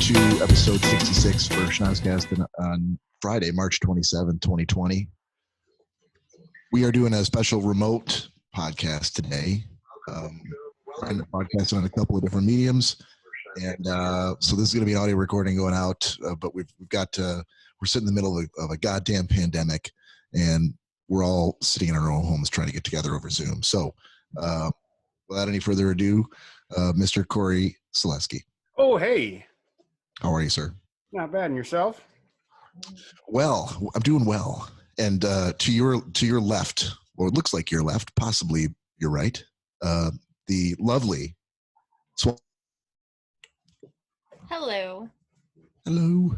to episode 66 for Schnozzcast on Friday, March 27, 2020. We are doing a special remote podcast today. We're podcasting on a couple of different mediums. And so this is going to be an audio recording going out, but we're sitting in the middle of a goddamn pandemic, and we're all sitting in our own homes trying to get together over Zoom. So without any further ado, Mr. Cory Selesky. Oh, hey. How are you, sir? Not bad. And yourself? Well, I'm doing well. And to your left, or it looks like your left, possibly your right, the lovely Hello. Hello.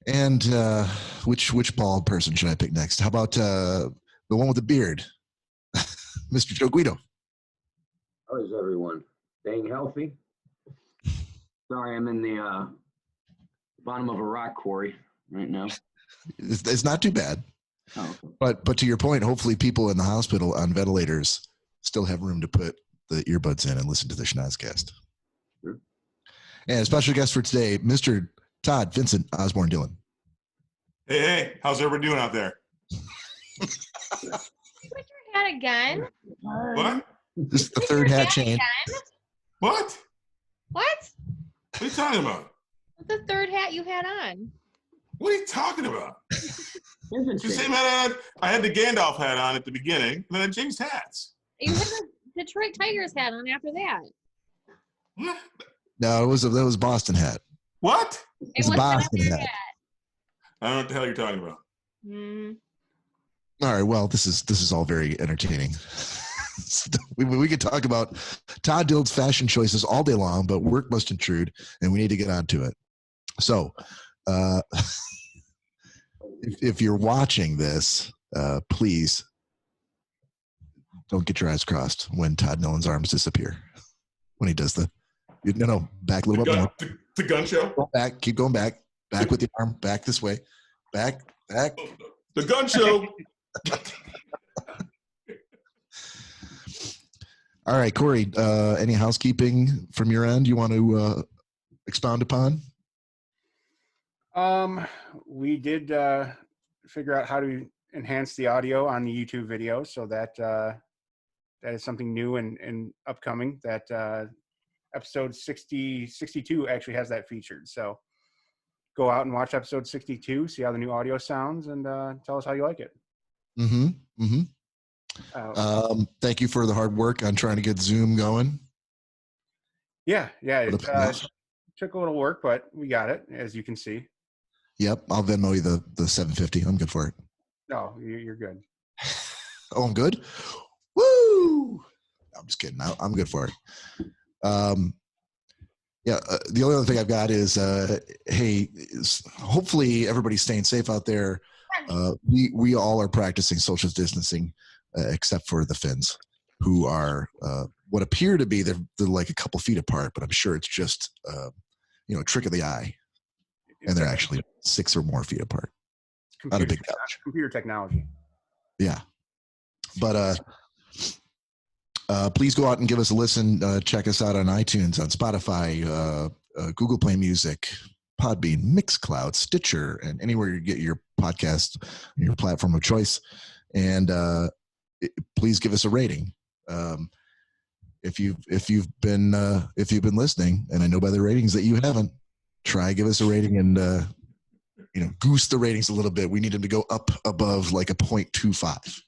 And which bald person should I pick next? How about the one with the beard, Mr. Joe Guido? How is everyone? Staying healthy? Sorry, I'm in the bottom of a rock quarry right now. It's not too bad. Oh. But to your point, hopefully people in the hospital on ventilators still have room to put the earbuds in and listen to the Schnozzcast. Sure. And a special guest for today, Mr. Todd Vincent Osborne Dillon. Hey, how's everybody doing out there? Put your hat again. What? This is the third hat change. What? What? What are you talking about? What's the third hat you had on? What are you talking about? It's the same hat on. I had the Gandalf hat on at the beginning, and then I changed hats. You had the Detroit Tigers hat on after that. What? No, that was Boston hat. What? It's a Boston hat. I don't know what the hell you're talking about. All right, well, this is all very entertaining. we could talk about Todd Dillon's fashion choices all day long, but work must intrude, and we need to get on to it. So, if you're watching this, please don't get your eyes crossed when Todd Dillon's arms disappear. When he does back a little bit more. The gun show? Go back, keep going back with the arm, back this way, back. The gun show. All right, Cory, any housekeeping from your end you want to expound upon? We did figure out how to enhance the audio on the YouTube video, so that is something new and upcoming. That episode 62 actually has that featured. So go out and watch episode 62, see how the new audio sounds, and tell us how you like it. Thank you for the hard work on trying to get Zoom going. Yeah. It took a little work, but we got it, as you can see. Yep, I'll Venmo you the $750. I'm good for it. No, you're good. Oh, I'm good? Woo! I'm just kidding. I'm good for it. The only other thing I've got is, hopefully everybody's staying safe out there. We all are practicing social distancing, except for the Finns, who are what appear to be they're like a couple feet apart, but I'm sure it's just a trick of the eye, and they're actually 6 or more feet apart. Not a big couch. Computer technology. Yeah, but please go out and give us a listen. Check us out on iTunes, on Spotify, Google Play Music, Podbean, Mixcloud, Stitcher, and anywhere you get your podcast, your platform of choice. And please give us a rating. If you've been listening, and I know by the ratings that you haven't, try give us a rating and goose the ratings a little bit. We need them to go up above like a 0.25.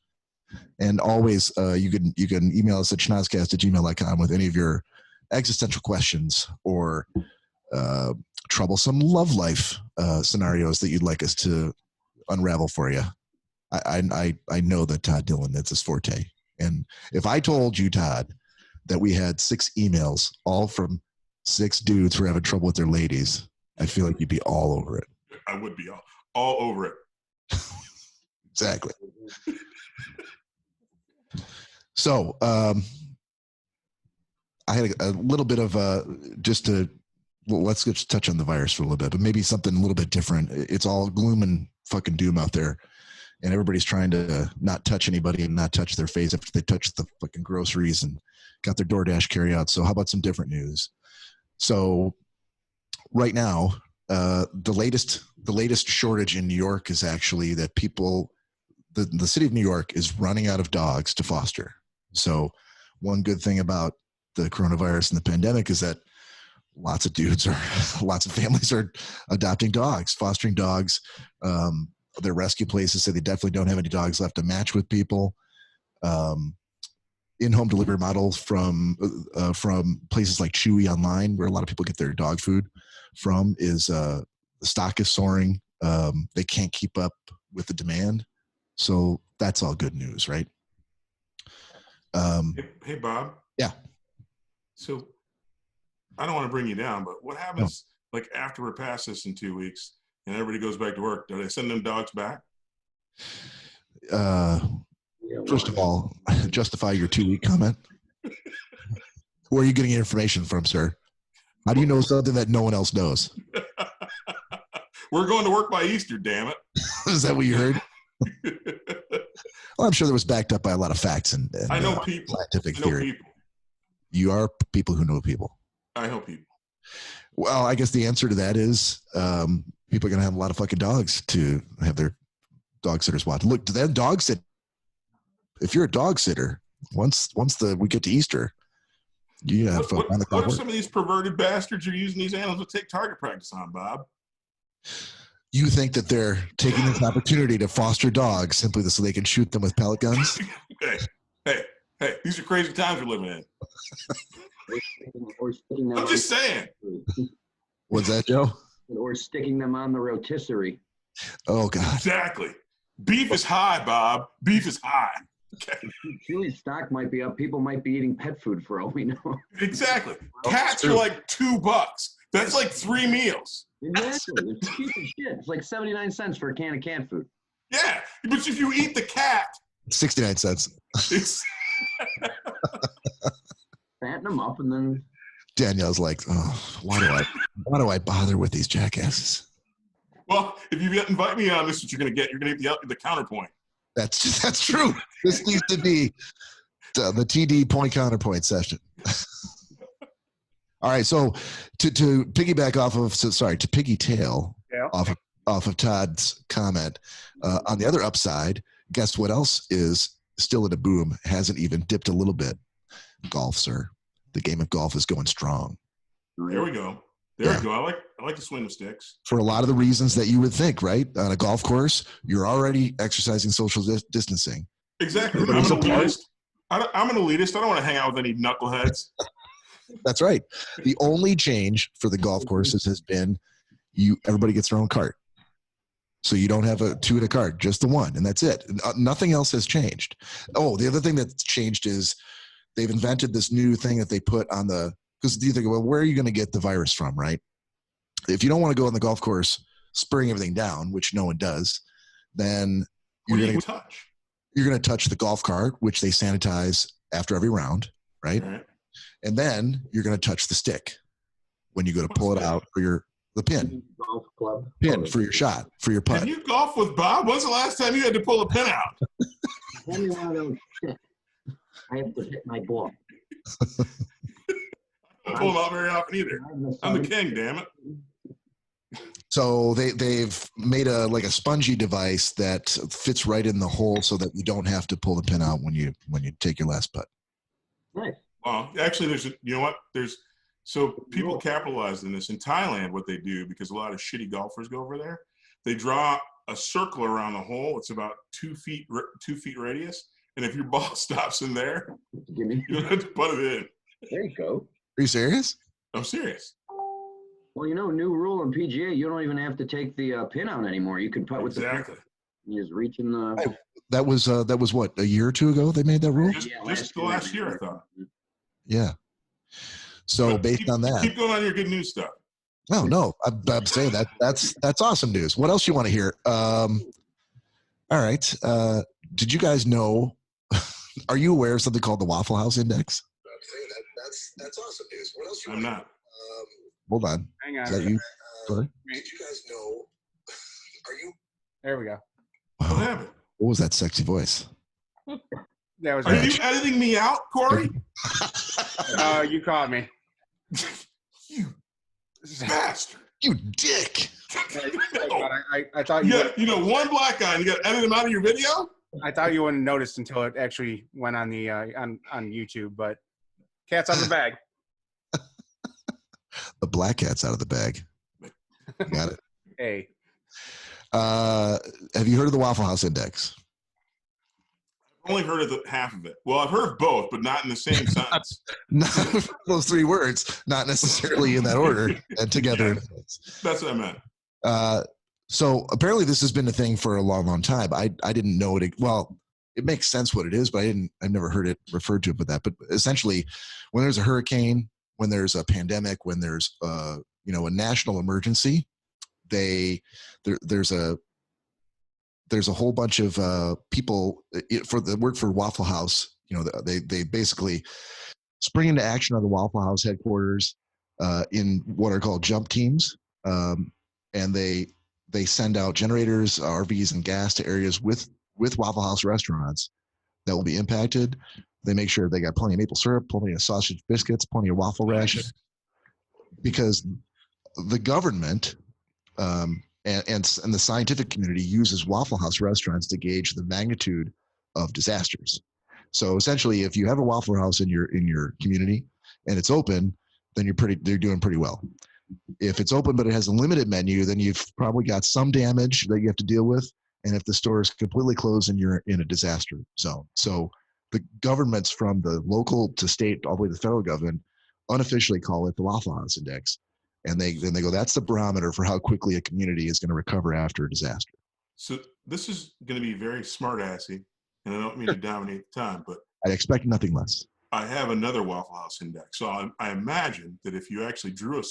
And always, you can email us at schnozzcast@gmail.com with any of your existential questions or troublesome love life scenarios that you'd like us to unravel for you. I know that Todd Dillon, that's his forte. And if I told you, Todd, that we had 6 emails, all from 6 dudes who are having trouble with their ladies, I feel like you'd be all over it. I would be all over it. Exactly. So I had a little bit of let's just touch on the virus for a little bit, but maybe something a little bit different. It's all gloom and fucking doom out there, and everybody's trying to not touch anybody and not touch their face after they touch the fucking groceries and got their DoorDash carry out. So how about some different news? So right now, the latest shortage in New York is actually that the city of New York is running out of dogs to foster. So one good thing about the coronavirus and the pandemic is that lots of families are adopting dogs, fostering dogs. Their rescue places say they definitely don't have any dogs left to match with people. In-home delivery models from places like Chewy online, where a lot of people get their dog food from, is the stock is soaring. They can't keep up with the demand, so that's all good news, right? Hey, Bob. Yeah. So I don't want to bring you down, but what happens like after we're past this in 2 weeks and everybody goes back to work? Do they send them dogs back? First of all, justify your 2-week comment. Where are you getting your information from, sir? How do you know something that no one else knows? We're going to work by Easter, damn it. Is that what you heard? Well, I'm sure that was backed up by a lot of facts and I know people. Scientific I know theory. people. You are people who know people. I know people. Well, I guess the answer to that is people are going to have a lot of fucking dogs to have their dog sitters watch. Look, then dog sit. If you're a dog sitter, once we get to Easter, you have what on the if some of these perverted bastards are using these animals to take target practice on, Bob? You think that they're taking this opportunity to foster dogs simply so they can shoot them with pellet guns? Hey, these are crazy times we're living in. I'm just saying. What's that, Joe? Or sticking them on the rotisserie. Oh, God. Exactly. Beef is high, Bob. Beef is high. Okay. Chili's stock might be up. People might be eating pet food for all we know. Exactly. Cats are like $2. That's like 3 meals. Exactly. It's cheap as shit. It's like 79 cents for a can of cat food. Yeah, but if you eat the cat, 69 cents. It's Fatten them up and then. Danielle's like, oh, why do I bother with these jackasses? Well, if you invite me on, this is what you're going to get. You're going to get the counterpoint. That's true. This needs to be the TD point counterpoint session. All right, so to piggyback off of, to piggytail off of Todd's comment, on the other upside, guess what else is still in a boom, hasn't even dipped a little bit? Golf, sir. The game of golf is going strong. There we go. There we go. I like to swing the sticks. For a lot of the reasons that you would think, right? On a golf course, you're already exercising social distancing. Exactly. I'm an elitist. I don't want to hang out with any knuckleheads. That's right. The only change for the golf courses has been everybody gets their own cart. So you don't have a 2 in a cart, just the 1, and that's it. Nothing else has changed. Oh, the other thing that's changed is they've invented this new thing that they put on because you think, well, where are you going to get the virus from, right? If you don't want to go on the golf course spraying everything down, which no one does, then you're going to touch the golf cart, which they sanitize after every round, right? And then you're going to touch the stick when you go to pull it out for the pin. Golf club. Pin for your shot, for your putt. Have you golfed with Bob? When's the last time you had to pull a pin out? Tell me one of those shit. I have to hit my ball. I don't pull them out very often either. I'm the king, damn it. So they've made a spongy device that fits right in the hole so that you don't have to pull the pin out when you take your last putt. Nice. Well, actually, so people capitalize on this. In Thailand, what they do, because a lot of shitty golfers go over there, they draw a circle around the hole. It's about 2 feet radius. And if your ball stops in there, you don't have to put it in. There you go. Are you serious? I'm serious. Well, new rule in PGA, you don't even have to take the pin out anymore. You can putt with the pin. You just reach in the. That was what, a year or 2 ago they made that rule? Just last year, I thought. Yeah. So based on that, keep going on your good news stuff. No, I'm saying that's awesome news. What else you want to hear? All right. Did you guys know? Are you aware of something called the Waffle House Index? I'm saying that's awesome news. What else? I'm not. Hold on. Hang on. Is that you? Sorry? Did you guys know? Are you? There we go. What happened? What was that sexy voice? That was. Are you editing me out, Cory? You caught me. You bastard. You dick. I thought you. One black guy, and you got to edit him out of your video. I thought you wouldn't notice until it actually went on the on YouTube. But cat's out of the bag. The black cat's out of the bag. Got it. Hey. Have you heard of the Waffle House Index? I've only heard of half of it. Well, I've heard of both, but not in the same sentence. Not those three words, not necessarily in that order, and together. Yeah, that's what I meant. So apparently this has been a thing for a long, long time. I didn't know it. Well, it makes sense what it is, but I've never heard it referred to with that. But essentially, when there's a hurricane, when there's a pandemic, when there's a national emergency, there's a whole bunch of people that work for Waffle House. They basically spring into action on the Waffle House headquarters in what are called jump teams, and they send out generators, RVs, and gas to areas with Waffle House restaurants that will be impacted. They make sure they got plenty of maple syrup, plenty of sausage biscuits, plenty of waffle ration, because the government and the scientific community uses Waffle House restaurants to gauge the magnitude of disasters. So essentially, if you have a Waffle House in your community and it's open, then they're doing pretty well. If it's open but it has a limited menu, then you've probably got some damage that you have to deal with. And if the store is completely closed, then you're in a disaster zone. So the governments, from the local to state all the way to the federal government, unofficially call it the Waffle House Index. And they go, that's the barometer for how quickly a community is going to recover after a disaster. So this is going to be very smart-assy, and I don't mean to dominate the time, but I expect nothing less. I have another Waffle House Index. So I imagine that if you actually drew a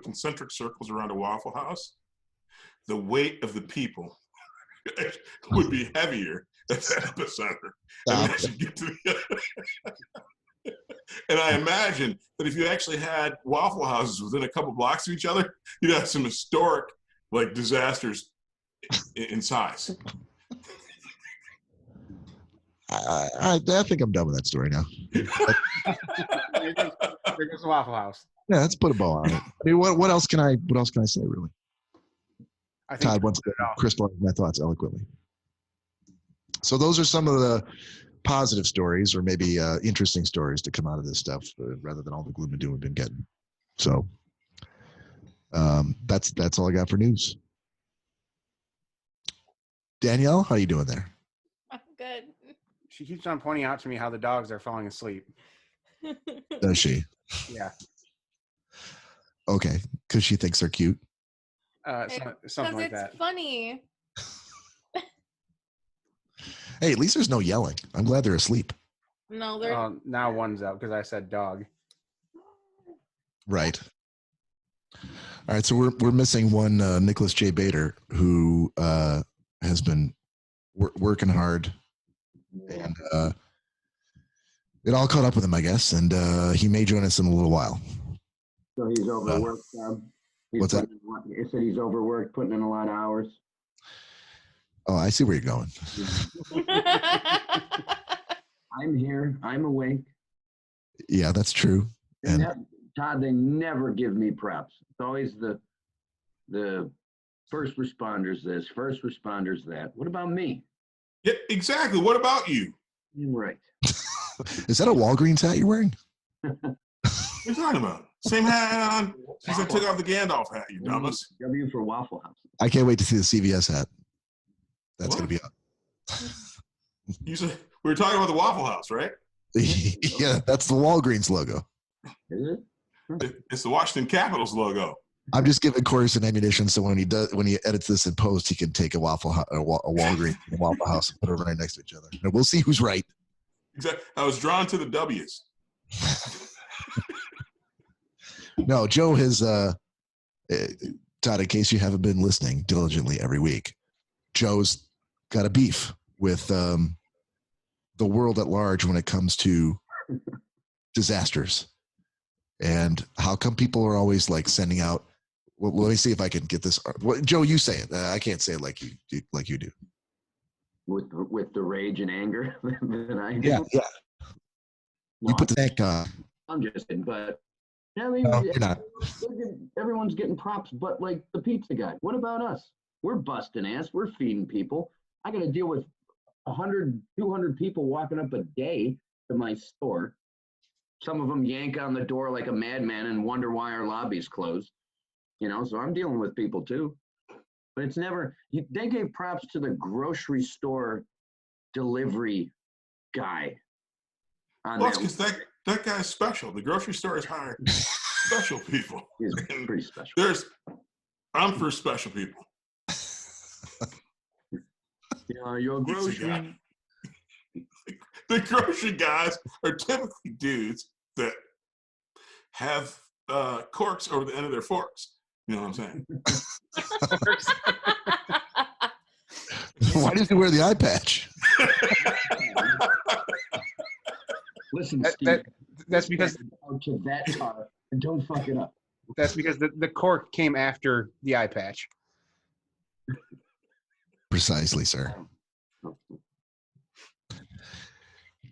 concentric circles around a Waffle House, the weight of the people would be heavier at that epicenter. And I imagine that if you actually had Waffle Houses within a couple blocks of each other, you'd have some historic disasters in size. I think I'm done with that story now. There goes the Waffle House. Yeah, let's put a bow on it. I mean, what else can I say, really? I think Todd wants to crystallize my thoughts eloquently. So those are some of the positive stories, or maybe interesting stories, to come out of this stuff, rather than all the gloom and doom we've been getting. So that's all I got for news. Danielle, how are you doing there? I'm good. She keeps on pointing out to me how the dogs are falling asleep. Does she? Yeah. Okay, because she thinks they're cute. Something like that. It's funny. Hey, at least there's no yelling. I'm glad they're asleep. No, they're now one's out because I said dog. Right. All right, so we're missing one Nicholas J. Bader, who has been working hard, and it all caught up with him, I guess, and he may join us in a little while. So he's overworked. What's that? He said he's overworked, putting in a lot of hours. Oh, I see where you're going. I'm here. I'm awake. Yeah, that's true. And Todd, they never give me preps. It's always the first responders this, first responders that. What about me? Yeah, exactly. What about you? Right. Is that a Walgreens hat you're wearing? What are you talking about? Same hat on since I took off the Gandalf hat, you dumbass. W for Waffle House. I can't wait to see the CVS hat. That's going to be up. You said we were talking about the Waffle House, right? Yeah, that's the Walgreens logo. Is it? It's the Washington Capitals logo. I'm just giving Cory some ammunition, so when he edits this in post, he can take a Walgreens and a Waffle House and put them right next to each other. And we'll see who's right. Exactly. I was drawn to the W's. No, Joe has Todd, in case you haven't been listening diligently every week, Joe's got a beef with the world at large when it comes to disasters. And how come people are always sending out? Well, let me see if I can get this. Joe, you say it. I can't say it like you do. With the rage and anger that I do. Yeah. You put the neck on. I'm just kidding, but I mean, No, you're not. everyone's getting props, but like the pizza guy. What about us? We're busting ass. We're feeding people. I got to deal with 100, 200 people walking up a day to my store. Some of them yank on the door like a madman and wonder why our lobby's closed. You know, so I'm dealing with people too. But it's never, they gave props to the grocery store delivery guy. Well, it's because that guy's special. The grocery store is hiring special people. He's pretty special. I'm for special people. Yeah, your grocery. The grocery guys are typically dudes that have corks over the end of their forks. You know what I'm saying? Why does he wear the eye patch? Listen, Steve, that's because to that car and don't fuck it up. That's because the cork came after the eye patch. Precisely, sir.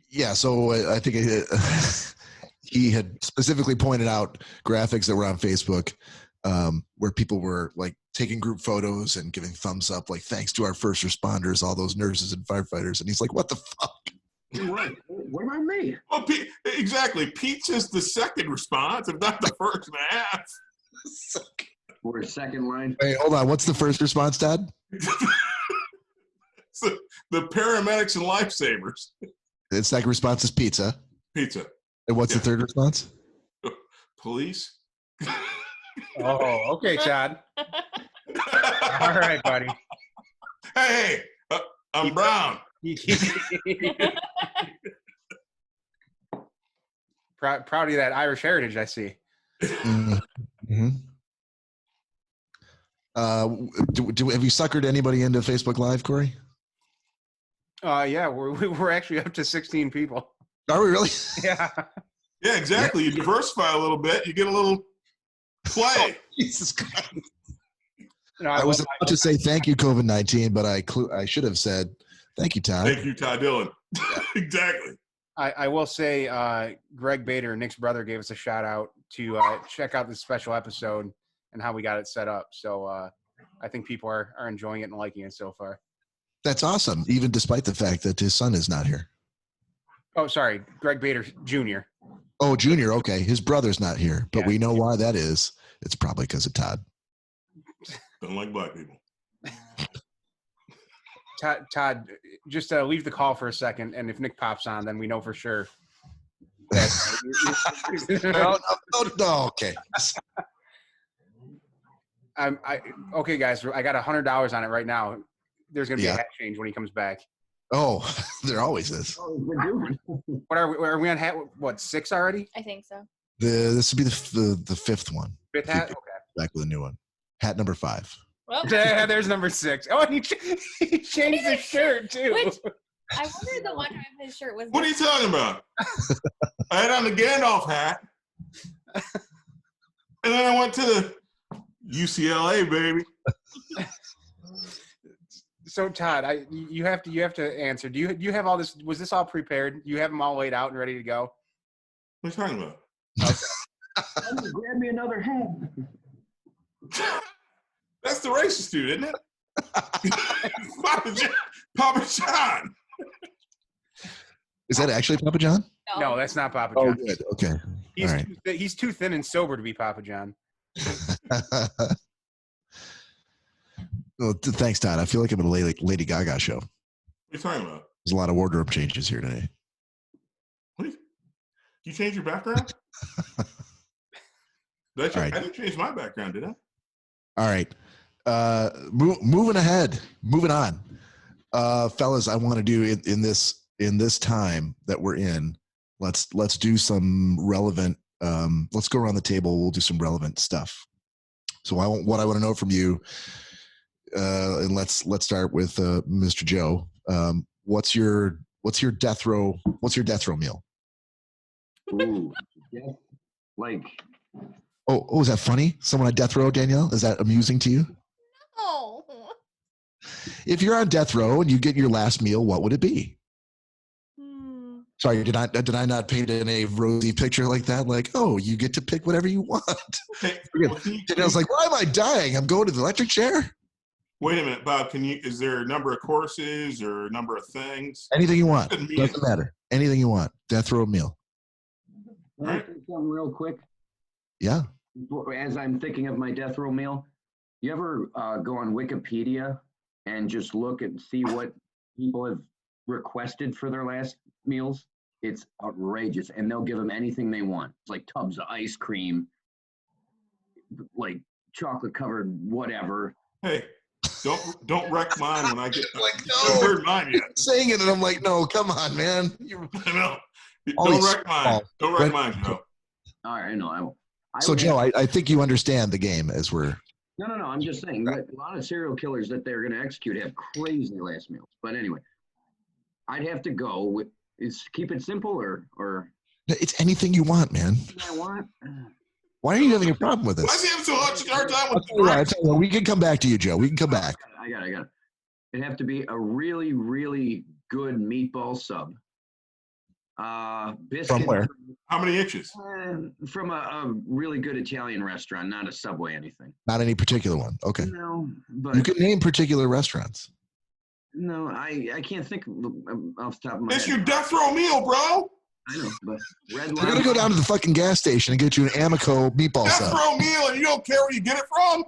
Yeah, so I think he had specifically pointed out graphics that were on Facebook where people were like taking group photos and giving thumbs up, like thanks to our first responders, all those nurses and firefighters. And he's like, what the fuck? What about me? Well, exactly. Pizza's the second response, if not the first and a half. We're second line. Wait, hold on. What's the first response, Dad? The paramedics and lifesavers. The second response is pizza. Pizza. And what's the third response? Police. Oh, okay, Todd. All right, buddy. Hey, I'm brown. Proud of that Irish heritage, I see. Mm-hmm. Have you suckered anybody into Facebook Live, Cory? Yeah, we're actually up to 16 people. Are we really? Yeah. Yeah, exactly. You diversify a little bit, you get a little play. Jesus Christ. No, I was about to say thank you, COVID-19, but I should have said thank you, Todd. Thank you, Todd Dillon. Exactly. I will say Greg Bader, Nick's brother, gave us a shout out to check out this special episode and how we got it set up. So I think people are enjoying it and liking it so far. That's awesome, even despite the fact that his son is not here. Oh, sorry, Greg Bader Jr. Oh, Junior, okay. His brother's not here, but we know why that is. It's probably because of Todd. Don't like black people. Todd, just leave the call for a second, and if Nick pops on, then we know for sure. That No, okay. Okay, guys, I got $100 on it right now. There's going to be a hat change when he comes back. Oh, there always is. What are we on hat? What, 6 already? I think so. This would be the fifth one. Fifth hat? Okay. Back with a new one. Hat number 5. Well, Yeah, there's number 6. Oh, and he changed his shirt too. Which, I wonder the one time his shirt was. What are you talking about? I had on the Gandalf hat. And then I went to the UCLA, baby. So Todd, you have to answer. Do you have all this? Was this all prepared? You have them all laid out and ready to go? What are you talking about? Okay. Grab me another hat. That's the racist dude, isn't it? Papa John. Is that actually Papa John? No, that's not Papa Oh, John. good. Okay. He's too thin and sober to be Papa John. Well, thanks, Todd. I feel like I'm at a Lady Gaga show. What are you talking about? There's a lot of wardrobe changes here today. You change your background? I didn't change my background, did I? All right. Moving on. Fellas, I want to do in this time that we're in, let's do some relevant, let's go around the table. We'll do some relevant stuff. So what I want to know from you, and let's start with Mr. Joe. What's your death row meal? Ooh, yeah. Like. Oh, is that funny? Someone on death row, Danielle? Is that amusing to you? No. If you're on death row and you get your last meal, what would it be? Sorry, did I not paint in a rosy picture like that? Like, oh, you get to pick whatever you want. Okay. Danielle's like, why am I dying? I'm going to the electric chair. Wait a minute, Bob. Is there a number of courses or a number of things? Anything you want. Doesn't matter. Anything you want. Death row meal. Can I say something real quick? Yeah. As I'm thinking of my death row meal, you ever go on Wikipedia and just look and see what people have requested for their last meals? It's outrageous, and they'll give them anything they want. It's like tubs of ice cream, like chocolate covered whatever. Hey, don't wreck mine when I get like, no, heard mine yet. Saying it, and I'm like, no, come on, man. I know. Don't wreck mine. Don't wreck mine, Joe. All right, I know. I will. So, Joe, I think you understand the game as we're. No. I'm just saying that a lot of serial killers that they're going to execute have crazy last meals. But anyway, I'd have to go with. Keep it simple or it's anything you want, man. I want. Why are you having a problem with this? Why is he having so much hard time with the we can come back to you, Joe. We can come back. I got it. It'd have to be a really, really good meatball sub. Biscuit. From where? How many inches? From a really good Italian restaurant, not a Subway anything. Not any particular one. Okay. No, but you can name particular restaurants. No, I can't think off the top of my head. It's your death row meal, bro. I know, but We're going to go down to the fucking gas station and get you an Amico meatball death sub. row meal, and you don't care where you get it from?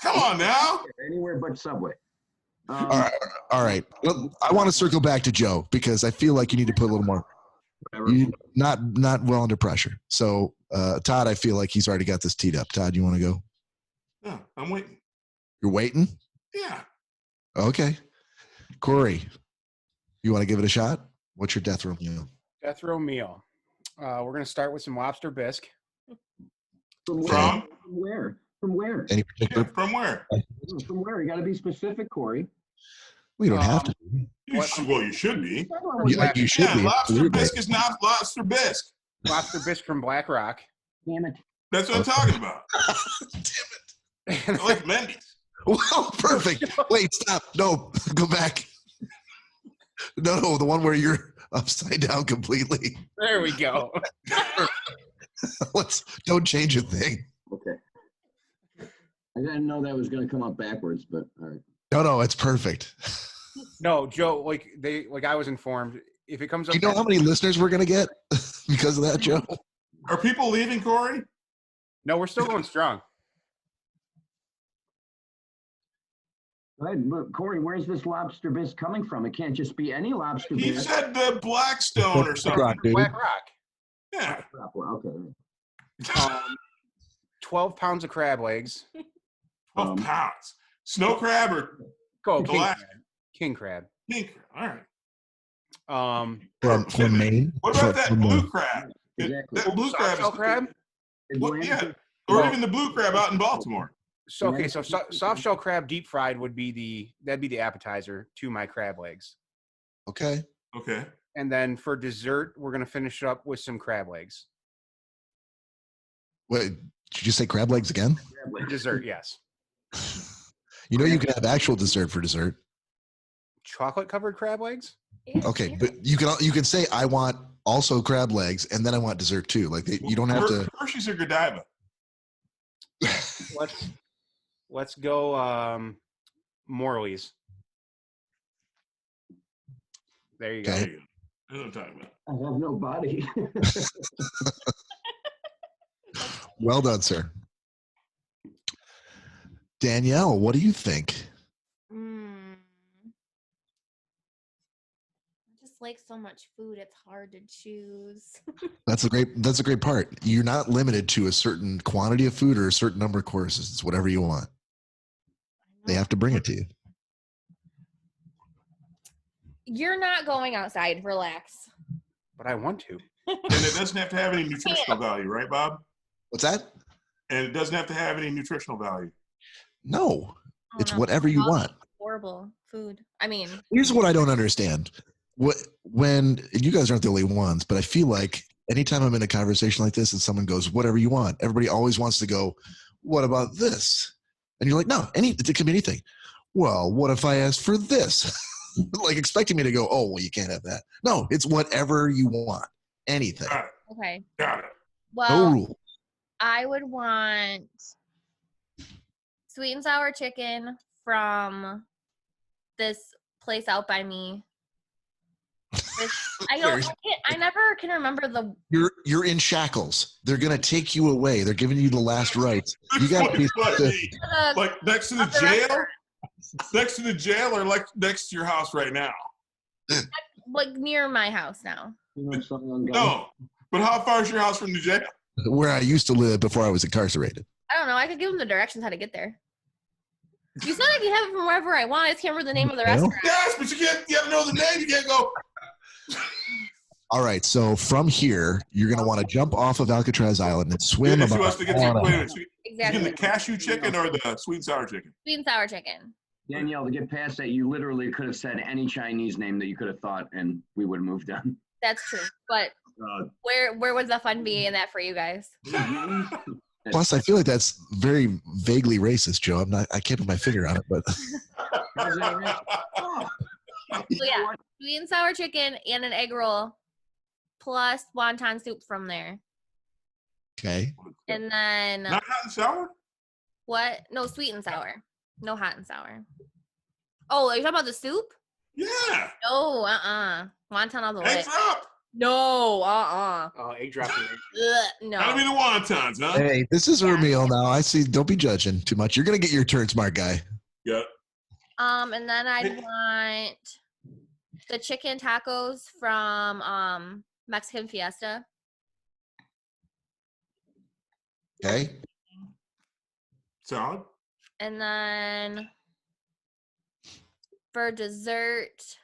Come on now. Anywhere but Subway. All right. Well, I want to circle back to Joe because I feel like you need to put a little more. Not well under pressure. So, Todd, I feel like he's already got this teed up. Todd, you want to go? Yeah, I'm waiting. You're waiting? Yeah. Okay. Cory, you want to give it a shot? What's your death row meal? Death row meal. We're going to start with some lobster bisque. From where? From where? Any particular? Yeah, from where? From where? You got to be specific, Cory. We don't have to. You should be. You should be. Lobster bisque is not lobster bisque. Lobster bisque from Black Rock. Damn it. That's what I'm talking about. Damn it. I like Mendy's. Well, perfect. Wait, stop. No, go back. No, the one where you're upside down completely. There we go. Don't change a thing. Okay. I didn't know that was going to come up backwards, but all right. No, it's perfect. No, Joe, like I was informed, if it comes up. You know how many listeners we're going to get because of that, Joe? Are people leaving, Cory? No, we're still going strong. Right, but Cory, where's this lobster bisque coming from? It can't just be any lobster bisque. He said the Blackstone or something. Black Rock. Yeah. Okay. 12 pounds of crab legs. 12 pounds. Snow crab or king crab. King crab. All right. From Maine. What about that blue crab? Exactly. That blue crab is crab? Yeah. Or even the blue crab out in Baltimore. So soft shell crab deep fried would be the appetizer to my crab legs. Okay. And then for dessert, we're gonna finish up with some crab legs. Wait, did you say crab legs again? Dessert, yes. You know you can have actual dessert for dessert. Chocolate covered crab legs? Okay, but you can say I want also crab legs and then I want dessert too. Like you don't have to. Hershey's or Godiva? Let's go Morley's. There you go. That's what I'm talking about. I have no body. Well done, sir. Danielle, what do you think? I just like so much food, it's hard to choose. That's a great part. You're not limited to a certain quantity of food or a certain number of courses. It's whatever you want. They have to bring it to you. You're not going outside. Relax. But I want to. And it doesn't have to have any nutritional value, right, Bob? What's that? And it doesn't have to have any nutritional value. No. It's whatever you want. Horrible food. I mean, here's what I don't understand. When you guys aren't the only ones, but I feel like anytime I'm in a conversation like this and someone goes, whatever you want, everybody always wants to go, what about this? And you're like, no, it could be anything. Well, what if I asked for this? Like expecting me to go, oh, well, you can't have that. No, it's whatever you want. Anything. Okay. Got it. Well, No rule. I would want sweet and sour chicken from this place out by me. I never can remember the. You're in shackles. They're gonna take you away. They're giving you the last rites. You got to be like next to the jail, next to the jail, or like next to your house right now. Like near my house now. No, but how far is your house from the jail? Where I used to live before I was incarcerated. I don't know. I could give them the directions how to get there. You said I can have it from wherever I want. I just can't remember the name of the restaurant. Yes, but you have to know the name. You can't go. All right, so from here, you're going to want to jump off of Alcatraz Island and swim Wait, about. exactly. Exactly. The cashew chicken or the sweet and sour chicken? Sweet and sour chicken. Danielle, to get past that, you literally could have said any Chinese name that you could have thought, and we would have moved on. That's true. But where would the fun be in that for you guys? Plus, I feel like that's very vaguely racist, Joe. I can't put my finger on it, but. So yeah, sweet and sour chicken and an egg roll, plus wonton soup from there. Okay. And then not hot and sour. What? No, sweet and sour. No hot and sour. Oh, are you talking about the soup? Yeah. No, wonton all the way. Eggs up. No, Oh, egg dropping. No. Gotta be the wontons, huh? Hey, this is our meal now. I see. Don't be judging too much. You're gonna get your turn, smart guy. Yeah. And then I'd want the chicken tacos from Mexican Fiesta. Okay. Solid. And then for dessert,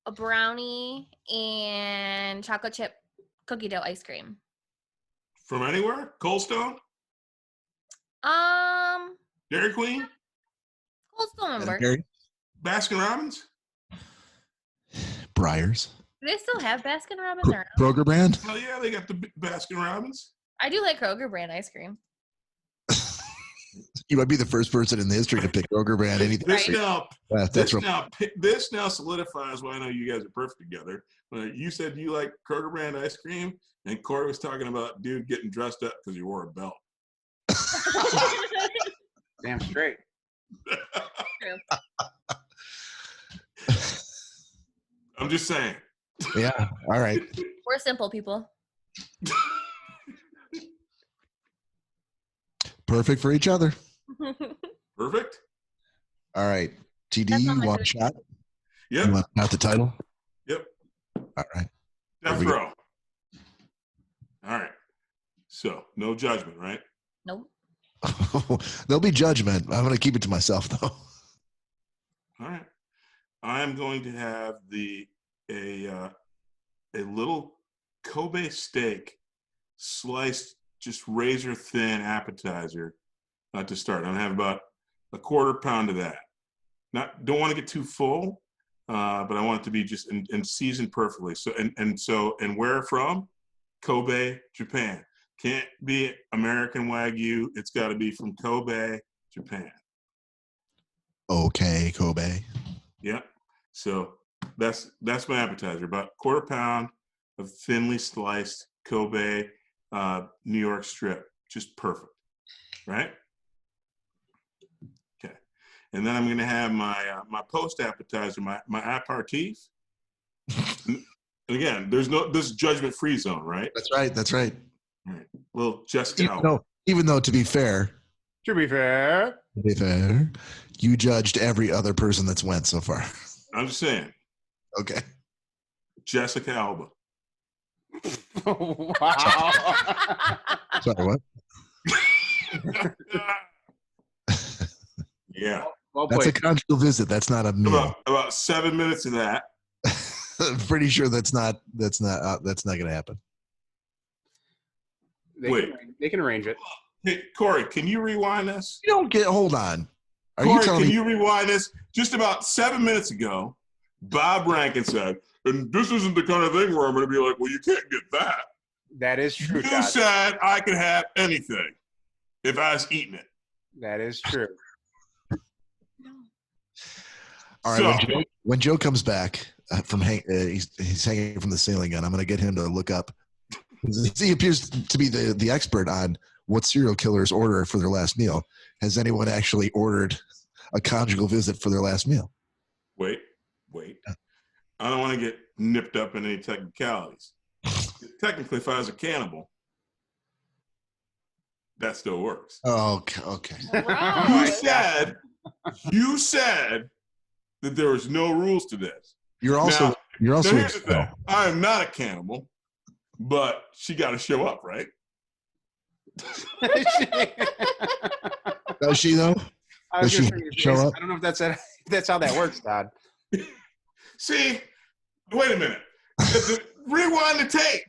a brownie and chocolate chip cookie dough ice cream. From anywhere? Cold Stone? Dairy Queen? Cold Stone member. Baskin Robbins? Briars. Do they still have Baskin Robbins around? Kroger brand? Oh yeah, they got the Baskin Robbins. I do like Kroger brand ice cream. You might be the first person in the history to pick Kroger brand anything. This now solidifies why I know you guys are perfect together. You said you like Kroger brand ice cream, and Cory was talking about dude getting dressed up because you wore a belt. Damn straight. True. I'm just saying. Yeah. All right. We're simple people. Perfect for each other. Perfect. All right. TD, you want a shot? Yep. You want out the title? Yep. All right. Death row. All right. So, no judgment, right? Nope. There'll be judgment. I'm going to keep it to myself, though. All right. I am going to have a little Kobe steak sliced, just razor thin appetizer to start. I'm gonna have about a quarter pound of that. Don't want to get too full, but I want it to be just and seasoned perfectly. So and where from? Kobe, Japan. Can't be American Wagyu. It's got to be from Kobe, Japan. Okay, Kobe. Yeah. So that's my appetizer. About a quarter pound of thinly sliced Kobe, New York strip. Just perfect. Right? Okay. And then I'm going to have my post appetizer, my aperitif. And again, this is judgment free zone, right? That's right. That's right. All right. Well, Jessica. Even though to be fair, you judged every other person that's went so far. I'm just saying. Okay. Jessica Alba. Wow. Sorry, what? Yeah. Well That's a conjugal visit. That's not a meal. About 7 minutes of that. I'm pretty sure that's not going to happen. They can arrange it. Hey, Cory, can you rewind this? You don't get. Hold on. Cory, can you rewind this? Just about 7 minutes ago, Bob Rankin said, and this isn't the kind of thing where I'm going to be like, well, you can't get that. That is true. You said I could have anything if I was eating it. That is true. All right. So, when Joe comes back from he's hanging from the ceiling, and I'm going to get him to look up. He appears to be the expert on what serial killers order for their last meal. Has anyone actually ordered a conjugal visit for their last meal? Wait. I don't want to get nipped up in any technicalities. Technically, if I was a cannibal, that still works. Oh, okay. You said that there was no rules to this. You're also here's the thing. I am not a cannibal, but she got to show up, right? Does she though? Does she show up? I don't know if that's how that works, Todd. See, wait a minute. Rewind the tape.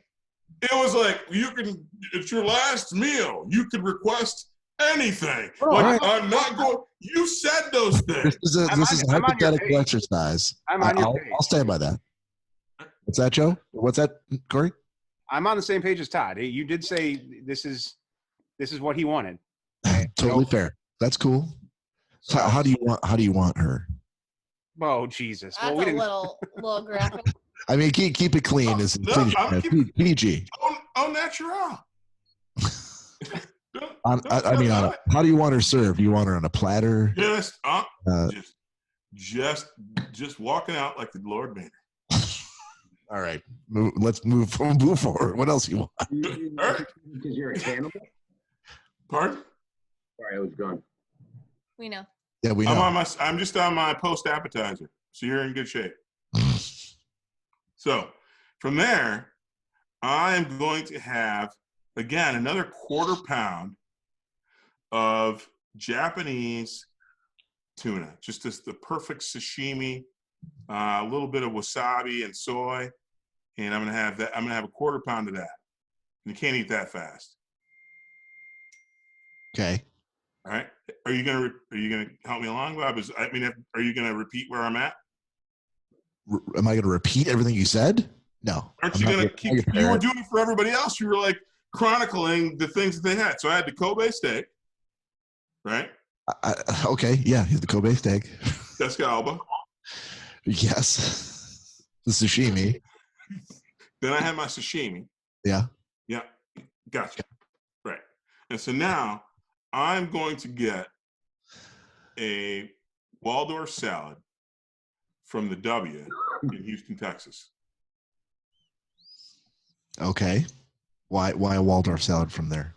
It was like, it's your last meal. You could request anything. Oh, right. I'm not going. You said those things. This is a hypothetical exercise. I'll stand by that. What's that, Joe? What's that, Cory? I'm on the same page as Todd. You did say this is what he wanted. Totally fair. That's cool. So how do you want her? Oh, Jesus. That's a little graphic. I mean, keep it clean. PG. Au natural. How do you want her served? Do you want her on a platter? Just walking out like the Lord made her. All right, let's move forward. What else you want? Because you're a cannibal. Pardon? Sorry, I was gone. We know. Yeah, we know. I'm just on my post appetizer, so you're in good shape. So from there, I'm going to have again another 1/4 pound of Japanese tuna, just as the perfect sashimi, a little bit of wasabi and soy, and I'm gonna have that. I'm gonna have a 1/4 pound of that. And you can't eat that fast. Okay. All right. Are you gonna help me along, Bob? Are you gonna repeat where I'm at? Am I gonna repeat everything you said? No. Aren't you gonna keep? You were doing it for everybody else. You were like chronicling the things that they had. So I had the Kobe steak, right? Okay. Yeah, the Kobe steak. Jessica Alba. Yes. The sashimi. Then I had my sashimi. Yeah. Yeah. Gotcha. Right. And so now I'm going to get a Waldorf salad from the W in Houston, Texas. Okay. Why a Waldorf salad from there?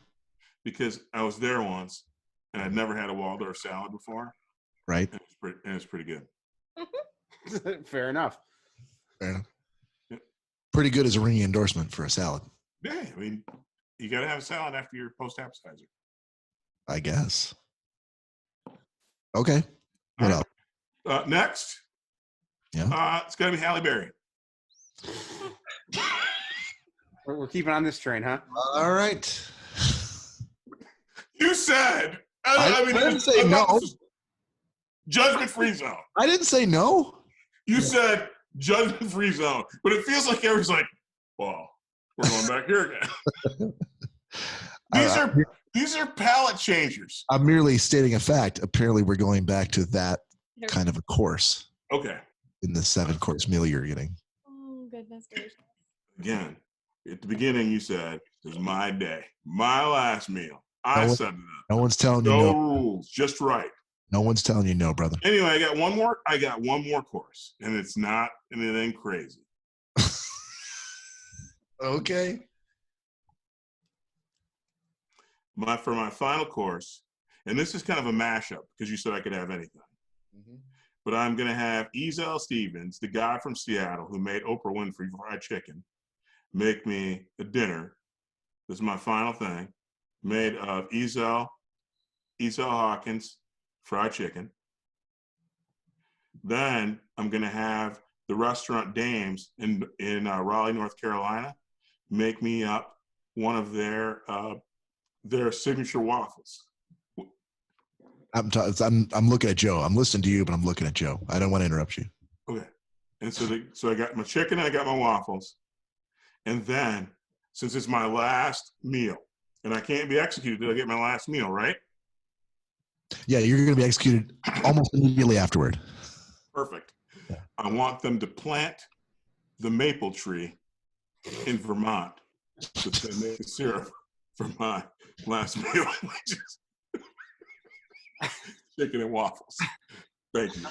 Because I was there once and I'd never had a Waldorf salad before. Right. And it's pretty good. Fair enough. Yeah. Pretty good as a ringing endorsement for a salad. Yeah, I mean, you got to have a salad after your post appetizer. I guess. Okay. What else? Next. Yeah. It's got to be Halle Berry. We're keeping on this train, huh? All right. You said. I didn't say no. Judgment-free zone. I didn't say no. You said judgment-free zone, but it feels like everyone's like, "Well, we're going back here again." These are palate changers. I'm merely stating a fact. Apparently, we're going back to that kind of a course. Okay. In the 7-course meal you're getting. Oh, goodness gracious. Again, at the beginning, you said, "This is my day, my last meal." I set it up. No one's telling you no rules, just right. No one's telling you no, brother. Anyway, I got one more course, and it's not anything crazy. Okay. For my final course, and this is kind of a mashup because you said I could have anything. Mm-hmm. But I'm going to have Ezel Stevens, the guy from Seattle who made Oprah Winfrey fried chicken, make me a dinner. This is my final thing, made of Ezel Hawkins fried chicken. Then I'm going to have the restaurant Dames in Raleigh, North Carolina, make me up one of their signature waffles. I'm looking at Joe. I'm listening to you, but I'm looking at Joe. I don't want to interrupt you. Okay. And so I got my chicken and I got my waffles. And then, since it's my last meal, and I can't be executed till I get my last meal, right? Yeah, you're going to be executed almost immediately afterward. Perfect. I want them to plant the maple tree in Vermont to make the syrup for my last meal, which is chicken and waffles. Thank you.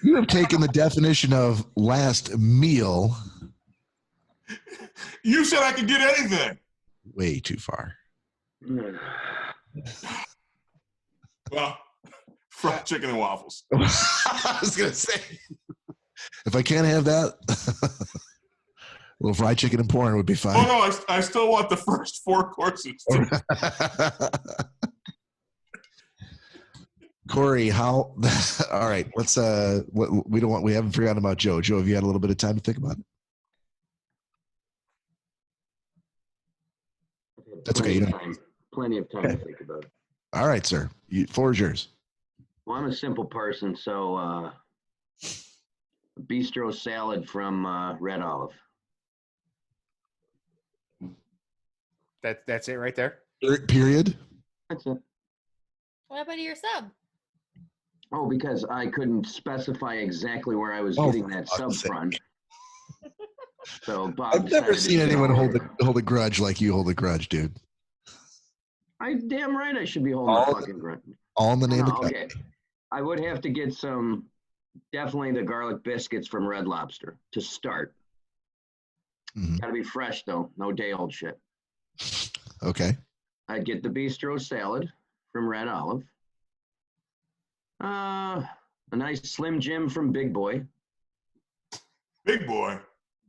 You have taken the definition of last meal You said I could get anything. way too far. Well, fried chicken and waffles. I was going to say, if I can't have that, a little fried chicken and porn would be fine. Oh, no, I still want the first 4 courses. Cory, how? All right, let's. We haven't forgotten about Joe. Joe, have you had a little bit of time to think about it? That's okay. Plenty of time to think about it. All right, sir. Floor is yours. Well, I'm a simple person, so bistro salad from Red Olive. That's it right there. Period. That's it. What happened to your sub? Oh, because I couldn't specify exactly where I was getting that sub from. So Bob, I've never seen anyone hold a grudge like you hold a grudge, dude. I damn right I should be holding a fucking grudge. All in the name of okay. I would have to get definitely the garlic biscuits from Red Lobster to start. Mm-hmm. Got to be fresh though, no day old shit. Okay. I'd get the bistro salad from Red Olive. A nice Slim Jim from Big Boy. Big Boy?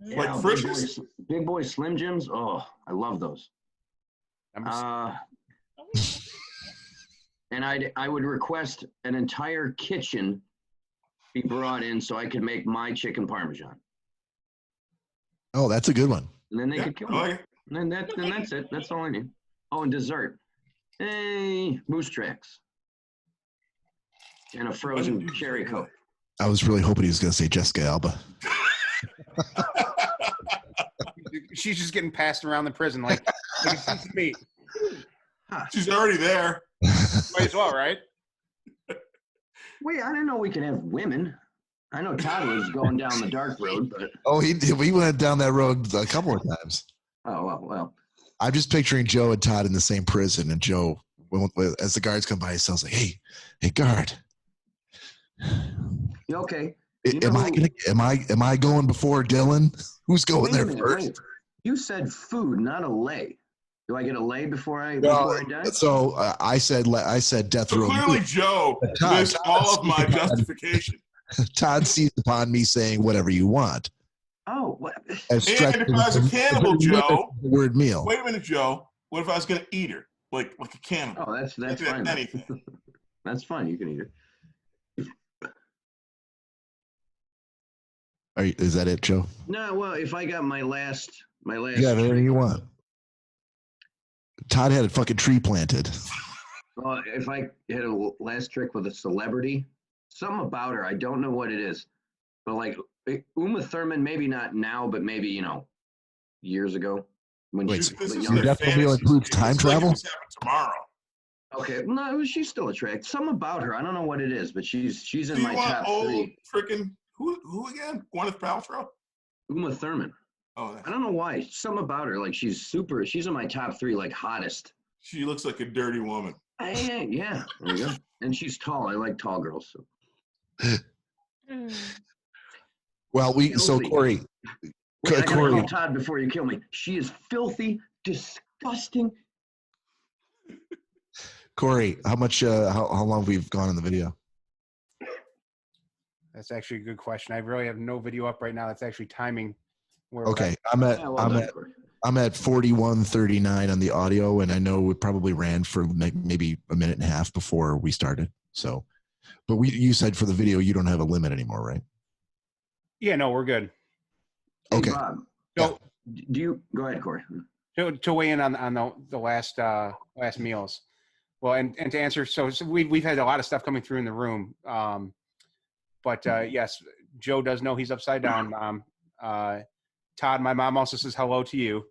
Yeah, like Frisch's? Big Boy Slim Jims. Oh, I love those. And I would request an entire kitchen be brought in so I could make my chicken parmesan. Oh, that's a good one. And then they could kill me. And then that's it. That's all I need. Oh, and dessert. Hey, moose tracks. And a frozen cherry Coke. I was really hoping he was going to say Jessica Alba. She's just getting passed around the prison like a piece of meat. She's already there. Might as well, right? Wait, I didn't know we could have women. I know Todd was going down the dark road, but we went down that road a couple of times. Oh well. I'm just picturing Joe and Todd in the same prison, and Joe, as the guards come by, he sounds like, "Hey, guard, you okay? Am I going before Dillon? Who's going there first?" Wait. You said food, not a lay. Do I get a lay before I die? So I said death row. Clearly, Joe missed all of my justification. Todd seized upon me saying whatever you want. Oh, what? And if I was a cannibal, Joe. The word meal. Wait a minute, Joe. What if I was going to eat her, like a cannibal? Oh, that's fine. Anything. That's fine. You can eat it. Is that it, Joe? No, well, if I got my last. Yeah, anything you want. Todd had a fucking tree planted. Well, if I had a last trick with a celebrity, something about her, I don't know what it is, but like Uma Thurman, maybe not now, but maybe years ago when she was young. Your death meal includes time travel. Tomorrow. Okay, no, she's still attractive. Something about her, I don't know what it is, but she's in my top 3. Freaking who again? Gwyneth Paltrow. Uma Thurman. Oh, I don't know why. Something about her, like she's in my top 3, like hottest. She looks like a dirty woman. Yeah, there you go. And she's tall. I like tall girls. So. Well, Cory. Wait, I gotta call Todd before you kill me. She is filthy, disgusting. Cory, how much? How long have we gone in the video? That's actually a good question. I really have no video up right now. That's actually timing. Okay, I'm at 41:39 on the audio, and I know we probably ran for maybe a minute and a half before we started. So, but you said for the video you don't have a limit anymore, right? Yeah, no, we're good. Okay. Hey, Bob, so do you go ahead, Cory? To weigh in on the last meals. Well, and to answer, so we've had a lot of stuff coming through in the room, but yes, Joe does know he's upside down, Mom. Todd, my mom also says hello to you.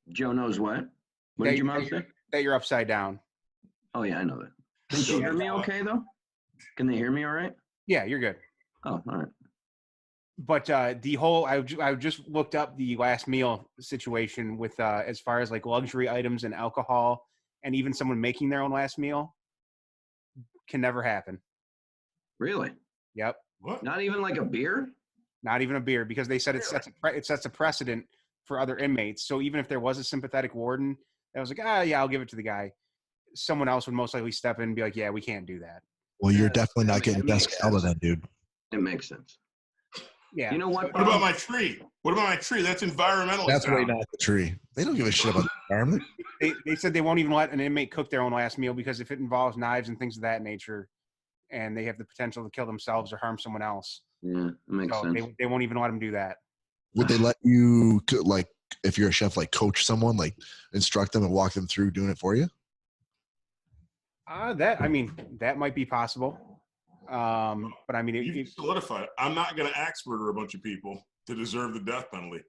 Joe knows what? What did your mom say? That you're upside down. Oh yeah, I know that. Can you hear me okay though? Can they hear me all right? Yeah, you're good. Oh, all right. But the whole, I just looked up the last meal situation with as far as like luxury items and alcohol, and even someone making their own last meal can never happen. Really? Yep. What? Not even like a beer? Not even a beer, because they said it sets a precedent for other inmates. So even if there was a sympathetic warden that was like, yeah, I'll give it to the guy, someone else would most likely step in and be like, yeah, we can't do that. Well, you're definitely not getting desk Alba then, dude. It makes sense. Yeah. You know what? What about my tree? What about my tree? That's environmental. That's way not the tree. They don't give a shit about the environment. They said they won't even let an inmate cook their own last meal because if it involves knives and things of that nature, and they have the potential to kill themselves or harm someone else. Yeah, it makes sense. They won't even let them do that. Would they let you, like, if you're a chef, like coach someone, like instruct them and walk them through doing it for you? That might be possible. But I mean, you solidify it. I'm not going to axe murder a bunch of people to deserve the death penalty.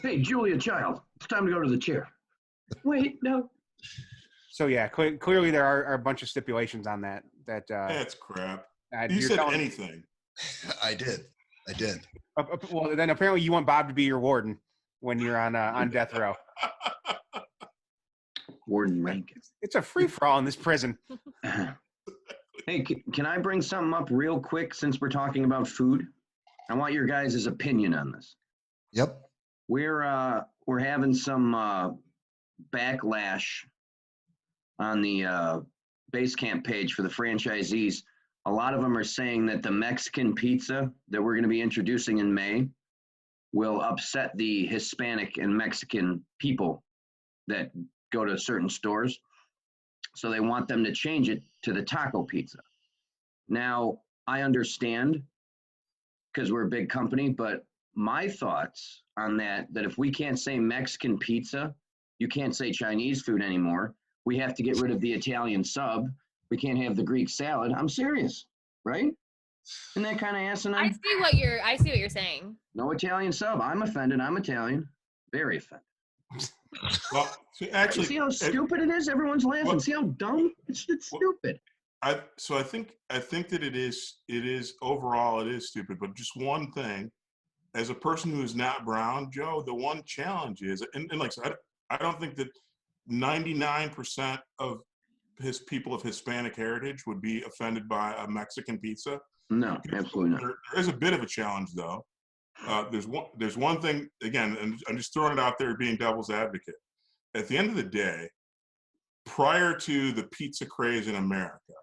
Hey, Julia Child, it's time to go to the chair. Wait, no. So yeah, clearly there are a bunch of stipulations on that. That's crap. You said anything. I did. Well, then apparently you want Bob to be your warden when you're on death row. Warden Rankin. It's a free for all in this prison. Hey, can I bring something up real quick since we're talking about food? I want your guys' opinion on this. Yep. We're having some backlash on the Basecamp page for the franchisees. A lot of them are saying that the Mexican pizza that we're going to be introducing in May will upset the Hispanic and Mexican people that go to certain stores. So they want them to change it to the taco pizza. Now, I understand because we're a big company, but my thoughts on that if we can't say Mexican pizza, you can't say Chinese food anymore. We have to get rid of the Italian sub. We can't have the Greek salad. I'm serious, right? Isn't that kind of asinine? I see what you're saying. No Italian sub. I'm offended. I'm Italian. Very offended. Well, actually, see how stupid it is? Everyone's laughing. Well, see how dumb? It's stupid. I think that it is overall it is stupid. But just one thing, as a person who is not brown, Joe, the one challenge is, and like I said, I don't think that 99% of his people of Hispanic heritage would be offended by a Mexican pizza. No, absolutely not. There is a bit of a challenge though. There's one thing, again, and I'm just throwing it out there being devil's advocate. At the end of the day, prior to the pizza craze in America,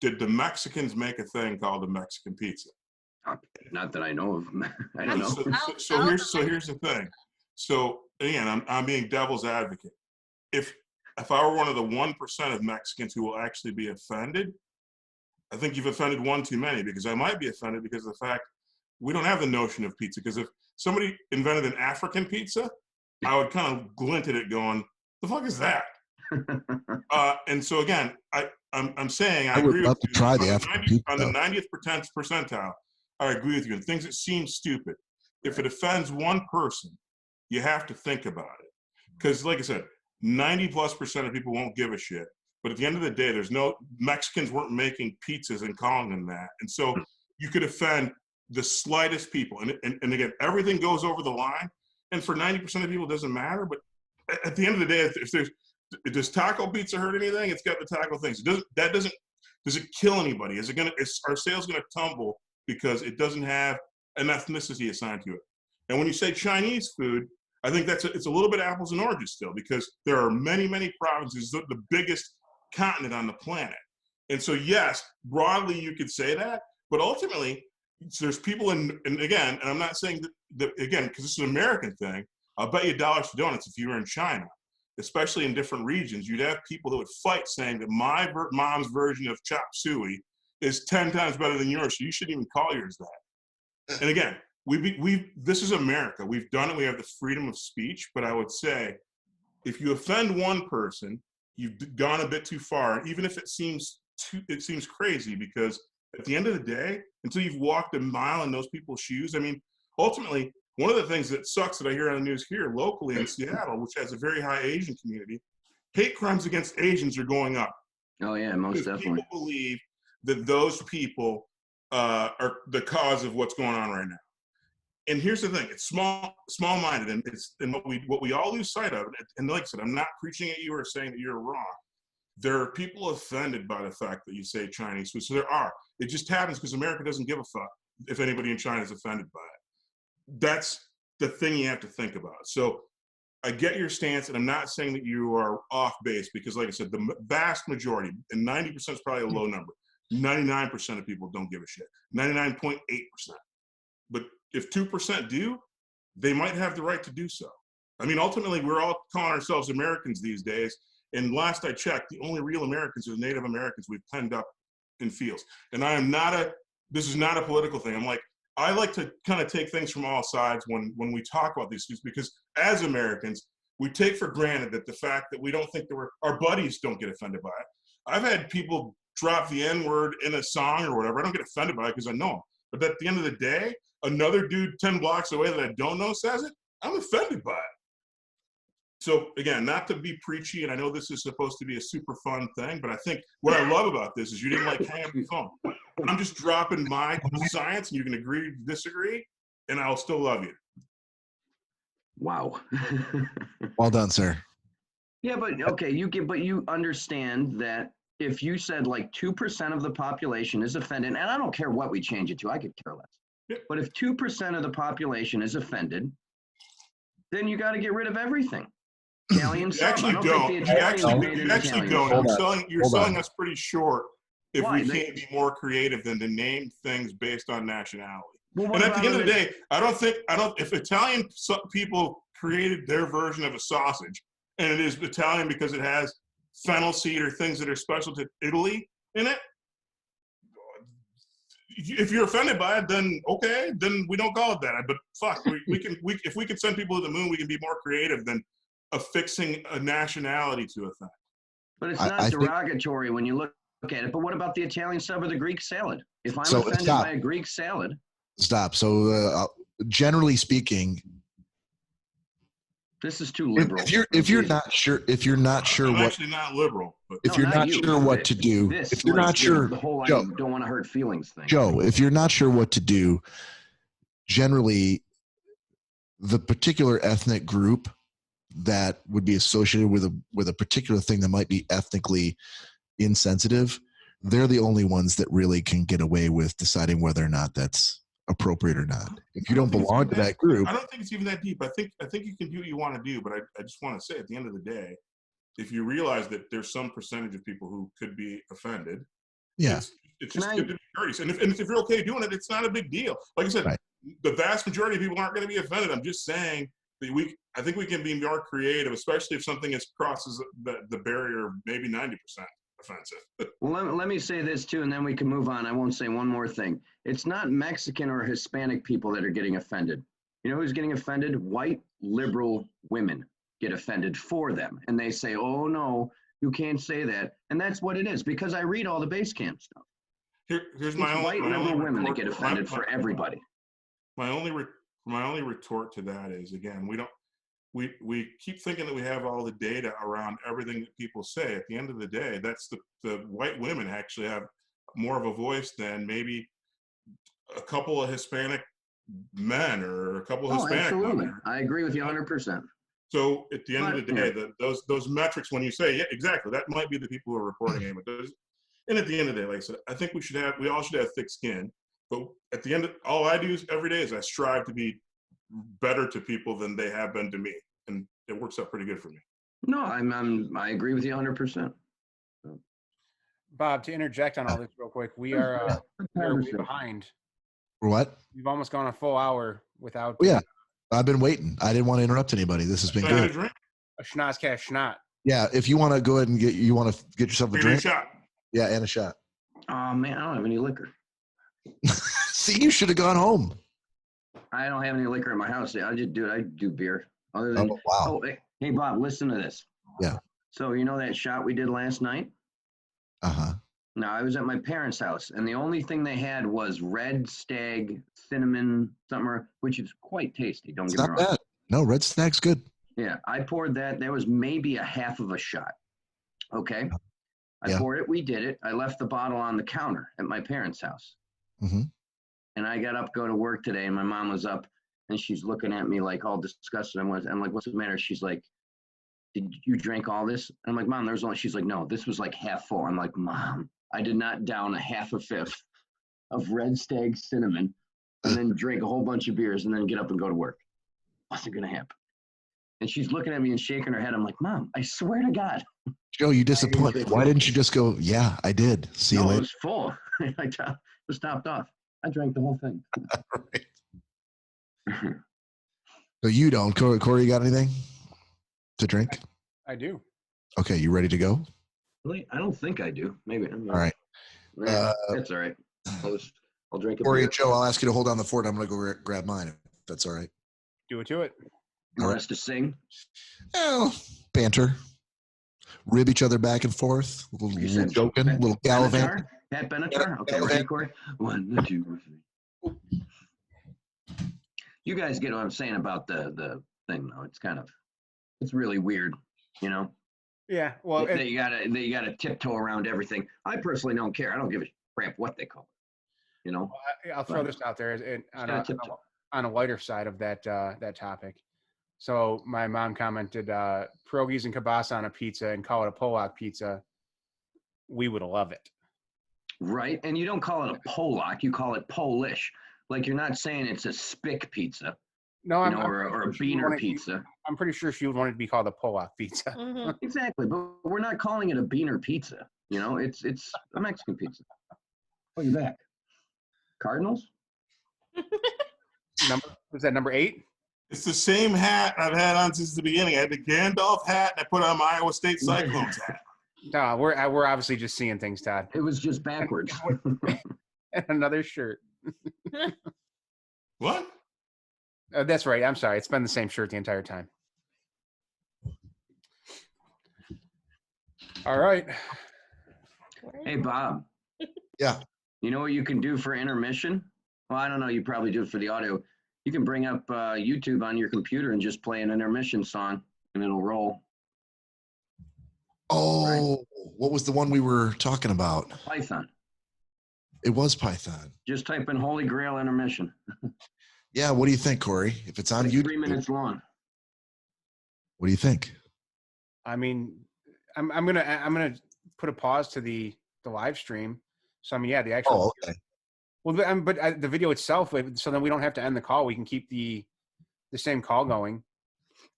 did the Mexicans make a thing called the Mexican pizza? Not that I know of. I don't know. So here's the thing. So again, I'm being devil's advocate. If I were one of the 1% of Mexicans who will actually be offended, I think you've offended one too many, because I might be offended because of the fact we don't have the notion of pizza. Because if somebody invented an African pizza, I would kind of glint at it going, the fuck is that? And so again, I'm saying I agree with you. Try the African pizza. On the 90th percentile, I agree with you. And things that seem stupid, if it offends one person, you have to think about it. Because like I said, 90+% of people won't give a shit. But at the end of the day, Mexicans weren't making pizzas and calling them that. And so you could offend the slightest people. And again, everything goes over the line. And for 90% of people, it doesn't matter. But at the end of the day, does taco pizza hurt anything? It's got the taco things. Does it kill anybody? Is our sales going to tumble because it doesn't have an ethnicity assigned to it? And when you say Chinese food, I think it's a little bit apples and oranges still, because there are many, many provinces, the biggest continent on the planet. And so, yes, broadly you could say that, but ultimately there's people and again, and I'm not saying that again, because this is an American thing, I'll bet you dollars to donuts if you were in China, especially in different regions, you'd have people that would fight saying that my mom's version of chop suey is 10 times better than yours, so you shouldn't even call yours that. And again, this is America. We've done it. We have the freedom of speech. But I would say, if you offend one person, you've gone a bit too far. Even if it seems crazy, because at the end of the day, until you've walked a mile in those people's shoes, I mean, ultimately, one of the things that sucks that I hear on the news here locally in Seattle, which has a very high Asian community, hate crimes against Asians are going up. Oh yeah, most definitely. People believe that those people are the cause of what's going on right now. And here's the thing: it's small-minded, and what we all lose sight of. And like I said, I'm not preaching at you or saying that you're wrong. There are people offended by the fact that you say Chinese food. So there are. It just happens because America doesn't give a fuck if anybody in China is offended by it. That's the thing you have to think about. So I get your stance, and I'm not saying that you are off base, because like I said, the vast majority, and 90% is probably a low number, 99% of people don't give a shit, 99.8%. But if 2% do, they might have the right to do so. I mean, ultimately, we're all calling ourselves Americans these days. And last I checked, the only real Americans are the Native Americans we've penned up in fields. And this is not a political thing. I like to kind of take things from all sides when we talk about these things, because as Americans, we take for granted that the fact that we don't think that our buddies don't get offended by it. I've had people drop the N-word in a song or whatever. I don't get offended by it because I know them. But at the end of the day, another dude 10 blocks away that I don't know says it, I'm offended by it. So again, not to be preachy, and I know this is supposed to be a super fun thing, but I think what I love about this is you didn't hang up your phone. I'm just dropping my science, and you can agree to disagree, and I'll still love you. Wow. Well done, sir. Yeah, but okay, you understand that if you said 2% of the population is offended, and I don't care what we change it to, I could care less. Yeah. But if 2% of the population is offended, then you got to get rid of everything. Italian You actually don't. You actually don't. You're selling us pretty short if we can't be more creative than to name things based on nationality. Well, and at the end of the day, if Italian people created their version of a sausage, and it is Italian because it has fennel seed or things that are special to Italy in it, if you're offended by it, then okay, then we don't call it that. But fuck, if we can send people to the moon, we can be more creative than affixing a nationality to a thing. But it's not derogatory when you look at it. But what about the Italian sub or the Greek salad? If I'm offended by a Greek salad. Stop. So generally speaking, this is too liberal. If you're not sure I'm actually not liberal. But if you're not sure what to do, if you're not sure, the whole Joe, don't want to hurt feelings thing. Joe, if you're not sure what to do, generally, the particular ethnic group that would be associated with a particular thing that might be ethnically insensitive, they're the only ones that really can get away with deciding whether or not that's appropriate or not. If you don't belong to that group, I don't think it's even that deep. I think you can do what you want to do, but I just want to say at the end of the day, if you realize that there's some percentage of people who could be offended, it's just good to be courteous. And if you're okay doing it, it's not a big deal. Like I said, the vast majority of people aren't going to be offended. I'm just saying that I think we can be more creative, especially if something crosses the barrier of maybe 90% offensive. Well, let me say this too, and then we can move on. I won't say one more thing. It's not Mexican or Hispanic people that are getting offended. You know who's getting offended? White liberal women get offended for them. And they say, oh no, you can't say that. And that's what it is, because I read all the base camp stuff. Here's my white liberal women that get offended for everybody. My only retort to that is, again, we keep thinking that we have all the data around everything that people say. At the end of the day, that's the white women actually have more of a voice than maybe a couple of Hispanic men or a couple of Hispanic absolutely. women. I agree with you 100%. So at the end of the day, those metrics, when you say, yeah, exactly, that might be the people who are reporting it. And at the end of the day, like I said, I think we all should have thick skin. But at the end, all I do every day is I strive to be better to people than they have been to me, and it works out pretty good for me. No, I agree with you 100%. Bob, to interject on all this real quick, we are way behind. What? We've almost gone a full hour without. Yeah, I've been waiting. I didn't want to interrupt anybody. This has been good. A Schnozzcast schnot. Yeah, if you want to go ahead and get yourself a drink. Shot. Yeah, and a shot. Oh man, I don't have any liquor. See, you should have gone home. I don't have any liquor in my house. I do beer. Other than hey Bob, listen to this. Yeah. So you know that shot we did last night? Uh-huh. No, I was at my parents' house, and the only thing they had was Red Stag cinnamon something, which is quite tasty. Don't get me wrong. Not bad. No, Red Stag's good. Yeah, I poured that. There was maybe a half of a shot. Okay. I poured it. We did it. I left the bottle on the counter at my parents' house. Mm-hmm. And I got up, go to work today, and my mom was up, and she's looking at me like all disgusted. I'm like, what's the matter? She's like, did you drink all this? And I'm like, Mom, there's only, she's like, no, this was like half full. I'm like, Mom, I did not down a half a fifth of Red Stag cinnamon and then drink a whole bunch of beers and then get up and go to work. Wasn't going to happen. And she's looking at me and shaking her head. I'm like, Mom, I swear to God. Joe, you disappoint me. Why didn't you just go, yeah, I did. See you later. It was full. I just topped off. I drank the whole thing. Right. So you don't. Corey, you got anything to drink? I do. Okay, you ready to go? Really? I don't think I do. Maybe. All right. That's all right. I'll drink a Corey beer. and Joe, I'll ask you to hold on the fort. I'm going to go grab mine, if that's all right. Do it to it. You want us to sing? Oh, banter. Rib each other back and forth. A little joking, a little gallivant. Pat Benatar? Okay, ready, Corey? 1, 2, 3. You guys get what I'm saying about the thing, though. It's really weird, you know? Yeah. Well, that you gotta tiptoe around everything. I personally don't care. I don't give a crap what they call it. You know? I'll throw this out there on a lighter side of that topic. So my mom commented, pierogies and kielbasa on a pizza and call it a Polak pizza. We would love it. Right. And you don't call it a Polak, you call it Polish. Like you're not saying it's a spick pizza. No, or a beaner pizza. I'm pretty sure she would want it to be called a Polak pizza. Mm-hmm. Exactly. But we're not calling it a beaner pizza. You know, it's a Mexican pizza. Oh, you're back. Cardinals? Was that number 8? It's the same hat I've had on since the beginning. I had the Gandalf hat, and I put on my Iowa State Cyclones hat. No, we're obviously just seeing things, Todd. It was just backwards. And another shirt. What? That's right. I'm sorry. It's been the same shirt the entire time. All right. Hey, Bob. Yeah. You know what you can do for intermission? Well, I don't know. You probably do it for the audio. You can bring up YouTube on your computer and just play an intermission song, and it'll roll. Oh, right. What was the one we were talking about? Python. It was Python. Just type in Holy Grail intermission. Yeah, what do you think, Corey? If it's on YouTube, 3 minutes long. What do you think? I mean, I'm gonna put a pause to the live stream. So I mean, yeah, the actual. Oh, okay. Well, but the video itself, so then we don't have to end the call. We can keep the same call going,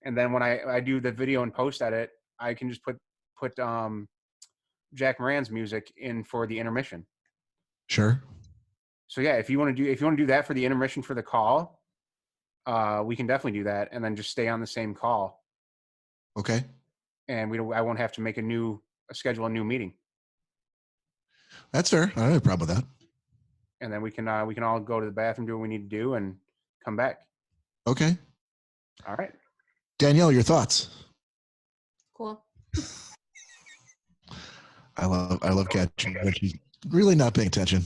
and then when I do the video and post edit, I can just put Jack Moran's music in for the intermission. Sure. So yeah, if you want to do that for the intermission for the call, we can definitely do that, and then just stay on the same call. Okay. And I won't have to schedule a new meeting. That's fair. I don't have a problem with that. And then we can all go to the bathroom, do what we need to do, and come back. Okay. All right. Danielle, your thoughts? Cool. I love catching when she's really not paying attention.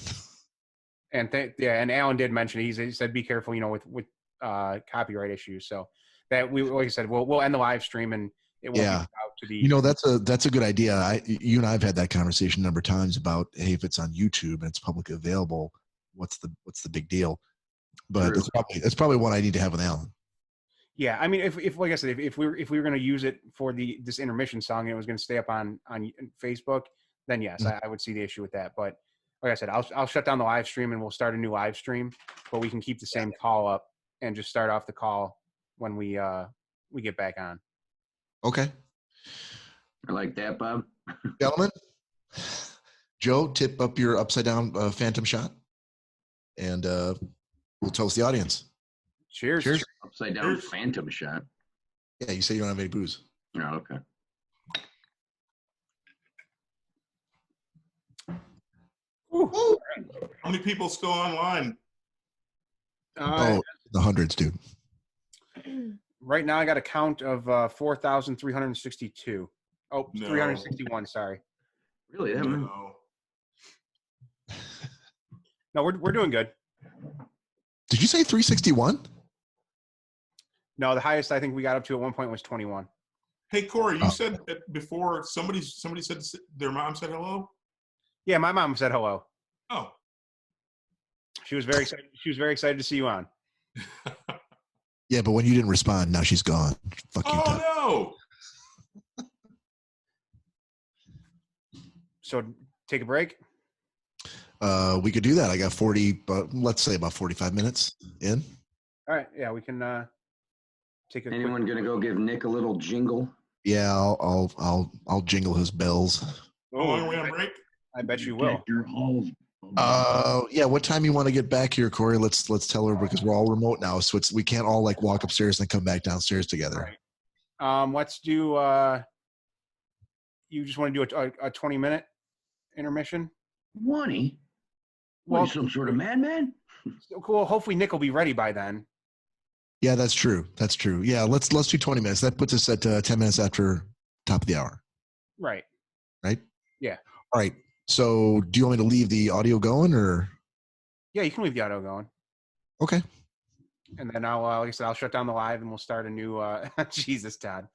And and Alan did mention he said be careful, with copyright issues. So that like I said, we'll end the live stream and it won't be out to the. That's a good idea. You and I've had that conversation a number of times about, hey, if it's on YouTube and it's publicly available, what's the big deal? But it's probably one I need to have with Alan. Yeah, I mean, if like I said, if we were going to use it for this intermission song and it was going to stay up on Facebook, then yes, I would see the issue with that. But like I said, I'll shut down the live stream and we'll start a new live stream, but we can keep the same call up and just start off the call when we get back on. Okay. I like that, Bob. Gentlemen, Joe, tip up your upside down phantom shot, and we'll toast the audience. Cheers. Cheers. Upside down phantom shot. Yeah, you say you don't have any booze. Oh, okay. Ooh. How many people still online? The hundreds, dude. Right now, I got a count of 4,362. Oh, no. 361. Sorry. Really? No. No, we're doing good. Did you say 361? No, the highest I think we got up to at one point was 21. Hey, Cory, you said that before somebody said their mom said hello? Yeah, my mom said hello. Oh. She was very excited. She was very excited to see you on. Yeah, but when you didn't respond, now she's gone. Fuck you, Todd. Oh no! So take a break. We could do that. I got 40, but let's say about 45 minutes in. All right. Yeah, we can take a. Anyone gonna go give Nick a little jingle? Yeah, I'll jingle his bells. How long are we on break? I bet you will. Yeah. What time you want to get back here, Corey? Let's tell her because we're all remote now, so we can't all like walk upstairs and come back downstairs together. Right. Let's do. You just want to do a 20-minute intermission? 20? Well, some sort of madman? Cool. Hopefully Nick will be ready by then. Yeah, that's true. That's true. Yeah, let's do 20 minutes. That puts us at 10 minutes after top of the hour. Right. Right? Yeah. All right. So do you want me to leave the audio going or? Yeah, you can leave the audio going. Okay. And then I'll, like I said, I'll shut down the live and we'll start a new, Jesus, Todd.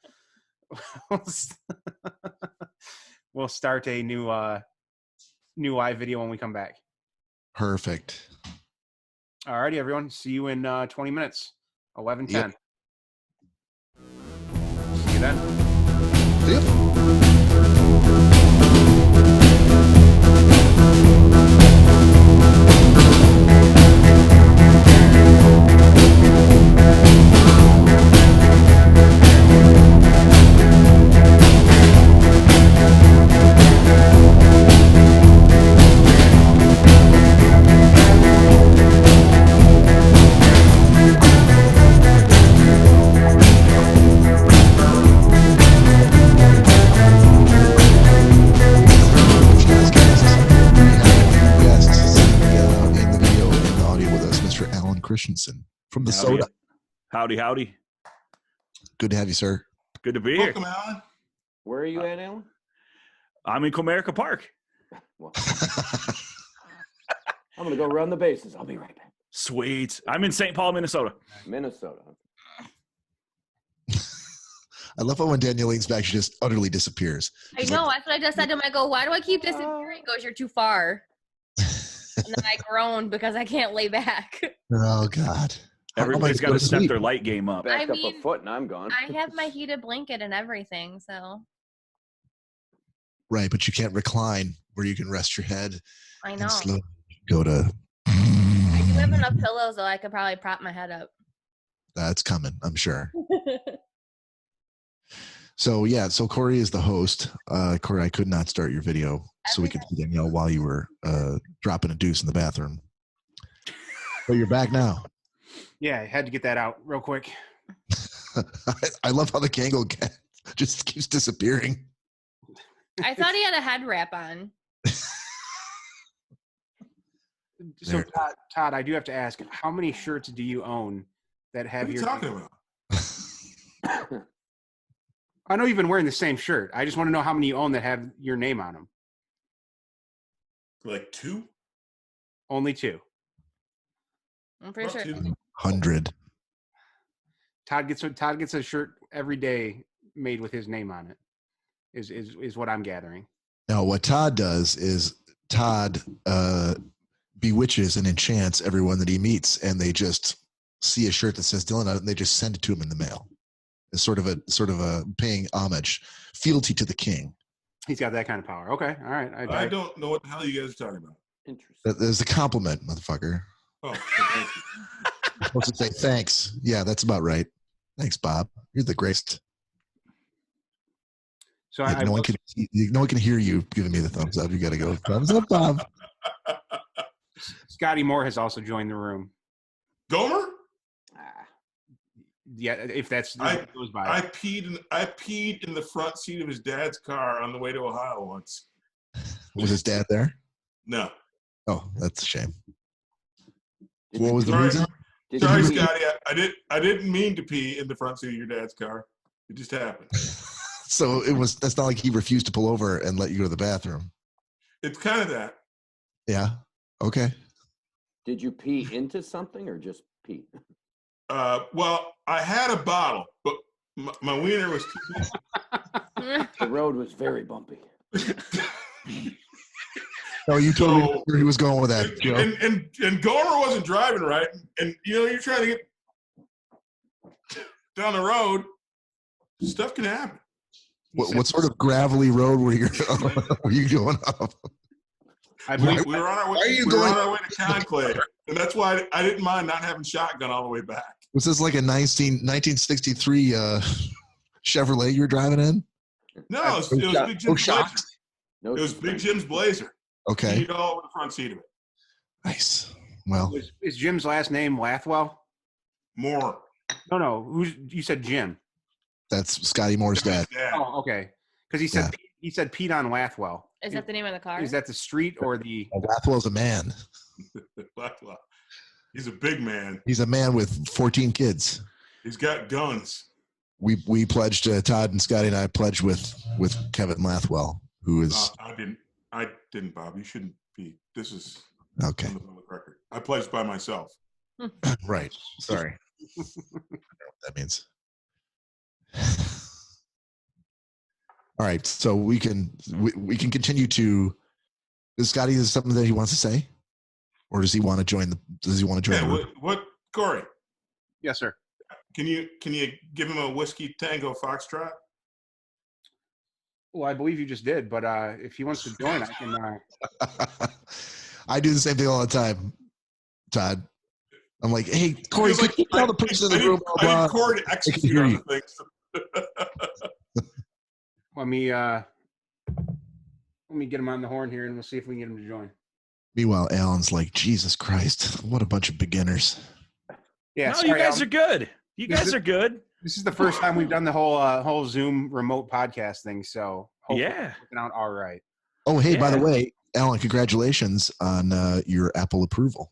We'll start a new live video when we come back. Perfect. All righty, everyone. See you in 20 minutes. 11:10. Yep. See you then. See ya. Christensen from the howdy. soda. Howdy. Good to have you, sir. Good to be here. Welcome, Alan. Where are you at, Alan? I'm in Comerica Park. Well, I'm going to go run the bases. I'll be right back. Sweet. I'm in St. Paul, Minnesota. Minnesota. I love how when Danielle leans back, she just utterly disappears. She's that's what I just said to him. I go, why do I keep disappearing? He goes, you're too far. And then I groaned because I can't lay back. Oh, God. Everybody's got to step their light game up. Back up a foot and I'm gone. I have my heated blanket and everything, so. Right, but you can't recline where you can rest your head. I know. And slowly go to. I do have enough pillows, though. I could probably prop my head up. That's coming, I'm sure. So Cory is the host. Cory, I could not start your video so we could see Danielle while you were dropping a deuce in the bathroom. But you're back now. Yeah, I had to get that out real quick. I love how the Kango cat just keeps disappearing. I thought he had a head wrap on. So, Todd, I do have to ask, how many shirts do you own that have your... What are you talking about? I know you've been wearing the same shirt. I just want to know how many you own that have your name on them. Like 2? Only 2. I'm pretty sure. 100. Todd gets a shirt every day made with his name on it. Is what I'm gathering. Now, what Todd does is Todd bewitches and enchants everyone that he meets, and they just see a shirt that says Dillon on it, and they just send it to him in the mail. It's sort of a paying homage, fealty to the king. He's got that kind of power. Okay, all right. I don't know what the hell you guys are talking about. Interesting. There's a compliment, motherfucker. Oh, thank you. You're supposed to say thanks. Yeah, that's about right. Thanks, Bob. You're the greatest. So like, no one can hear you giving me the thumbs up. You got to go thumbs up, Bob. Scotty Moore has also joined the room. Gomer? Yeah, if that's goes by. I peed in the front seat of his dad's car on the way to Ohio once. Was his dad there? No. Oh, that's a shame. What was the reason? Sorry, Scotty. I didn't mean to pee in the front seat of your dad's car. It just happened. So that's not like he refused to pull over and let you go to the bathroom. It's kind of that. Yeah. Okay. Did you pee into something or just pee? Well, I had a bottle, but my wiener was too The road was very bumpy. No, you told me where he was going with that, Joe. And Gomer wasn't driving right. And, you're trying to get down the road. Stuff can happen. What sort of gravelly road were you going up? I believe we were on our way. We were on our way to Conclave, and that's why I didn't mind not having shotgun all the way back. Was this like a 1963 Chevrolet you were driving in? No, it was Big Jim's Blazer. No, It was Big Jim's Blazer. Okay. He'd all over the front seat of it. Nice. Well, is Jim's last name Lathwell? Moore. No. You said Jim. that's Scotty Moore's dad. Oh, okay. Because he said Pete on Lathwell. Is that the name of the car? Is that the street or the? Lathwell's a man. He's a big man. He's a man with 14 kids. He's got guns. We pledged, Todd and Scotty and I pledged with Kevin Lathwell, who is. I didn't, Bob. You shouldn't be. This is okay. on the public record. I pledged by myself. Right. Sorry. I don't know what that means. All right, so we can continue to. Does Scotty has something that he wants to say, or does he want to join the? Does he want to join? Yeah. What, Cory? Yes, sir. Can you give him a whiskey tango foxtrot? Well, I believe you just did, but if he wants to join, I can. I do the same thing all the time, Todd. I'm like, hey, Cory, Like, could you tell the person in the room? I need Cory to execute on the things. Let me get him on the horn here, and we'll see if we can get him to join. Meanwhile, Alan's like, Jesus Christ, what a bunch of beginners. Yeah, no, sorry, you guys Alan. are good. You guys are good. This is the first time we've done the whole Zoom remote podcast thing, so hopefully it's working out all right. Oh, hey, by the way, Alan, congratulations on your Apple approval.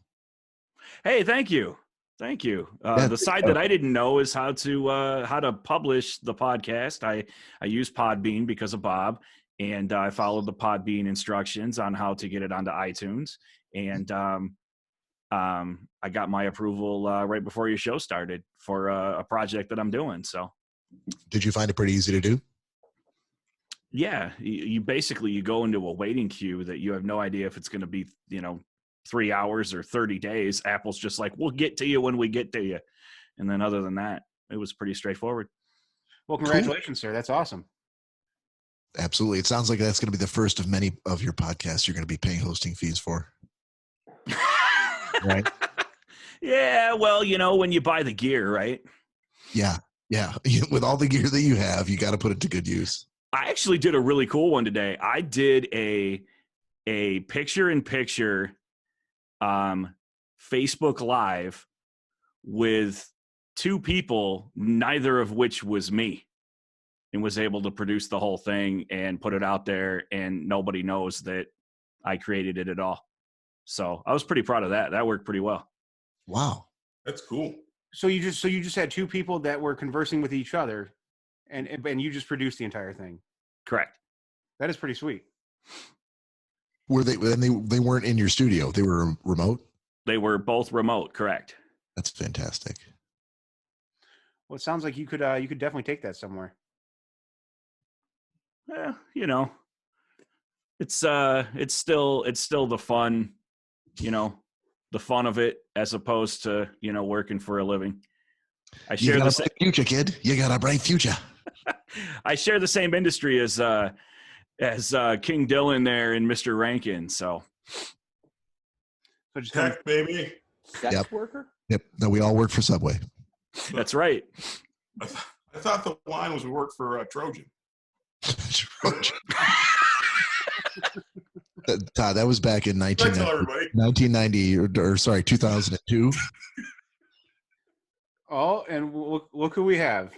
Hey, thank you. The side that I didn't know is how to publish the podcast. I use Podbean because of Bob, and I followed the Podbean instructions on how to get it onto iTunes. And I got my approval right before your show started for a project that I'm doing. So, did you find it pretty easy to do? Yeah, you basically go into a waiting queue that you have no idea if it's going to be 3 hours or 30 days. Apple's just like, we'll get to you when we get to you. And then other than that, it was pretty straightforward. Well, congratulations, sir. That's awesome. Absolutely. It sounds like that's going to be the first of many of your podcasts you're going to be paying hosting fees for. Right? Yeah. Well, when you buy the gear, right? Yeah. Yeah. With all the gear that you have, you got to put it to good use. I actually did a really cool one today. I did a picture-in-picture Facebook Live with two people, neither of which was me, and was able to produce the whole thing and put it out there, and nobody knows that I created it at all. So I was pretty proud of that. That worked pretty well. Wow. That's cool. So you just had two people that were conversing with each other, and you just produced the entire thing. Correct. That is pretty sweet. Were they? And they weren't in your studio. They were remote. They were both remote. Correct. That's fantastic. Well, it sounds like you could definitely take that somewhere. Yeah, it's still the fun, the fun of it, as opposed to working for a living. I share the same future, kid. You got a bright future. I share the same industry as King Dillon there and Mr. Rankin. So just tech, baby. Sex worker? Yep. No, we all work for Subway. That's right. I thought the line was we work for Trojan. Trojan. Todd, that was back in 1990 or sorry, 2002. Oh, and look who we have.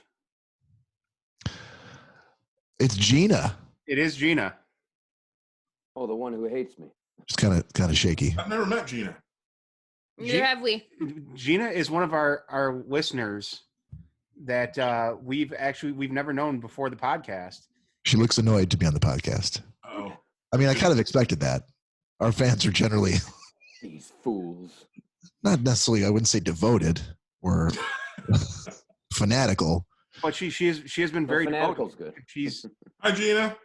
It's Gina. It is Gina. Oh, the one who hates me. Just kind of shaky. I've never met Gina. Neither have we. Gina is one of our listeners that we've never known before the podcast. She looks annoyed to be on the podcast. Oh. I mean, I kind of expected that. Our fans are generally these fools. Not necessarily, I wouldn't say devoted or fanatical. But she has been very fanatical's devoted. Good. She's Hi, Gina.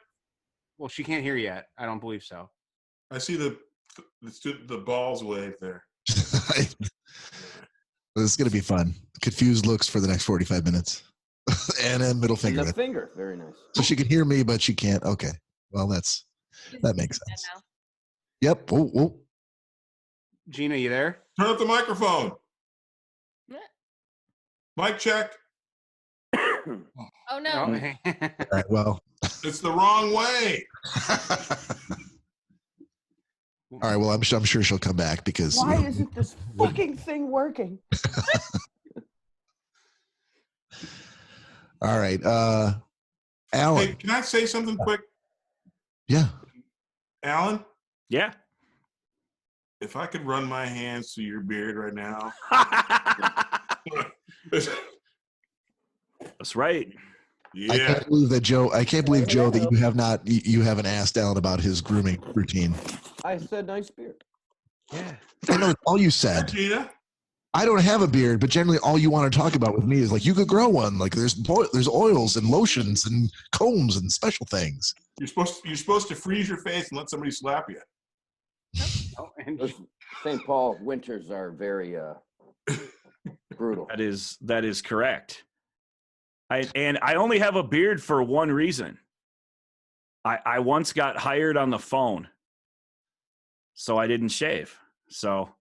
Well, she can't hear yet. I don't believe so. I see the balls wave there. This is going to be fun. Confused looks for the next 45 minutes. And then middle finger. And the finger. Very nice. So she can hear me, but she can't. Okay. Well, that makes sense. Yep. Whoa. Gina, you there? Turn up the microphone. What? Mic check. Oh, no. All right, well. It's the wrong way. All right, well, I'm sure she'll come back because... Why isn't this fucking thing working? All right. Alan. Hey, can I say something quick? Yeah. Alan? Yeah. If I could run my hands through your beard right now. That's right. Yeah. I can't believe, Joe, that you haven't asked Alan about his grooming routine. I said nice beard. Yeah. I know all you said. Gina? I don't have a beard, but generally all you want to talk about with me is like, you could grow one. Like there's oils and lotions and combs and special things. You're supposed to freeze your face and let somebody slap you. Oh, and Those St. Paul winters are very brutal. That is correct. I only have a beard for one reason. I once got hired on the phone, so I didn't shave. So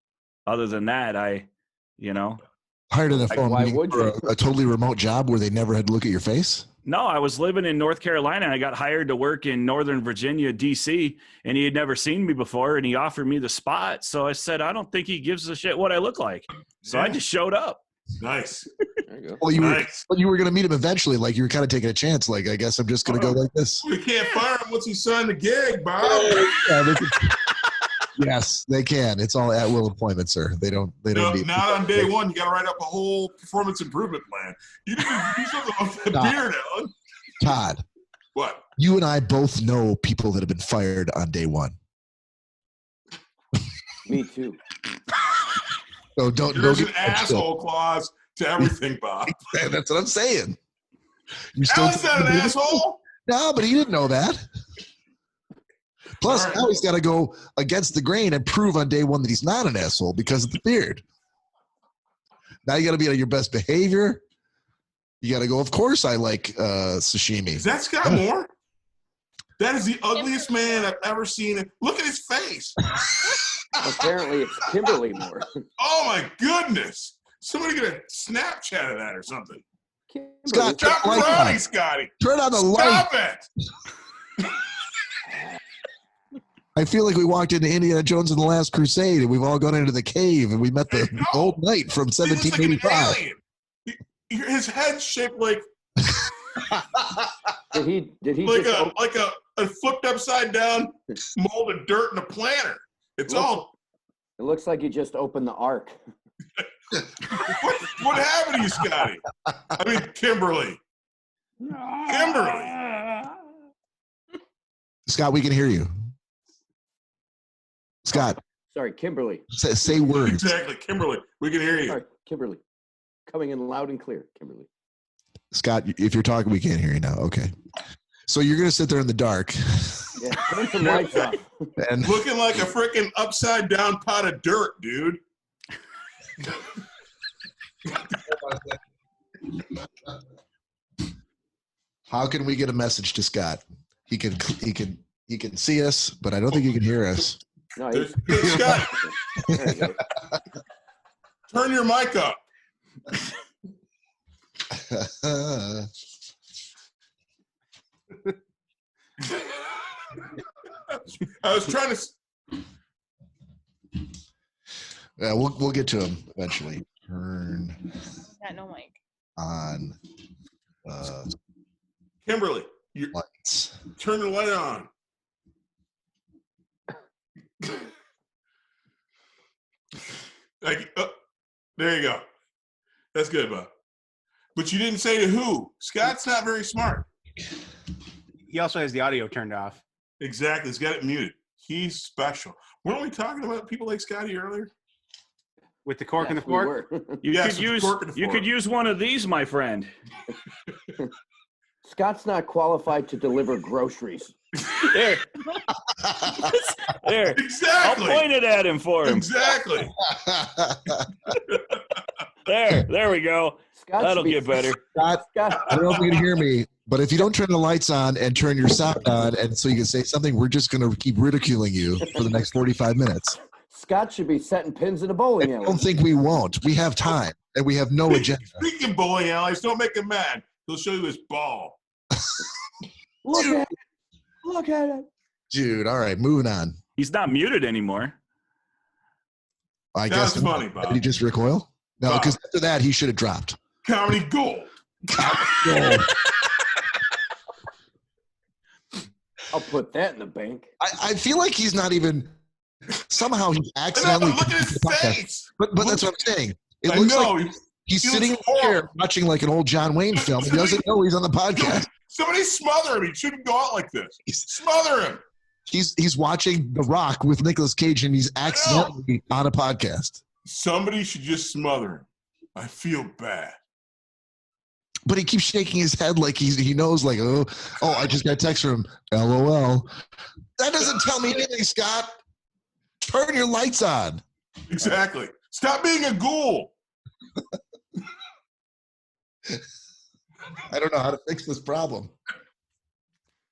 other than that, hired on the phone. Why would you? A totally remote job where they never had to look at your face? No, I was living in North Carolina. I got hired to work in Northern Virginia, D.C., and he had never seen me before, and he offered me the spot. So I said, I don't think he gives a shit what I look like. So I just showed up. Nice. There you go. Well, you were going to meet him eventually. Like you were kind of taking a chance. Like, I guess I'm just going to go like this. We can't fire him once he signed the gig, Bob. Yes, they can. It's all at will employment, sir. They don't need not on day one. You got to write up a whole performance improvement plan. You need to do something about the beard, Alan. Todd. What? You and I both know people that have been fired on day one. Me too. So There's an asshole clause to everything, Bob. That's what I'm saying. Alan's not an asshole. No, but he didn't know that. Plus, now he's got to go against the grain and prove on day one that he's not an asshole because of the beard. Now you got to be on your best behavior. You got to go, of course I like sashimi. Is that Scott Moore? That is the ugliest man I've ever seen. Look at his face. Apparently it's Kimberly Moore. Oh, my goodness. Somebody get a Snapchat of that or something. Kimberly. Scott, Stop running, Scotty. Turn on the light. Stop it. I feel like we walked into Indiana Jones and the Last Crusade, and we've all gone into the cave, and we met the old knight from 1785. Like his head's shaped like Did he like a flipped upside down mold of dirt in a planter. It looks like he just opened the ark. what happened to you, Scotty? I mean, Kimberly. Scott, we can hear you. Scott. Sorry, Kimberly. Say words. Exactly, Kimberly. We can hear you. Sorry, Kimberly. Coming in loud and clear, Kimberly. Scott, if you're talking, we can't hear you now. Okay. So you're going to sit there in the dark. Yeah, turn some lights off. And looking like a freaking upside down pot of dirt, dude. How can we get a message to Scott? He can see us, but I don't think he can hear us. No, Hey, Scott, turn your mic up. I was trying to. Yeah, we'll get to him eventually. Turn No mic. on Kimberly, lights. turn the light on. There you go. That's good, Bob. But you didn't say to who. Scott's not very smart. he also has the audio turned off. Exactly. He's got it muted. He's special. Weren't we talking about people like Scotty earlier? With the cork and the fork? You could use one of these, my friend. Scott's not qualified to deliver groceries. There. There. Exactly. I'll point it at him for him. Exactly. There we go. Scott That'll get better. Scott, I don't know if you can hear me, but if you don't turn the lights on and turn your sound on, and so you can say something, we're just going to keep ridiculing you for the next 45 minutes. Scott should be setting pins in a bowling alley. I don't think we won't. We have time, and we have no agenda. Speaking of bowling alleys, don't make him mad. He'll show you his ball. Look at it. Look at it. Dude, all right, moving on. He's not muted anymore. I That's guess funny, Bob. Did he just recoil? No, because after that, he should have dropped. Comedy gold. I'll put that in the bank. I feel like he's not even. Somehow he's accidentally. Look at his face. But that's what I'm saying. It I looks know. like he's He sitting in looks the chair horrible. watching like an old John Wayne film. He doesn't know he's on the podcast. Somebody smother him. He shouldn't go out like this. Smother him. He's watching The Rock with Nicolas Cage, and he's accidentally on a podcast. Somebody should just smother him. I feel bad. But he keeps shaking his head like he knows, like, oh, I just got a text from him. LOL. That doesn't tell me anything, Scott. Turn your lights on. Exactly. Stop being a ghoul. I don't know how to fix this problem.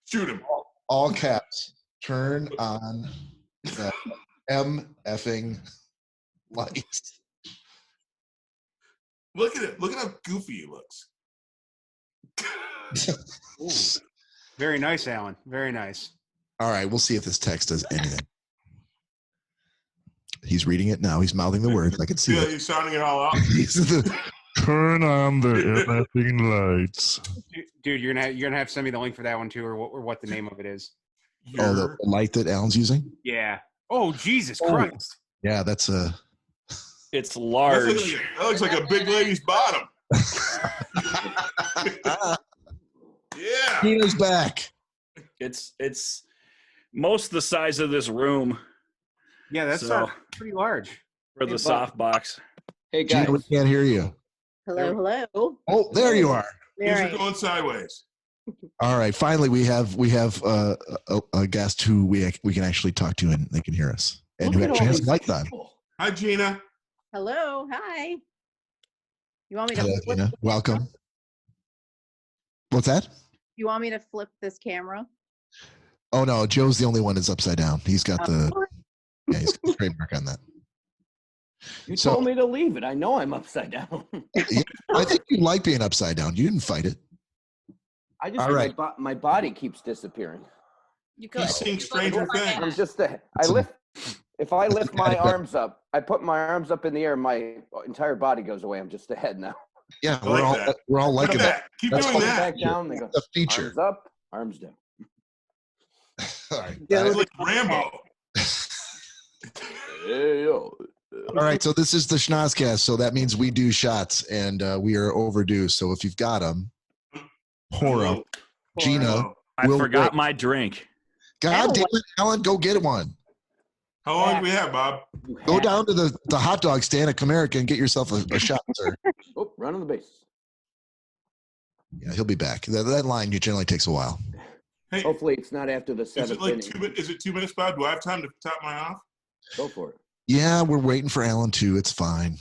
Shoot him. All caps. Turn on the M-effing lights. Look at it. Look at how goofy he looks. Ooh. Very nice, Alan. Very nice. All right, we'll see if this text does anything. He's reading it now. He's mouthing the words. I can see Yeah, it. he's sounding it all out. Turn on the effing lights. Dude, you're gonna have to send me the link for that one too, or what the name of it is. Oh, the light that Alan's using? Yeah. Oh, Jesus Christ. Yeah, that's a. It's large. That looks like a big lady's bottom. Yeah. Tina's back. It's most the size of this room Yeah, that's pretty large. for the softbox. Hey, guys. Gina, we can't hear you. Hello. Oh, there you are. Things are going sideways. All right. Finally, we have a guest who we can actually talk to and they can hear us, and who actually has lights on. Hi, Gina. Hello. Hi. You want me to Hello, flip? Gina. Welcome. What's that? You want me to flip this camera? Oh no, Joe's the only one that's upside down. He's got he's got the trademark on that. You told me to leave it. I know I'm upside down. Yeah, I think you like being upside down. You didn't fight it. I just All right. my body keeps disappearing. You could. He's seeing Stranger Things. I'm just if I lift my arms up, I put my arms up in the air, my entire body goes away. I'm just a head now. Yeah, I like that. we're all Look liking at that. that. Keep That's doing fun. that. Back down, they go. That's a feature. Arms up, arms down. All right. It's like Rambo. Hey, yo. All right, so this is the Schnozzcast, so that means we do shots, and we are overdue. So if you've got them, pour them. Gina, I will forgot wait. my drink. God damn it, Alan, go get one. How long do we have, Bob? Go down to the hot dog stand at Comerica and get yourself a shot, sir. Oh, run on the bases. Yeah, he'll be back. That line generally takes a while. Hey, Hopefully it's not after the is seventh it like inning. is it 2 minutes, Bob? Do I have time to top mine off? Go for it. Yeah, we're waiting for Alan too. It's fine.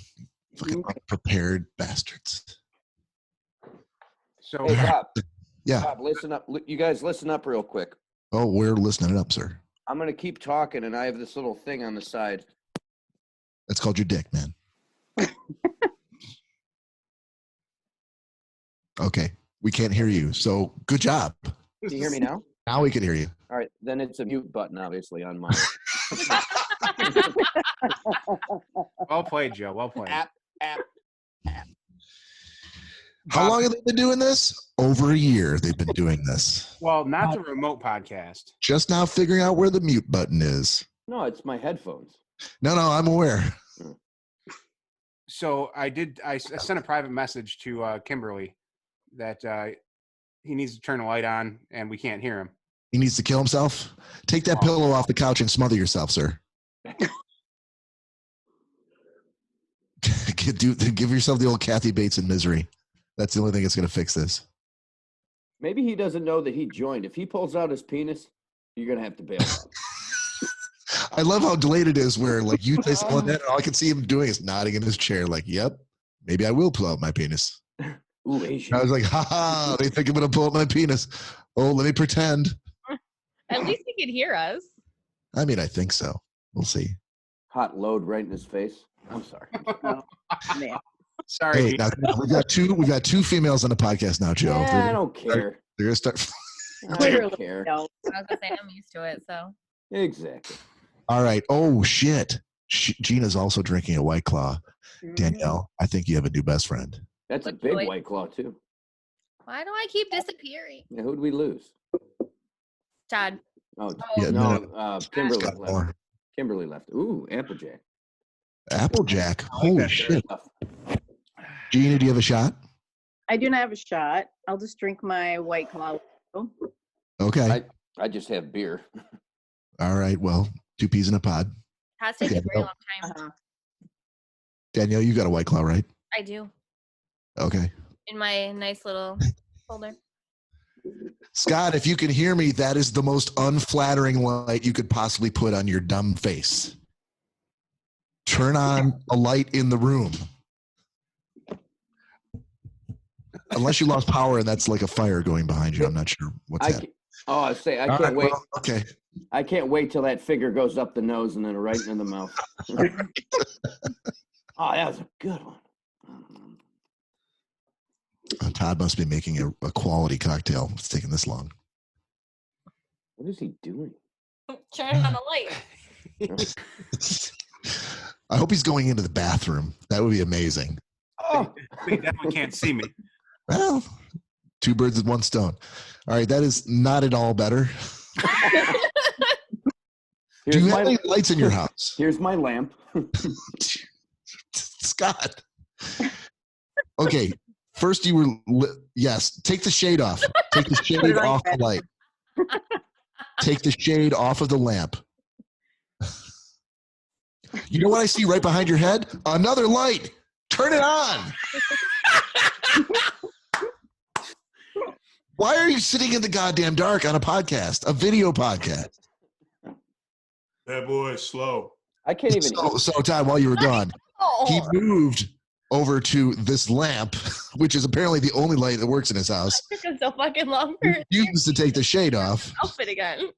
Fucking unprepared bastards. So Hey, Bob. Yeah. Bob, listen up. You guys listen up real quick. Oh, we're listening up, sir. I'm going to keep talking, and I have this little thing on the side. That's called your dick, man. Okay. We can't hear you. So good job. Can you hear me now? Now we can hear you. All right. Then it's a mute button, obviously, on mine. well played, Joe. Well played. App. How long have they been doing this? Over a year they've been doing this. Well, not the remote podcast. Just now figuring out where the mute button is. No, it's my headphones. No, I'm aware. So I sent a private message to Kimberly that he needs to turn the light on and we can't hear him. He needs to kill himself. Take that pillow off the couch and smother yourself, sir. Give yourself the old Kathy Bates in Misery. That's the only thing that's going to fix this. Maybe he doesn't know that he joined. If he pulls out his penis, you're going to have to bail out. I love how delayed it is where like you say something like that, and all I can see him doing is nodding in his chair like, yep, maybe I will pull out my penis. Ooh, I was like, ha, they think I'm going to pull out my penis. Oh, let me pretend. At least he could hear us. I mean, I think so. We'll see. Hot load right in his face. I'm sorry. Oh, man. Sorry. Hey, now we got two females on the podcast now, Joe. Yeah, I don't care. They're going to start. I don't care. No. I was gonna say I'm used to it, so. Exactly. All right. Oh, shit. Gina's also drinking a White Claw. Danielle, I think you have a new best friend. That's a big White Claw, too. Why do I keep disappearing? Yeah, who'd we lose? Todd. Oh, Yeah, no, Kimberly Got left. more. Kimberly left. Ooh, Applejack. Applejack. I like Holy that shit. Stuff. Gina, do you have a shot? I do not have a shot. I'll just drink my White Claw. Okay. I just have beer. All right. Well, 2 peas in a pod. Has taken Okay, a very well- long time. Danielle, you got a White Claw, right? I do. Okay. In my nice little folder. Scott, if you can hear me, that is the most unflattering light you could possibly put on your dumb face. Turn on a light in the room. Unless you lost power and that's like a fire going behind you. I'm not sure what's happening. I say, I All can't right, wait. well, okay. I can't wait till that figure goes up the nose and then right in the mouth. Oh, that was a good one. Todd must be making a quality cocktail. It's taking this long. What is he doing? Turn on the light. I hope he's going into the bathroom. That would be amazing. Oh, They definitely can't see me. Well, 2 birds with 1 stone. All right, that is not at all better. Do you have any lights in your house? Here's my lamp. Scott. Okay, first you were, yes, take the shade off. Take the shade it on off your the light. Take the shade off of the lamp. You know what I see right behind your head? Another light. Turn it on. Why are you sitting in the goddamn dark on a podcast, a video podcast? That boy is slow. I can't even. So Todd, while you were gone, he Oh, moved over to this lamp, which is apparently the only light that works in his house. it took him so fucking long for his He used to take the shade off, outfit again.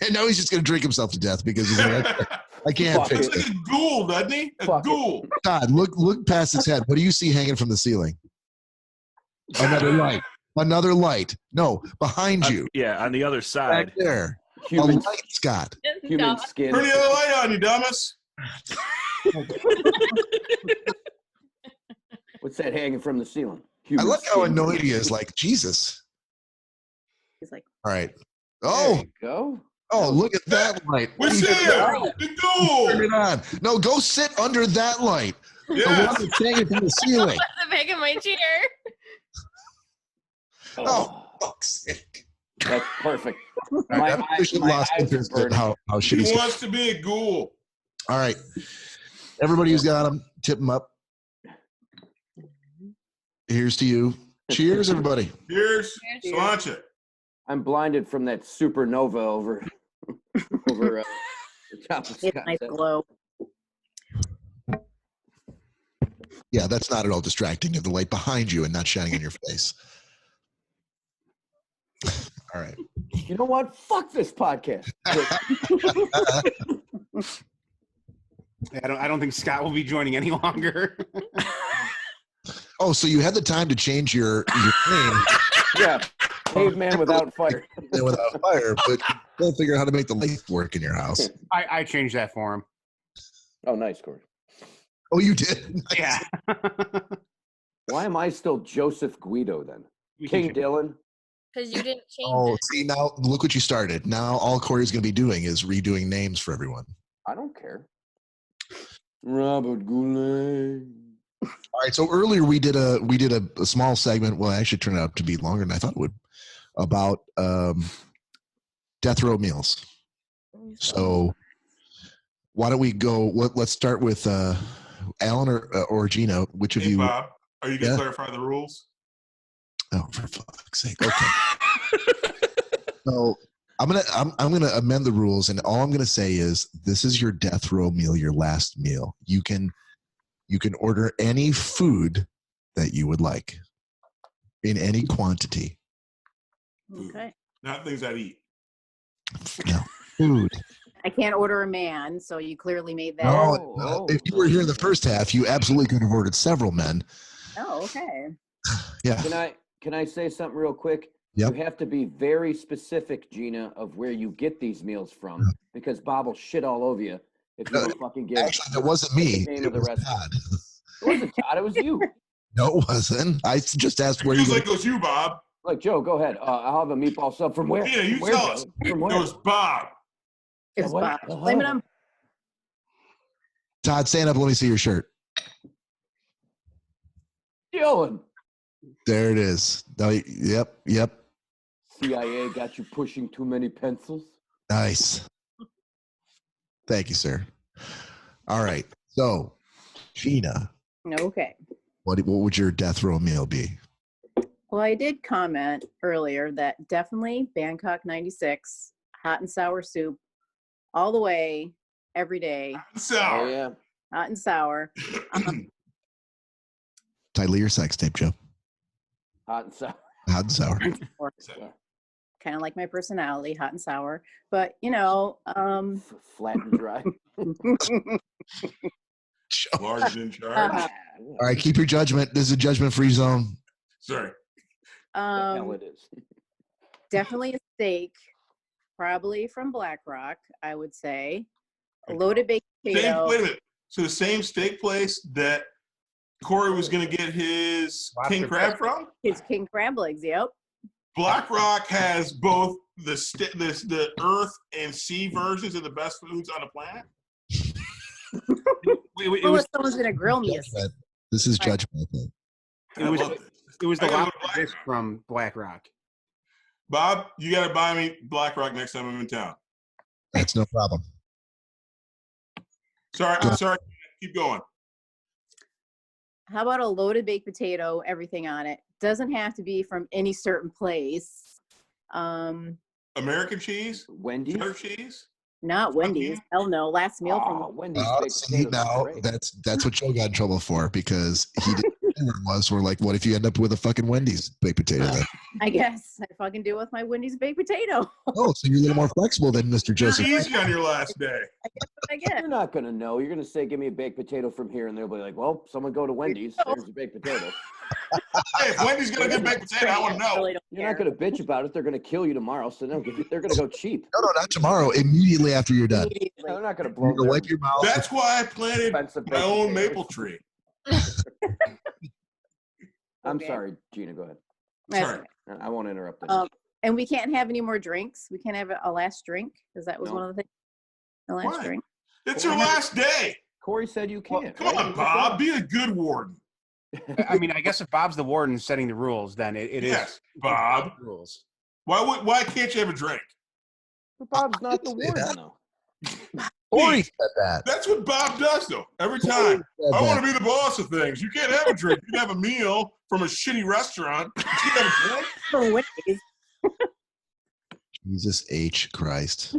and now he's just going to drink himself to death because he's like, I can't Fuck fix It's like it. a ghoul, doesn't he? A Fuck it. ghoul. Todd, look past his head. What do you see hanging from the ceiling? Another light. Another light. No, behind you. Yeah, on the other Back side. there. Human, A light, Scott. human Stop. skin. Turn the other light on, you dumbass. What's that hanging from the ceiling? I Human like how skin. annoyed he is. Like, Jesus. He's like, All right. There Oh, you go. oh, look at that light. We see Turn you. The ghoul. it on. No, go sit under that light. The Yeah. one that's hanging from the ceiling. The back of my chair. Oh, fuck's sake. That's perfect. I My officially my lost eyes are interest in burning. how shitty. He Scott- wants to be a ghoul. All right. Everybody who's got them, tip them up. Here's to you. Cheers, everybody. Here's Cheers. Sláinte. I'm blinded from that supernova over the top of it's a nice Scott. glow. Yeah, that's not at all distracting. You have the light behind you and not shining in your face. All right. You know what? Fuck this podcast. I don't think Scott will be joining any longer. Oh, so you had the time to change your name Yeah, caveman without fire. without fire, but you can't figure out how to make the light work in your house. I changed that for him. Oh, nice, Cory. Oh, you did? Yeah. Why am I still Joseph Guido then? We can King change- Dillon? Because you didn't change Oh, it. see, now look what you started. Now all Corey's going to be doing is redoing names for everyone. I don't care. Robert Goulet. All right. So earlier we did a small segment. Well, it actually turned out to be longer than I thought it would, about death row meals. So why don't we go? Let's start with Alan or Gina. Which of Hey, you? Bob, are you going to Yeah. clarify the rules? Oh, for fuck's sake. Okay. So I'm gonna amend the rules, and all I'm gonna say is this is your death row meal, your last meal. You can order any food that you would like in any quantity. Okay. Not things I'd eat. No, food. I can't order a man, so you clearly made that. No, if you were here in the first half, you absolutely could have ordered several men. Oh, okay. Yeah. Can I say something real quick? Yep. You have to be very specific, Gina, of where you get these meals from, because Bob will shit all over you if you don't fucking give. Actually, that wasn't me. The name It of the was restaurant. Todd. It wasn't Todd. It was you. No, it wasn't. I just asked where Feels you. like it was you, Bob. Like, Joe, go ahead. I'll have a meatball sub from where? Yeah, you Where, tell Joe? us. From It where? was Bob. It was What? Bob. Blame it on. Todd, stand up. Let me see your shirt. Dylan. There it is. No, yep. CIA got you pushing too many pencils. Nice. Thank you, sir. All right. So, Gina, Okay. what would your death row meal be? Well, I did comment earlier that definitely Bangkok 96, hot and sour soup, all the way, every day. Sour. Oh, yeah. Hot and sour. Title your sex tape, Joe. Hot and sour. Hot and sour. Kind of like my personality, hot and sour. But, Flat and dry. Large in charge. All right, keep your judgment. This is a judgment-free zone. Sorry. Hell it is. Definitely a steak, probably from Black Rock, I would say. A loaded baked potato. Wait a minute. So the same steak place that Cory was going to get his king crab from? His king crab legs, yep. Black Rock has both the earth and sea versions of the best foods on the planet. Someone's going to grill me. This is judgment. It was the lobster dish from Black Rock. Bob, you got to buy me Black Rock next time I'm in town. That's no problem. Sorry. Keep going. How about a loaded baked potato, everything on it? Doesn't have to be from any certain place. American cheese? Wendy's? Cheddar cheese? Not Wendy's. Hell no. Last meal from Wendy's. See, now that's what Joe got in trouble for, because he didn't know where it was. We're like, what if you end up with a fucking Wendy's baked potato then? I guess I fucking do with my Wendy's baked potato. Oh, so you're a little more flexible than Mr. Joseph. You're easy on your last day. I guess. You're not going to know. You're going to say, give me a baked potato from here, and they'll be like, well, someone go to Wendy's. There's your baked potato. Hey, if Wendy's going to get baked potato, I want to know. Really You're not going to bitch about it. They're going to kill you tomorrow, so they're going to go cheap. No, not tomorrow. Immediately after you're done. They're not going to blow You're gonna wipe your mouth. That's why I planted my own maple tree. I'm sorry, Gina, go ahead. Sorry. I won't interrupt this. And we can't have any more drinks. We can't have a last drink, because that was one of the things. The last Why? drink. It's your last day. Cory said you can't. Come on, Bob. Be a good warden. I mean, I guess if Bob's the warden setting the rules, then it Yes, is Bob. rules. Why can't you have a drink? But Bob's not the warden, though. Cory said that. That's what Bob does, though. Every time. I want to be the boss of things. You can't have a drink. You can have a meal from a shitty restaurant. You can't have a drink. For Wendy's. Jesus H. Christ.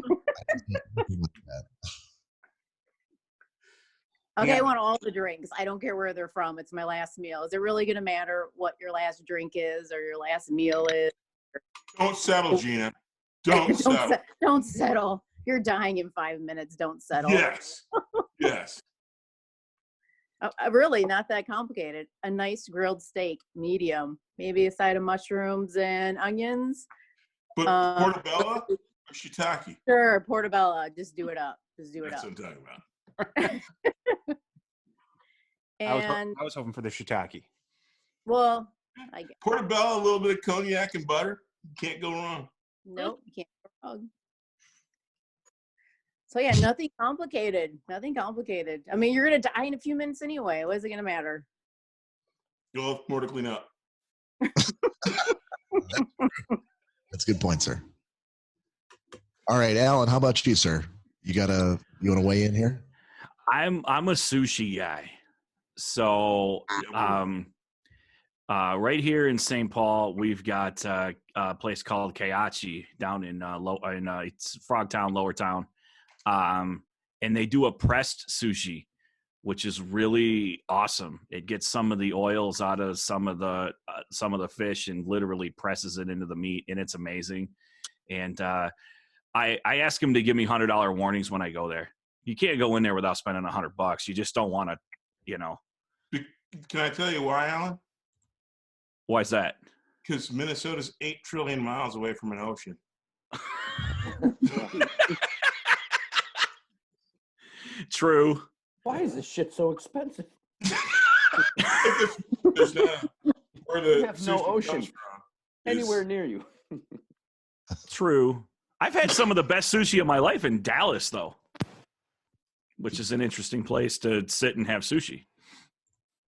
Okay, Yeah. I want all the drinks. I don't care where they're from. It's my last meal. Is it really going to matter what your last drink is or your last meal is? Don't settle, Gina. Don't settle. Don't settle. You're dying in 5 minutes. Don't settle. Yes. Yes. Really, not that complicated. A nice grilled steak, medium, maybe a side of mushrooms and onions. But portobello or shiitake? Sure, portobello. Just do it up. Just do it That's up. what I'm talking about. And I was hoping for the shiitake. well, I guess. Portobello, a little bit of cognac and butter. You can't go wrong. Nope, you can't go wrong. So yeah, nothing complicated. Nothing complicated. I mean, you're gonna die in a few minutes anyway. What is it gonna matter? You'll have more to clean up. That's a good point, sir. All right, Alan, how about you, sir? You want to weigh in here? I'm a sushi guy. So Right here in St. Paul, we've got a place called Keiachi down in it's Frogtown, Lower Town, and they do a pressed sushi, which is really awesome. It gets some of the oils out of some of the fish and literally presses it into the meat, and it's amazing. And I ask him to give me $100 warnings when I go there. You can't go in there without spending $100. You just don't want to, Can I tell you why, Alan? Why is that? Because Minnesota's 8 trillion miles away from an ocean. True. Why is this shit so expensive? There's not where the We have no ocean anywhere near you. True. I've had some of the best sushi of my life in Dallas, though, which is an interesting place to sit and have sushi.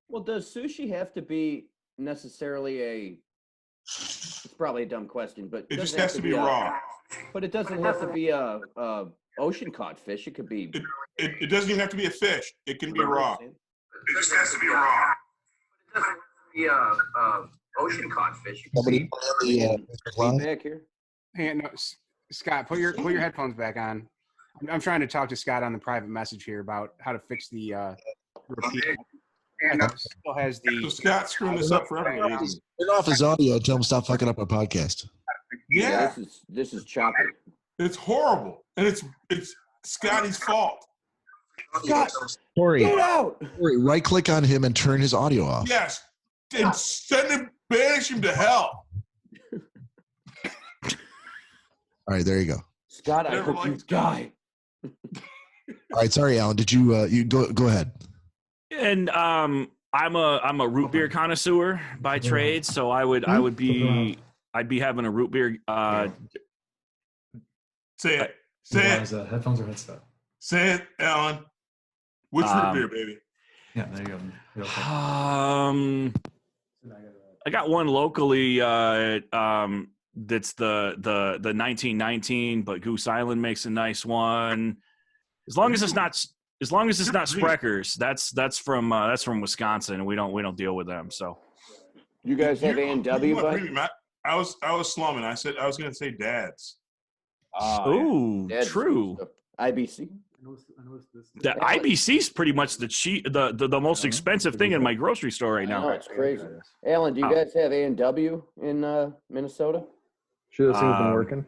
Well, does sushi have to be necessarily it's probably a dumb question, but it just has to be raw. But it doesn't have to be a ocean caught fish. It could be. It doesn't even have to be a fish. It can be raw. It just has to be raw. It doesn't have to be a ocean caught fish. Somebody Back here. Hey, no, Scott, put your headphones back on. I'm trying to talk to Scott on the private message here about how to fix the repeat. Still has the. So Scott's screwing this up for everybody. Turn off his audio. Tell him stop fucking up our podcast. Yeah, this is choppy. it's horrible, and it's Scotty's fault. Scott, Cory, get out! right click on him and turn his audio off. Yes, and send him, banish him to hell. All right, there you go. Scott, I hope you die. All right, sorry, Alan. Did you you go ahead? And I'm a root beer connoisseur by trade, so I'd be having a root beer. Say it. Say it. Headphones or headset? Say it, Alan. Which root beer, baby? Yeah, there you go. I got one locally. That's the 1919, but Goose Island makes a nice one. As long as it's not Sprecher's, that's from Wisconsin, and we don't deal with them. So You guys have A&W, bud? I was slumming. I said I was going to say Dad's. Ooh, Dad's true. IBC. The IBC's pretty much the most expensive thing in my grocery store right now. Oh, it's crazy. Alan, do you guys have A&W in Minnesota? Sure, this thing's been working.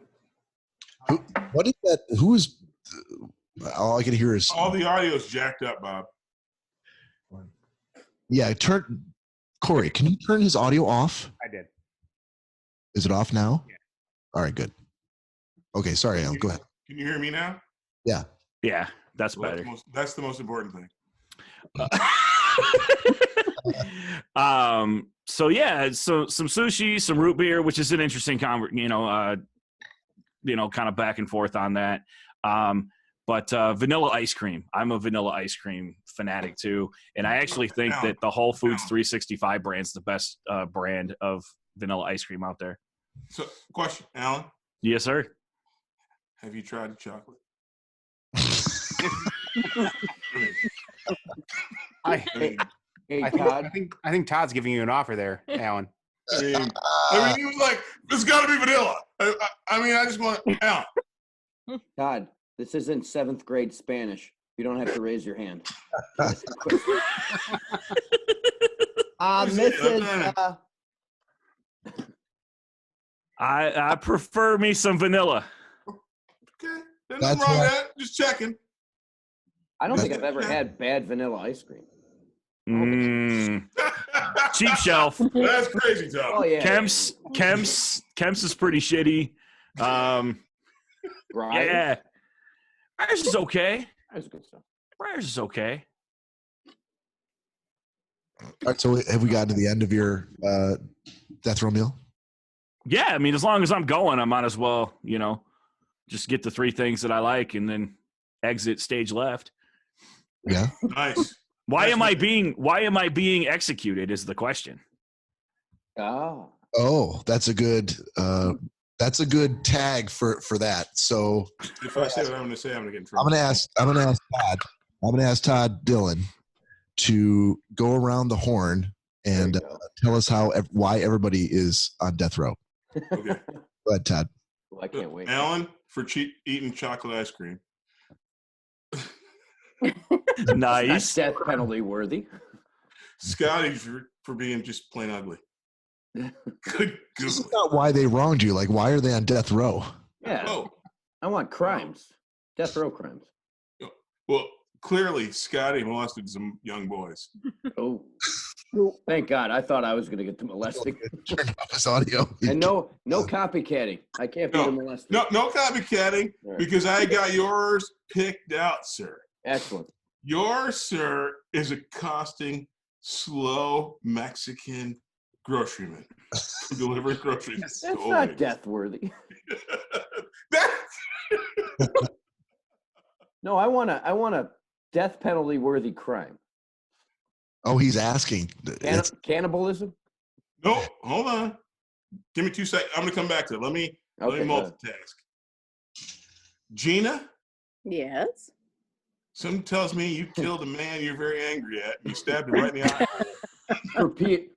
What is that? Who is? All I can hear is all the audio's jacked up, Bob. Yeah, Cory, can you turn his audio off? I did. Is it off now? Yeah. All right, good. Okay, sorry, Alan. Go ahead. Can you hear me now? Yeah. Yeah, that's better. That's the most important thing. So yeah, so some sushi, some root beer, which is an interesting kind of back and forth on that. But vanilla ice cream. I'm a vanilla ice cream fanatic too, and I actually think that the Whole Foods 365 brand's the best brand of vanilla ice cream out there. So, question, Alan. Yes, sir. Have you tried the chocolate? Todd. I think Todd's giving you an offer there, Alan. I mean, he was like, "There's got to be vanilla." I just want Alan. Todd, this isn't 7th grade Spanish. You don't have to raise your hand. Mrs. I prefer me some vanilla. Okay, there's nothing wrong with that. Just checking. I don't think I've ever had bad vanilla ice cream. Cheap shelf. That's crazy, Tom. Oh yeah. Kemp's is pretty shitty. Right. Yeah. Ours is okay. That's good stuff. Ours is okay. All right, so have we gotten to the end of your death row meal? Yeah, I mean, as long as I'm going, I might as well, just get the 3 things that I like and then exit stage left. Yeah. Nice. Why am I being executed is the question. Oh, that's a good tag for that. So if I say what I'm going to say, I'm going to get in trouble. I'm going to ask Todd Dillon to go around the horn and tell us why everybody is on death row. Okay. Go ahead, Todd. Well, I can't wait. Alan, for eating chocolate ice cream. Nice. Death penalty worthy. Scotty for being just plain ugly. Good. This is not why they wronged you. Like, why are they on death row? Yeah. Oh. I want crimes. Death row crimes. Well, clearly, Scotty molested some young boys. Oh. Thank God. I thought I was going to get the molesting. Turn off his audio. And no copycatting. I can't be the molesting. No copycatting, because I got yours picked out, sir. Excellent. Yours, sir, is accosting slow Mexican grocerymen delivering groceries. That's not death worthy. No, I want a death penalty worthy crime. Oh, he's asking. Cannibalism? No, hold on. Give me 2 seconds. I'm gonna come back to it. Let me multitask. Gina? Yes. Something tells me you killed a man you're very angry at. You stabbed him right in the eye.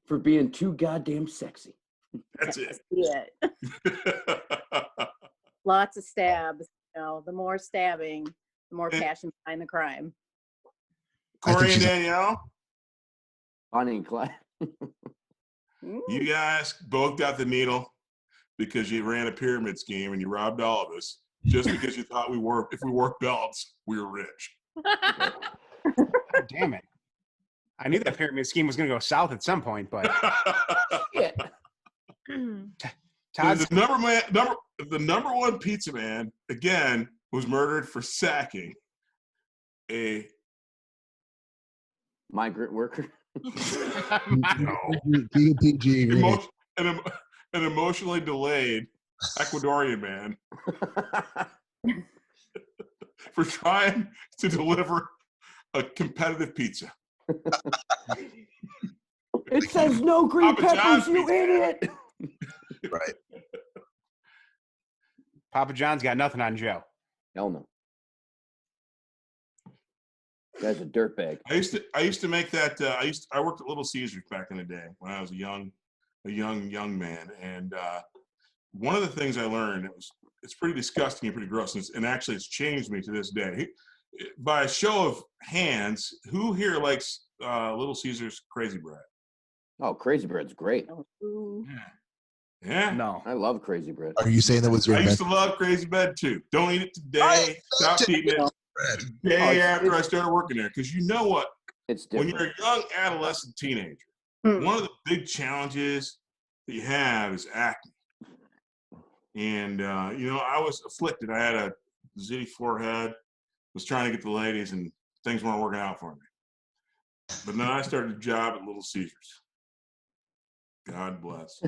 for being too goddamn sexy. That's it. Yeah. Lots of stabs. The more stabbing, the more passion behind the crime. Cory and Danielle? Bonnie and Clyde. You guys both got the needle because you ran a pyramid scheme and you robbed all of us just because you thought if we wore belts, we were rich. God damn it. I knew that pyramid scheme was going to go south at some point, but yeah. Todd's the number one pizza man again was murdered for sacking a migrant worker. An emotionally delayed Ecuadorian man for trying to deliver a competitive pizza. It says no green peppers, you idiot. Right. Papa John's got nothing on Joe. Hell no. Guy's a dirtbag. I used to make that. I worked at Little Caesars back in the day when I was a young man, and one of the things I learned, it's pretty disgusting and pretty gross, and actually it's changed me to this day. By a show of hands, who here likes Little Caesars Crazy Bread? Oh, Crazy Bread's great. Yeah. No. I love Crazy Bread. Are you saying that was your I used to love Crazy Bread too. Don't eat it today. Stop eating it the day after I started working there. Because you know what? It's different. When you're a young adolescent teenager, one of the big challenges that you have is acne. And, I was afflicted. I had a zitty forehead, was trying to get the ladies, and things weren't working out for me. But then I started a job at Little Caesars. God bless.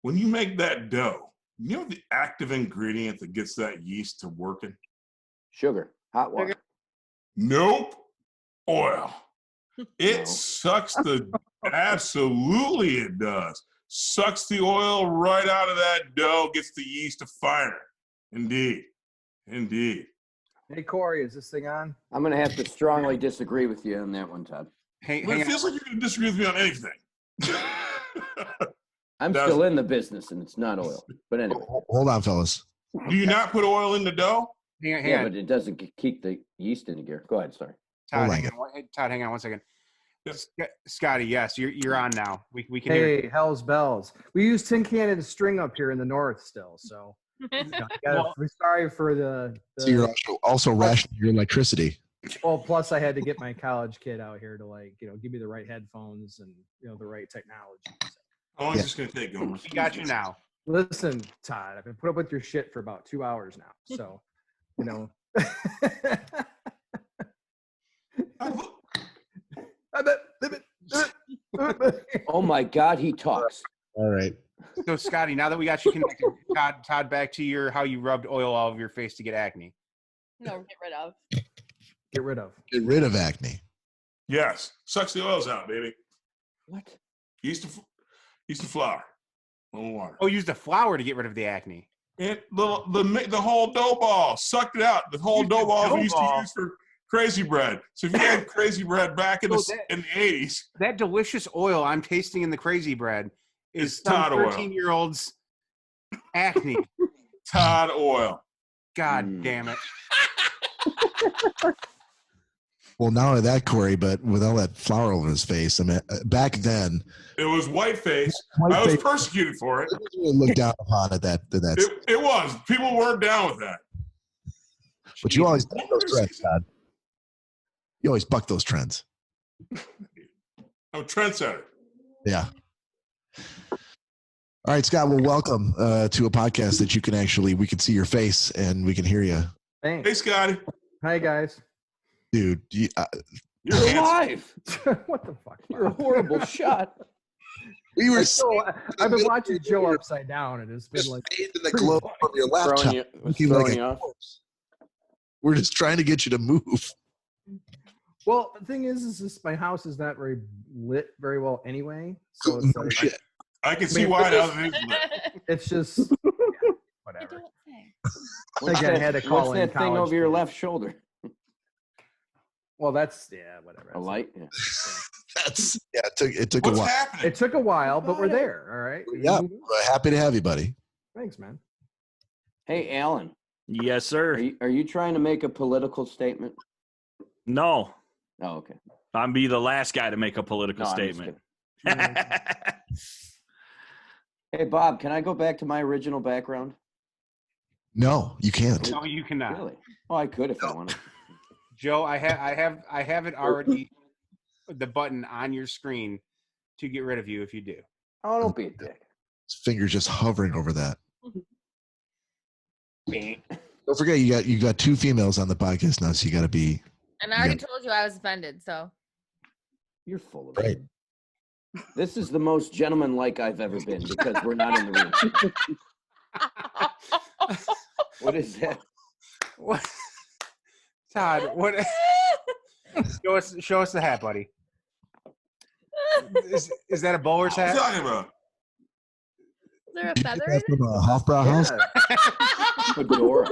When you make that dough, you know the active ingredient that gets that yeast to working? Sugar. Hot water. Nope. Oil. It sucks absolutely it does. Sucks the oil right out of that dough, gets the yeast to fire. Indeed. Hey, Cory, is this thing on? I'm going to have to strongly disagree with you on that one, Todd. It feels like you're going to disagree with me on anything. I'm still in the business, and it's not oil. But anyway. Hold on, fellas. Do you not put oil in the dough? Hang on. But it doesn't keep the yeast in the gear. Go ahead, sorry. Todd, hang on 1 second. Scotty, yes, you're on now. We can hear you. Hey, hell's bells. We use tin can and string up here in the north still, so we're sorry for the So you're also rationing your electricity. Well, plus I had to get my college kid out here to give me the right headphones and the right technology. How long is this going to take, Gomer? We got you now. Listen, Todd, I've been put up with your shit for about 2 hours now, so Oh my God, he talks. All right. So Scotty, now that we got you connected, Todd, back to how you rubbed oil all over your face to get acne. No, get rid of. Get rid of acne. Yes. Sucks the oils out, baby. What? Yeast of flour. A little water. Oh, use the flour to get rid of the acne. The whole dough ball. Sucked it out. The whole dough ball we used to use for crazy bread. So if you had crazy bread back in the 80s. That delicious oil I'm tasting in the crazy bread is some Todd oil. 13-year-old's acne. Todd oil. God damn it. Well, not only that, Corey, but with all that flour over his face. I mean, back then, it was whiteface. I was persecuted for it. Looked down upon it. It was. People weren't down with that. But you always buck those trends, Todd. You always buck those trends. I'm a trendsetter. Yeah. All right, Scott. Well, welcome to a podcast that we can see your face and we can hear you. Thanks. Hey, Scotty. Hi, guys. Dude, you're alive. What the fuck? You're a horrible shot. We were. I've been watching Joe upside down, and it's been like in the glow from your laptop. We're just trying to get you to move. Well, the thing is this, my house is not very lit very well anyway. So it's like, shit. I can see why now that it's lit. It's just whatever. Again, I had to call what's that thing over your left shoulder? Well, that's whatever. A light. Yeah. It took What's a while. happening? It took a while, but we're there. All right. Yeah, we're happy to have you, buddy. Thanks, man. Hey, Alan. Yes, sir. Are you trying to make a political statement? No. Oh, okay. I'm be the last guy to make a political statement. Hey, Bob, can I go back to my original background? No, you can't. No, you cannot. Really? Oh, I could if I wanted. Joe, I have it already, the button on your screen to get rid of you if you do. Oh, don't be a dick. His finger's just hovering over that. Don't forget, you got two females on the podcast now, so you got to be. And I already told you I was offended, so. You're full of it. This is the most gentleman-like I've ever been because we're not in the room. What is that? What? Todd, what? Show us the hat, buddy. Is that a bowler's hat? What are you talking about? Is there a feather in it? From a Hofbrau house? Fedora.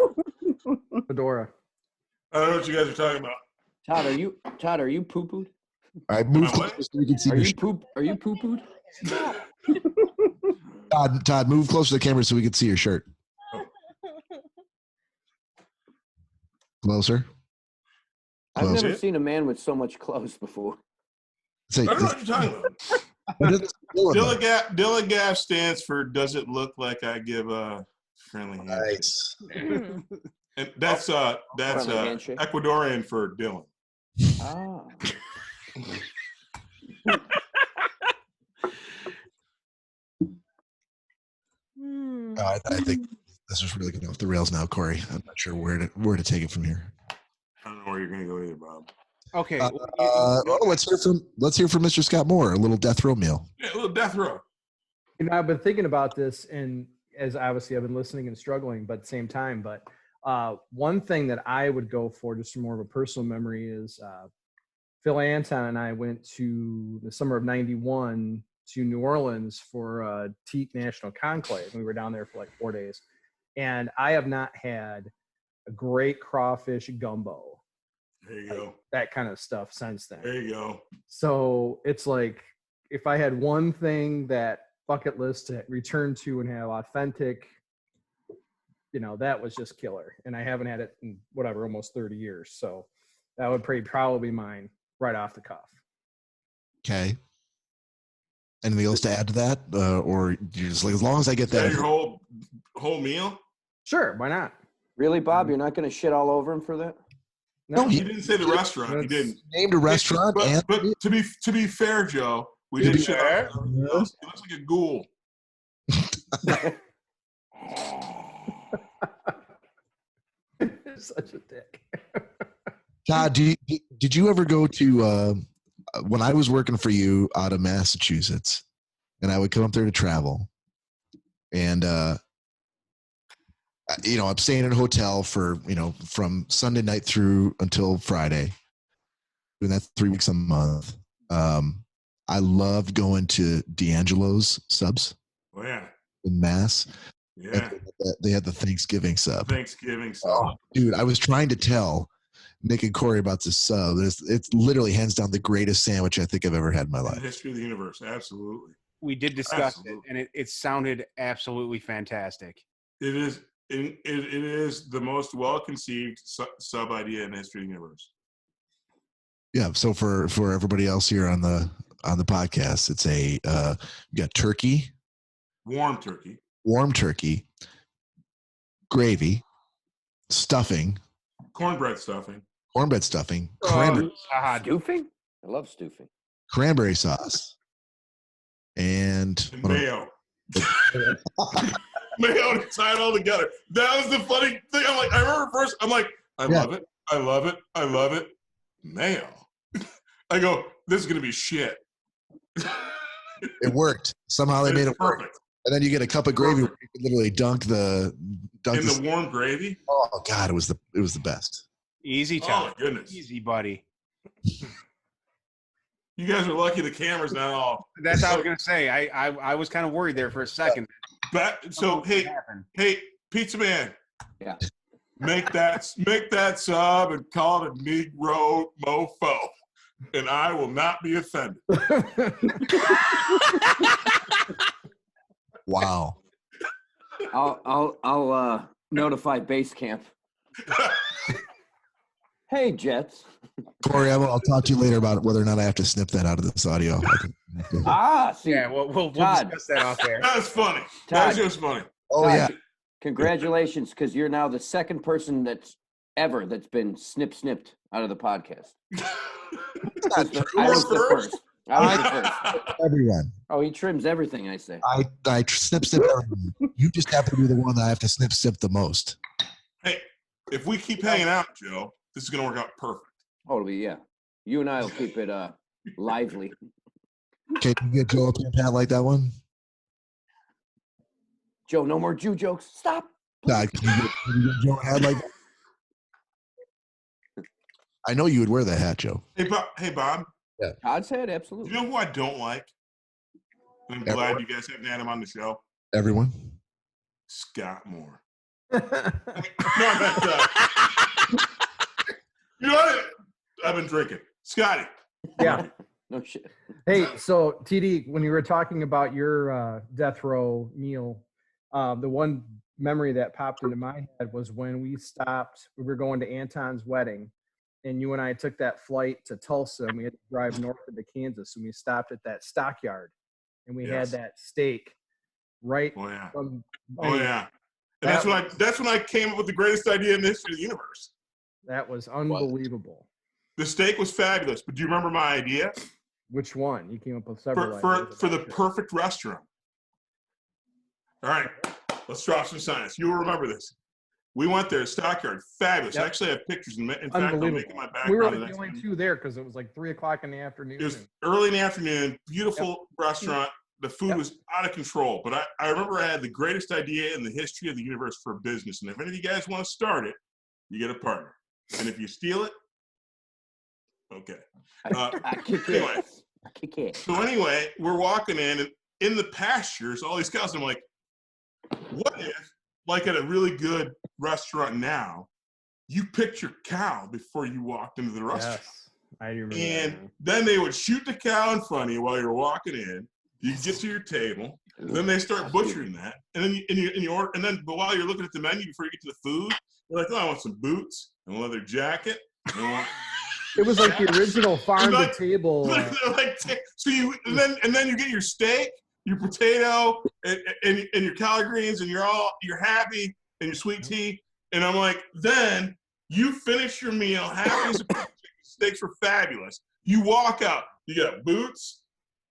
I don't know what you guys are talking about. Todd, are you poo-pooed? All right, move closer so we can see your shirt. Are you poo-pooed? Todd, move closer to the camera so we can see your shirt. Closer. I've never seen a man with so much clothes before. I don't know what you're talking about. Dylan Gaff stands for "Does it look like I give a friendly handshake?" Nice. And that's Ecuadorian for Dylan. Ah. I think this is really going off the rails now, Corey. I'm not sure where to take it from here. I don't know where you're going to go either, Bob. Okay. Let's hear from Mr. Scott Moore. A little death row meal. Yeah, a little death row. You know, I've been thinking about this, and as obviously I've been listening and struggling, but at the same time. But one thing that I would go for, just from more of a personal memory, is Phil Anton and I went to the summer of '91 to New Orleans for Teak National Conclave. We were down there for like 4 days, and I have not had a great crawfish gumbo. There you go. That kind of stuff since then. There you go. So it's like, if I had one thing that bucket list to return to and have authentic, that was just killer. And I haven't had it in almost 30 years. So that would probably be mine right off the cuff. Okay. Anything else to add to that? Or you just like, as long as I get that. Is that your whole meal? Sure. Why not? Really, Bob? You're not going to shit all over him for that? No, he didn't say the restaurant. He didn't. Named a restaurant. But to be fair, Joe, we did shit out. He looks like a ghoul. Such a dick. Todd, did you ever go to when I was working for you out of Massachusetts, and I would come up there to travel, and I'm staying in a hotel for from Sunday night through until Friday, doing that 3 weeks a month. I loved going to D'Angelo's subs. Oh yeah. In Mass. Yeah. They had the Thanksgiving sub. Thanksgiving sub. Oh, dude, I was trying to tell Nick and Cory about this sub. It's literally hands down the greatest sandwich I think I've ever had in my life. In the history of the universe, absolutely. We did discuss it, and it sounded absolutely fantastic. It is. It is the most well-conceived sub idea in the history of the universe. Yeah. So for everybody else here on the podcast, it's you got turkey, warm turkey, gravy, stuffing, cornbread stuffing, cranberry Stoofing? I love stoofing. Cranberry sauce, and mayo. Mayo to tie it all together. That was the funny thing. I'm like, I remember first, I'm like, I love it. Mayo. I go, this is going to be shit. It worked. Somehow they made it work. And then you get a cup of gravy where you can literally dunk the warm gravy. Oh God, it was the best. Easy time. Oh my goodness. Easy, buddy. You guys are lucky the camera's not off. That's what I was gonna say. I was kind of worried there for a second. So hey, pizza man. Yeah. Make that sub and call it a Negro mofo, and I will not be offended. Wow. I'll notify base camp. Hey, Jets. Cory, I'll talk to you later about whether or not I have to snip that out of this audio. See. Yeah, we'll discuss that off there. That's funny. That's just funny. Oh, Todd, yeah. Congratulations, because you're now the second person that's been snipped out of the podcast. I was the first. Everyone. Oh, he trims everything, I say. I snip everyone. You just happen to be the one that I have to snip the most. Hey, if we keep hanging out, Joe, this is going to work out perfect. Oh, it'll be, yeah. You and I will keep it lively. Okay, can you get Joe up in pat like that one? Joe, no more Jew jokes. Stop. Nah, can you get Joe a hat like that? I know you would wear that hat, Joe. Hey, Bob. Yeah. Todd's hat, absolutely. You know who I don't like? I'm glad you guys haven't had him on the show. Everyone? Scott Moore. No, you know what? I've been drinking. Scotty. Yeah. No shit. Hey, so TD, when you were talking about your death row meal, the one memory that popped into my head was when we were going to Anton's wedding, and you and I took that flight to Tulsa, and we had to drive north into Kansas, and we stopped at that stockyard, and we had that steak right from. Oh yeah. And that's when I came up with the greatest idea in the history of the universe. That was unbelievable. The steak was fabulous, but do you remember my idea? Which one? You came up with several for the perfect restaurant. All right, let's drop some science. You'll remember this. We went there, Stockyard, fabulous. Yep. I actually have pictures. In fact, I'm making my background. We were the only two there because it was like 3:00 in the afternoon. It was early in the afternoon. Beautiful restaurant. The food was out of control. But I remember I had the greatest idea in the history of the universe for a business. And if any of you guys want to start it, you get a partner. And if you steal it, okay. I kick it. So anyway, we're walking in the pastures, all these cows. And I'm like, what if, like at a really good restaurant now, you picked your cow before you walked into the restaurant? Yes, I remember. And then they would shoot the cow in front of you while you're walking in. You get to your table, and then they start butchering that, and then you order. And then, but while you're looking at the menu before you get to the food, you're like, "Oh, I want some boots and a leather jacket." It was like the original farm to table. And then you get your steak, your potato, and your collard greens, and you're happy, and your sweet tea. And I'm like, then you finish your meal, happy as a steaks were fabulous. You walk out, you got boots,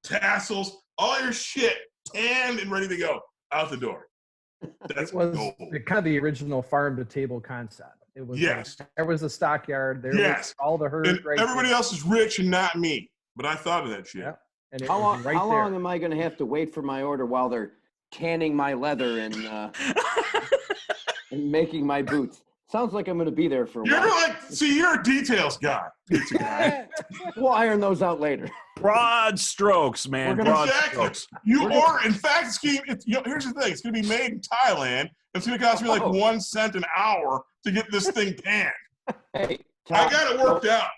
tassels, all your shit tanned and ready to go out the door. That was kind of the original farm to table concept. It was there was a stockyard. There was all the herd. And everybody else is rich and not me. But I thought of that shit. Yep. And how long am I going to have to wait for my order while they're tanning my leather and making my boots? Sounds like I'm going to be there for a while. You're a details guy. We'll iron those out later. Broad strokes, man. Broad strokes. In fact, here's the thing. It's going to be made in Thailand. It's going to cost me like 1 cent an hour to get this thing tanned. Hey, I got it worked out.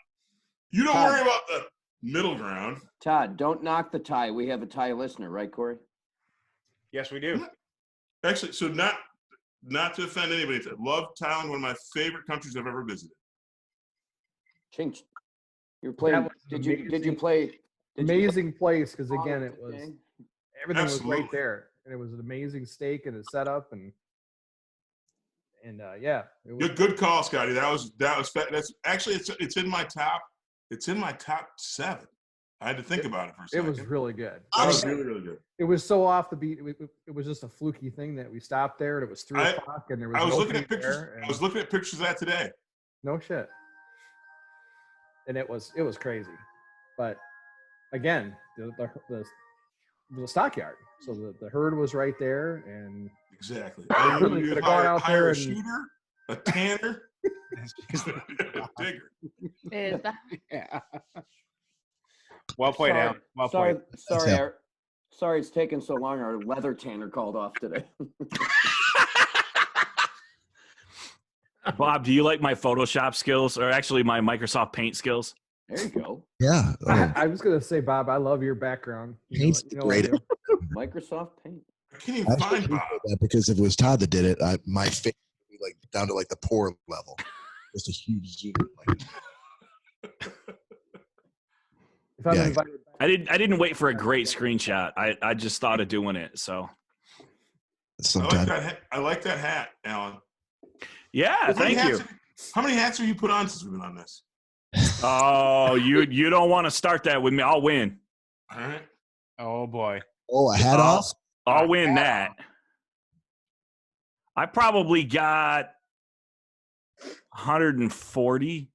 You don't worry about the middle ground. Todd, don't knock the tie. We have a tie listener, right, Corey? Yes, we do. Actually, so not to offend anybody, I love Thailand, one of my favorite countries I've ever visited. Chink. You're playing. Did you play? Amazing place, because again, it was Okay. everything Absolutely. was right there, and it was an amazing steak and a setup, and yeah, it was Good call, Scotty. That's actually it's in my top. It's in my top 7. I had to think about it for a It second. was really good. That was really, really good. It was so off the beat. It was just a fluky thing that we stopped there, and it was 3 o'clock, and there was. I was no looking at people pictures. there, I was looking at pictures of that today. No shit. And it was crazy, but again, the stockyard. So the herd was right there, and exactly. Really could have gone out there a and shooter, a tanner, a digger. Yeah. Well played, Al. Well played. Sorry, it's taken so long. Our leather tanner called off today. Bob, do you like my Photoshop skills, or actually my Microsoft Paint skills? There you go. Yeah. I was gonna say, Bob, I love your background. Paint's great. Microsoft Paint. I can't even find Bob. That because if it was Todd that did it, my face would be like down to like the poor level. Just a huge zoom. If I'm invited back, I didn't wait for a great screenshot. I just thought of doing it. So I like that hat, Alan. Yeah, thank you. How many hats have you put on since we've been on this? Oh, you don't want to start that with me. I'll win. All right. Oh boy. Oh, a hat off? I'll win that. I probably got 140.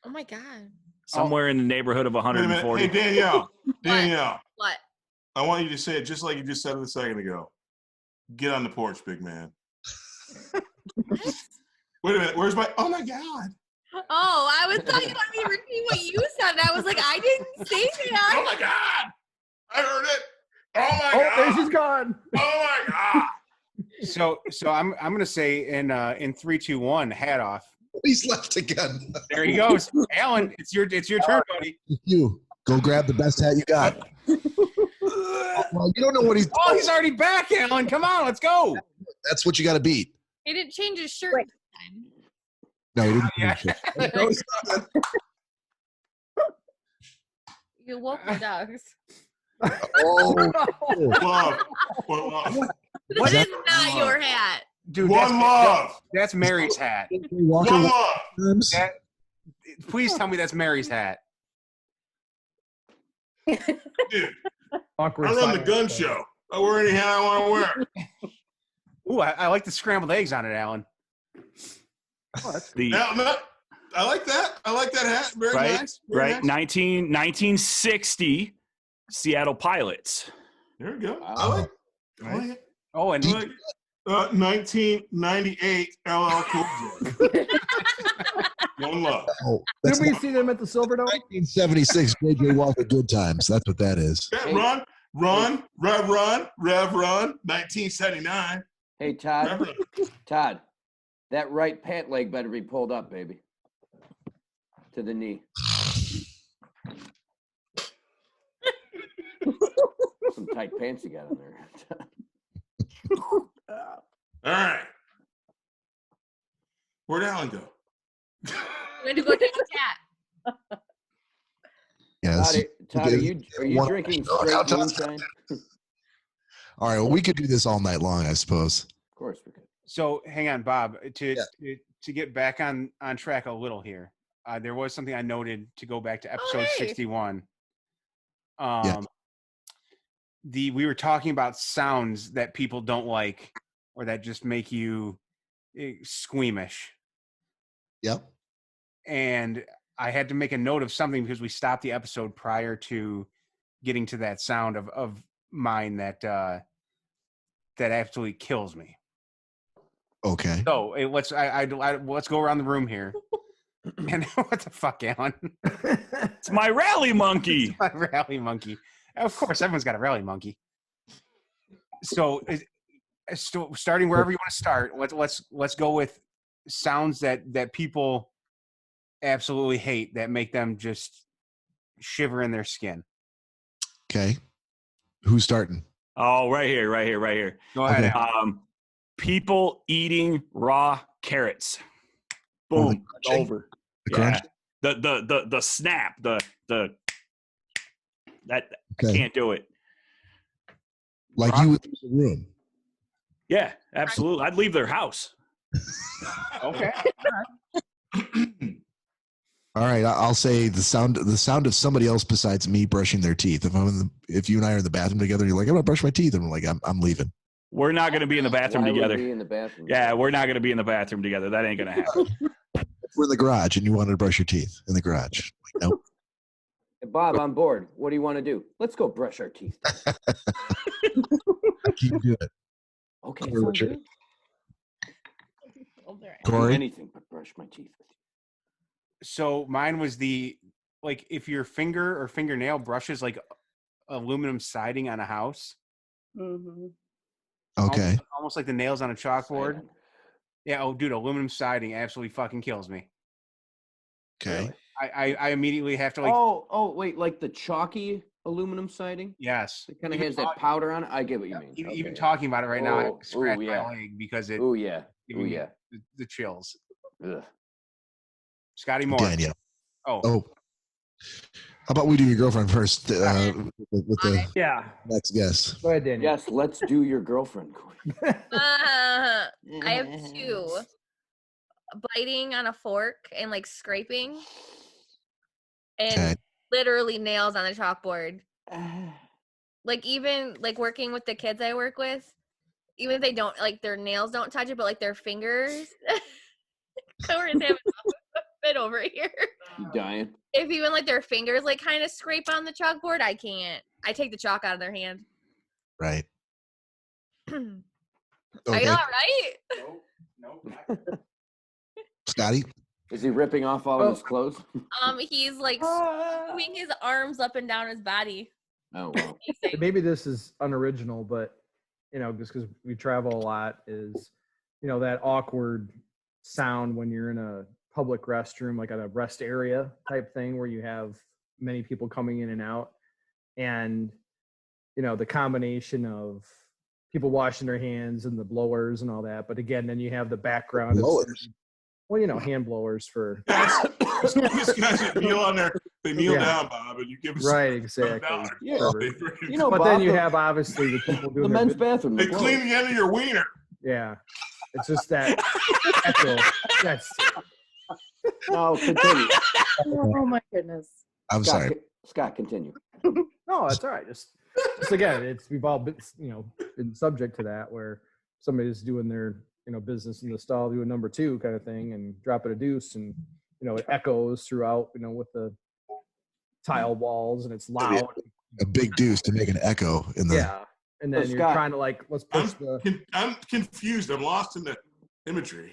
Oh my God. Somewhere in the neighborhood of 140. Hey, Danielle. What? I want you to say it just like you just said it a second ago. Get on the porch, big man. Wait a minute. Where's my? Oh my God. Oh, I was thought you wanted me to repeat what you said. And I was like, I didn't say that. Oh my God. I heard it. Oh my God. there she's gone. Oh my God. So I'm gonna say in 3, 2, 1, hat off. He's left again. There he goes. Alan, it's your turn, buddy. You go grab the best hat you got. Well, you don't know what he's. Oh, he's already back, Alan. Come on, let's go. That's what you got to beat. He didn't change his shirt this time. No, he didn't. Yeah. You woke my dogs. Oh, love. This is not your hat. Dude, One love. That's Mary's hat. One love. Please tell me that's Mary's hat. Dude, Awkward I run the silence gun there. show. I wear any hat I want to wear. Ooh, I like the scrambled eggs on it, Alan. Oh, that's I like that. I like that hat. Very Right, nice. Very right. nice. 1960 Seattle Pilots. There we go. Wow. I like it. Oh, and 1998 LL Cool J. One love. Oh, Did that's we see them at the Silverdome? 1976 J.J. Walker Good Times. That's what that is. Yeah, Rev Run, 1979. Hey, Todd, that right pant leg better be pulled up, baby, to the knee. Some tight pants you got in there. All right. Where'd Alan go? We had to go take a cat. Yes. Todd, are you drinking straight moonshine? All right. Well, we could do this all night long, I suppose. Of course we could. So hang on, Bob, to get back on track a little here. There was something I noted to go back to episode 61. We were talking about sounds that people don't like or that just make you squeamish. Yep. And I had to make a note of something because we stopped the episode prior to getting to that sound of mine that absolutely kills me. Okay. So let's go around the room here. And what the fuck, Alan? It's my rally monkey. It's my rally monkey. Of course, everyone's got a rally monkey. So, starting wherever you want to start, let's go with sounds that people absolutely hate that make them just shiver in their skin. Okay. Who's starting? Oh, right here. Go ahead. Okay. People eating raw carrots. Boom. Over. The crunch? The snap. The that Okay. I can't do it. Like you would leave the room. Yeah, absolutely. I'd leave their house. Okay. All right, I'll say the sound of somebody else besides me brushing their teeth. If you and I are in the bathroom together, you're like, I'm gonna brush my teeth, and I'm like, I'm leaving. We're not going to be in the bathroom Why would together. we be in the bathroom? Yeah, we're not going to be in the bathroom together. That ain't going to happen. We're in the garage, and you wanted to brush your teeth in the garage. Like, nope. Bob, on board. What do you want to do? Let's go brush our teeth. Keep doing it. Okay. Cory, what's your- Cory? Anything but brush my teeth. So mine was if your finger or fingernail brushes like aluminum siding on a house. Mm-hmm. Okay. Almost like the nails on a chalkboard. Siding. Yeah. Oh, dude, aluminum siding absolutely fucking kills me. Okay. I immediately have to like. Wait, like the chalky aluminum siding? Yes. It kind of has that powder on it. I get what you mean. Even talking about it right now, I have to scratch yeah. my leg because it. Oh yeah. giving me the chills. Ugh. Scotty Moore. Danielle. Oh. How about we do your girlfriend first with the next guest? Go ahead, Danielle. Yes, let's do your girlfriend, Cory. I have two. Biting on a fork and like scraping. And literally nails on the chalkboard. Like even like working with the kids I work with, even if they don't like their nails don't touch it, but like their fingers. Cory's having a fit over here. You dying? If even like their fingers like kind of scrape on the chalkboard, I can't. I take the chalk out of their hand. Right. Are you all right? Nope. Scotty? Is he ripping off all of his clothes? He's like swinging his arms up and down his body. Oh, wow. Maybe this is unoriginal, but just because we travel a lot, is that awkward sound when you're in a public restroom, like at a rest area type thing where you have many people coming in and out, and the combination of people washing their hands and the blowers and all that, but again, then you have the background blowers. Hand blowers for These guys that kneel on there, they kneel down, Bob, and you give them exactly. Yeah. But Bob, then you have obviously the people doing the men's bathroom. They clean the end of your wiener. Yeah, it's just that echo. That's No, continue. Oh my goodness. I'm sorry. Scott, continue. No, that's all right. Just again, we've all been been subject to that where somebody's doing their business in the stall, doing number two kind of thing, and dropping a deuce, and it echoes throughout, with the tile walls, and it's loud. A big deuce to make an echo in the. Yeah, and then you're trying to let's push I'm confused. I'm lost in the imagery.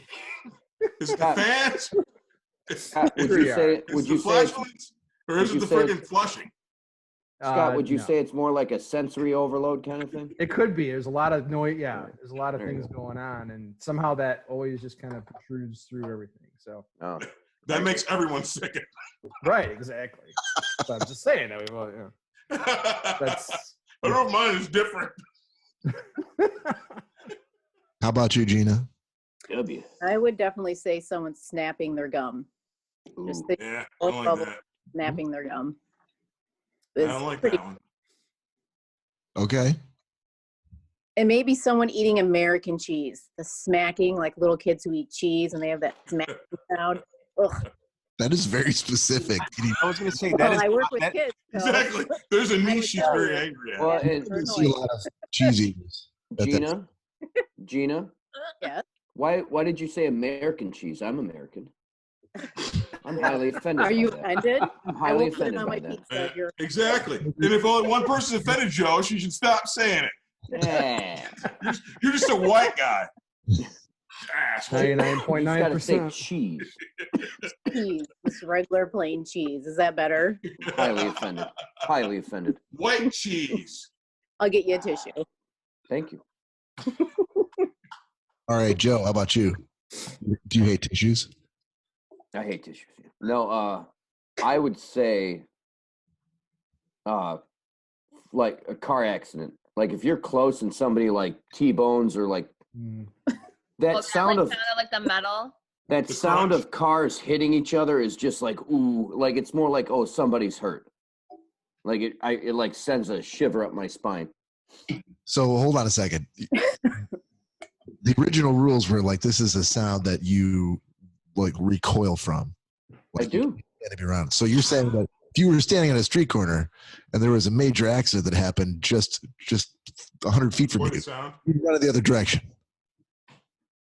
Is it the fans? Scott, would you say? Is it the flashlights, or is it the freaking flushing? Scott, would you say it's more like a sensory overload kind of thing? It could be. There's a lot of noise. Yeah, there's a lot of things going on, and somehow that always just kind of protrudes through everything. So that makes everyone sick. Right, exactly. So I'm just saying that. That's. I don't know if mine is different. How about you, Gina? I would definitely say someone's snapping their gum. Just I don't like that. Snapping their gum. I don't like that one. Okay. And maybe someone eating American cheese. The smacking, like little kids who eat cheese and they have that smacking sound. Ugh. That is very specific. I was going to say that. I work with kids. So. Exactly. There's a niche she's very angry at. Well, You see a lot of cheese eaters. Gina. Yes. Why did you say American cheese? I'm American. I'm highly offended. Are you by that. offended? I'm highly offended by that. Exactly. And if only one person offended Joe, she should stop saying it. Yeah. You're just a white guy. Asshole. 99.9%. Cheese. Cheese. Just regular plain cheese. Is that better? Highly offended. Highly offended. White cheese. I'll get you a tissue. Thank you. All right, Joe, how about you? Do you hate tissues? I hate tissues. Yeah. No, I would say, like a car accident. Like if you're close and somebody like T-bones or like that sound of like the metal. That sound of cars hitting each other is just like ooh, like it's more like oh somebody's hurt. Like it like sends a shiver up my spine. So hold on a second. The original rules were like this is a sound that you like recoil from. Like, I do. Around. So you're saying that if you were standing on a street corner and there was a major accident that happened just 100 feet from you, you'd run in the other direction.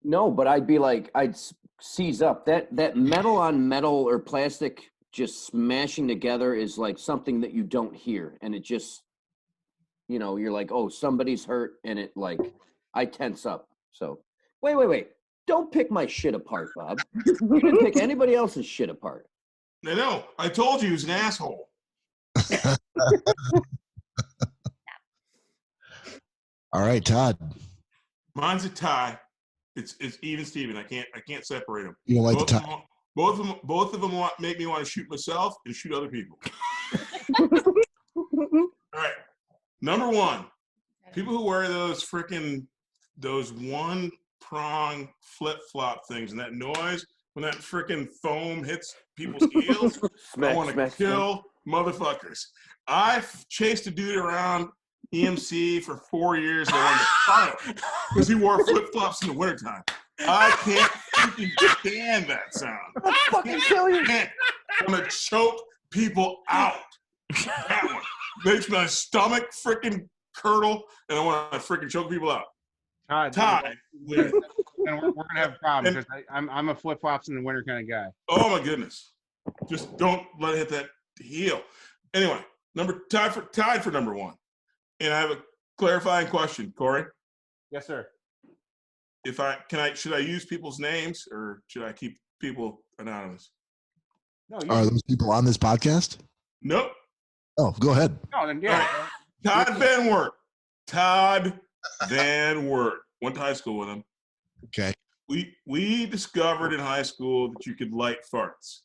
No, but I'd be like, I'd seize up. That metal on metal or plastic just smashing together is like something that you don't hear. And it just, you're like, oh, somebody's hurt. And it like, I tense up. So wait. Don't pick my shit apart, Bob. You didn't pick anybody else's shit apart. I know. I told you he was an asshole. All right, Todd. Mine's a tie. It's even Steven. I can't separate them. You don't like the tie? Both of them make me want to shoot myself and shoot other people. All right. Number one, people who wear those one prong flip-flop things and that noise when that freaking foam hits people's heels. I want to kill motherfuckers. I've chased a dude around EMC for 4 years and I wanted to fight him because he wore flip-flops in the wintertime. I can't freaking stand that sound. I'll fucking kill you. I'm going to choke people out. That one makes my stomach freaking curdle and I want to freaking choke people out. Todd. And we're gonna have a problem because I'm a flip flops in the winter kind of guy. Oh my goodness! Just don't let it hit that heel. Anyway, tied for number one. And I have a clarifying question, Cory. Yes, sir. Should I use people's names or should I keep people anonymous? No. Are those people on this podcast? Nope. Oh, go ahead. No, then yeah. Right. Todd Van Wert. Went to high school with him. Okay. We discovered in high school that you could light farts.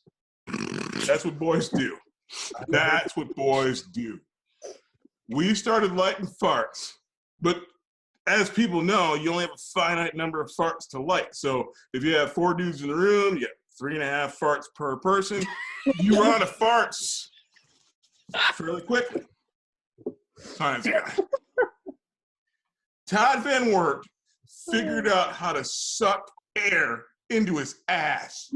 That's what boys do. We started lighting farts, but as people know, you only have a finite number of farts to light. So if you have 4 dudes in the room, you get 3.5 farts per person. You run out of farts fairly quickly. Science guy. Todd Van Wert figured out how to suck air into his ass.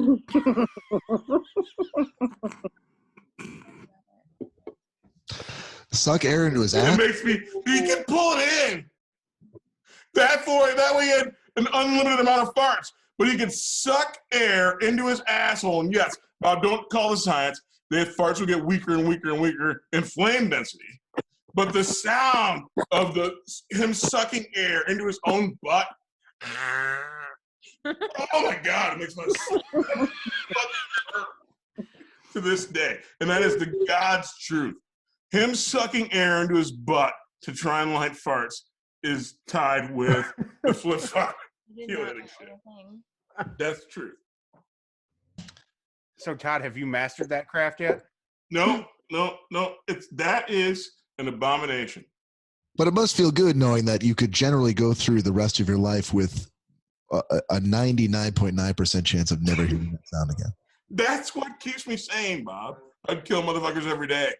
Suck air into his ass? It makes me, he can pull it in. That way he had an unlimited amount of farts, but he can suck air into his asshole. And yes, don't call this science. The farts will get weaker and weaker and weaker in flame density. But the sound of him sucking air into his own butt, oh my God, it makes my stomach hurt to this day. And that is the God's truth. Him sucking air into his butt to try and light farts is tied with the flip-flop. That's the truth. So Todd, have you mastered that craft yet? No. That is an abomination. But it must feel good knowing that you could generally go through the rest of your life with a 99.9% chance of never hearing that sound again. That's what keeps me sane, Bob. I'd kill motherfuckers every day.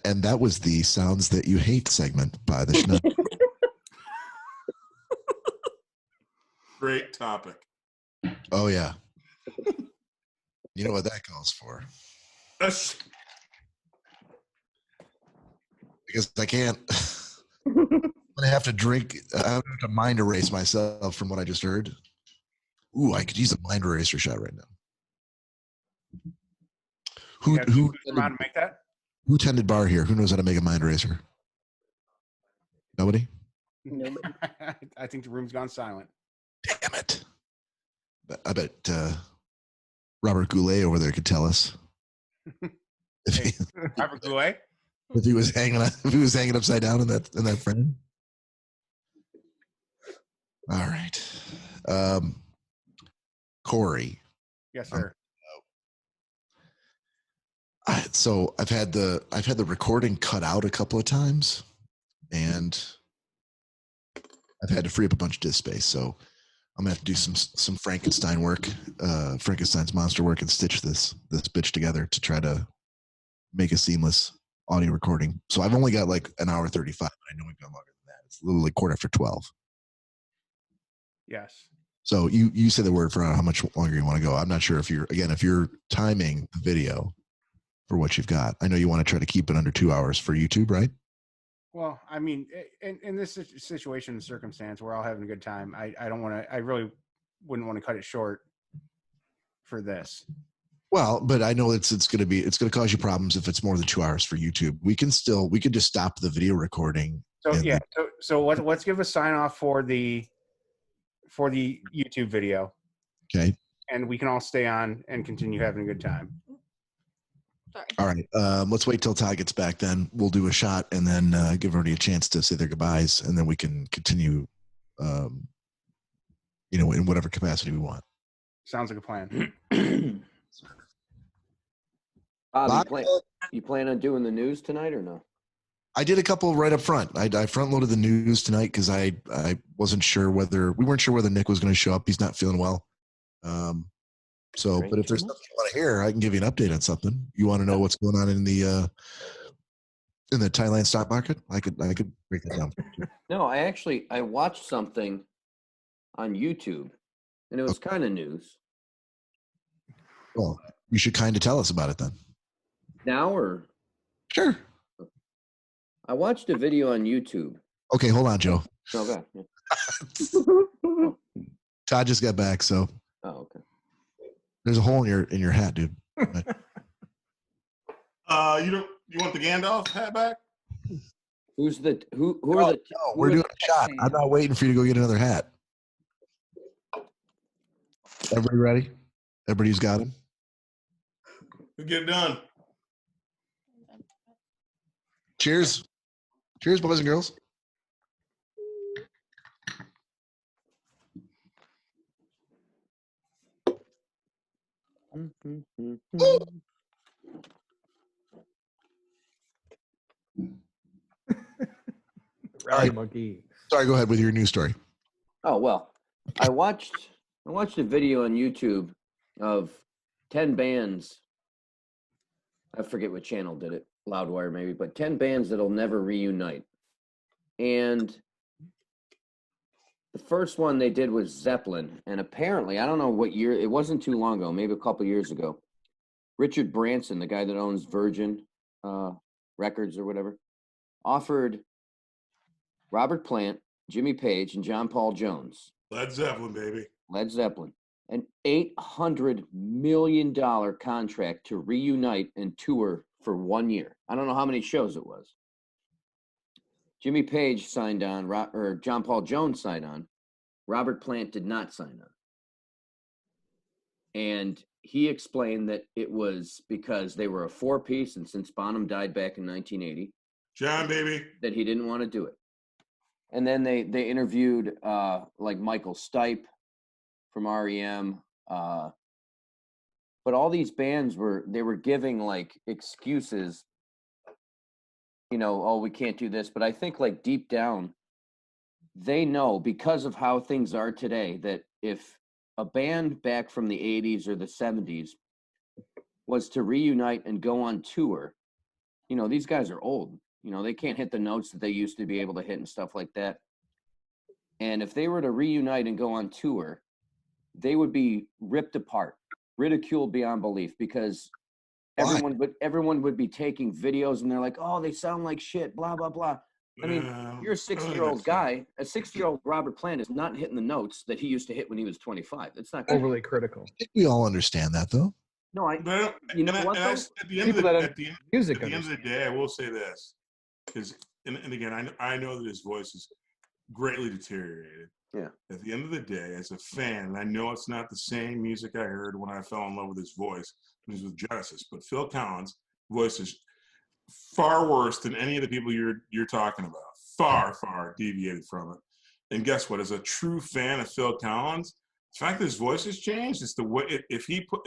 And that was the Sounds That You Hate segment by the Schnoz. Great topic. Oh, yeah. You know what that calls for. Because I can't. I'm going to have to drink. I have to mind erase myself from what I just heard. Ooh, I could use a mind eraser shot right now. Who how to make that? Who tended bar here? Who knows how to make a mind eraser? Nobody? I think the room's gone silent. Damn it. I bet Robert Goulet over there could tell us. Robert Goulet? If he was hanging upside down in that frame. All right. Cory. Yes, sir. So I've had the recording cut out a couple of times, and I've had to free up a bunch of disk space. So I'm gonna have to do some Frankenstein work, Frankenstein's monster work, and stitch this bitch together to try to make a seamless audio recording. So I've only got like an hour 35. I know we've gone longer than that. It's literally 12:15. Yes. So you say the word for how much longer you want to go. I'm not sure if you're timing the video for what you've got. I know you want to try to keep it under 2 hours for YouTube, right? Well, I mean, in this situation and circumstance, we're all having a good time. I don't want to. I really wouldn't want to cut it short for this. Well, but I know it's going to cause you problems if it's more than 2 hours for YouTube. We could just stop the video recording. So yeah. So let's give a sign off for the YouTube video. Okay. And we can all stay on and continue having a good time. Sorry. All right. Let's wait till Todd gets back. Then we'll do a shot and then give everybody a chance to say their goodbyes, and then we can continue, in whatever capacity we want. Sounds like a plan. Bob, you plan on doing the news tonight or no? I did a couple right up front. I front loaded the news tonight because I wasn't sure whether Nick was going to show up. He's not feeling well. But if there's something you want to hear, I can give you an update on something. You want to know what's going on in the Thailand stock market? I could break that down. No, I watched something on YouTube, and it was kind of news. Well, you should kind of tell us about it then. Now or? Sure. I watched a video on YouTube. Okay, hold on, Joe. Okay. Todd just got back, so. Oh, okay. There's a hole in your hat, dude. You want the Gandalf hat back? Who are the? No, we're doing a shot. I'm not waiting for you to go get another hat. Everybody ready? Everybody's got him. We'll get it done. Cheers. Cheers, boys and girls. Right, monkey. Sorry, go ahead with your news story. Oh well, I watched a video on YouTube of 10 bands. I forget what channel did it, Loudwire maybe, but 10 bands that'll never reunite. And the first one they did was Zeppelin, and apparently, I don't know what year, it wasn't too long ago, maybe a couple years ago, Richard Branson, the guy that owns Virgin Records or whatever, offered Robert Plant, Jimmy Page, and John Paul Jones. Led Zeppelin, baby. Led Zeppelin. An $800 million contract to reunite and tour for 1 year. I don't know how many shows it was. Jimmy Page signed on, or John Paul Jones signed on. Robert Plant did not sign on. And he explained that it was because they were a four-piece, and since Bonham died back in 1980, John, baby, that he didn't want to do it. And then they interviewed like Michael Stipe from REM, but all these bands were giving like excuses, oh, we can't do this. But I think like deep down, they know because of how things are today that if a band back from the 80s or the 70s was to reunite and go on tour, these guys are old. They can't hit the notes that they used to be able to hit and stuff like that. And if they were to reunite and go on tour, they would be ripped apart, ridiculed beyond belief, because everyone would be taking videos and they're like, oh, they sound like shit, blah, blah, blah. I mean, you're a 60-year-old guy. A 60-year-old Robert Plant is not hitting the notes that he used to hit when he was 25. It's not overly critical. I think we all understand that, though. No, At the end of the day, I will say this, because, and again, I know that his voice is greatly deteriorated. Yeah. At the end of the day, as a fan, and I know it's not the same music I heard when I fell in love with his voice when he was with Genesis, but Phil Collins' voice is far worse than any of the people you're talking about. Far, far deviated from it. And guess what? As a true fan of Phil Collins, the fact that his voice has changed, it's the way,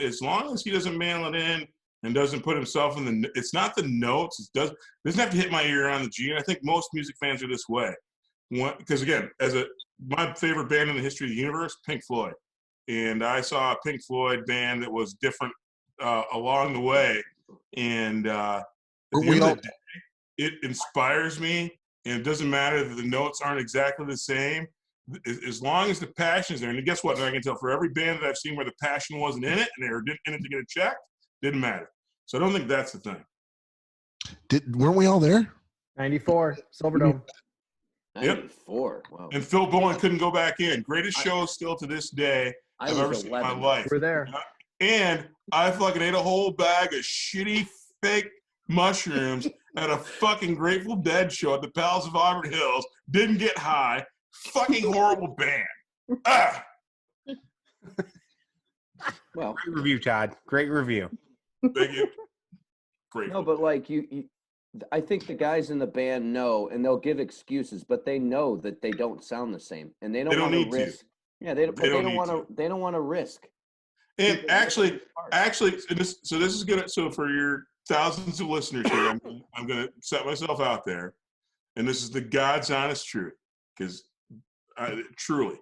as long as he doesn't mail it in and doesn't put himself in it's not the notes, it doesn't have to hit my ear on the G. And I think most music fans are this way. Because again, my favorite band in the history of the universe, Pink Floyd. And I saw a Pink Floyd band that was different along the way. And at the end of the day, it inspires me. And it doesn't matter that the notes aren't exactly the same. As long as the passion is there. And guess what? I can tell for every band that I've seen where the passion wasn't in it and they were in it to get it checked, didn't matter. So I don't think that's the thing. Weren't we all there? 94, Silverdome. 94. Wow. And Phil Bowen couldn't go back in. Greatest show still to this day I've ever seen in my life. We're there. And I fucking ate a whole bag of shitty fake mushrooms at a fucking Grateful Dead show at the Palace of Auburn Hills. Didn't get high. Fucking horrible band. Well, great review, Todd. Great review. Thank you. Great. No, but like I think the guys in the band know, and they'll give excuses, but they know that they don't sound the same, and they don't want to risk. Yeah, they don't want to. They don't want to risk. And actually, this is good. So for your thousands of listeners here, I'm going to set myself out there, and this is the God's honest truth, because truly,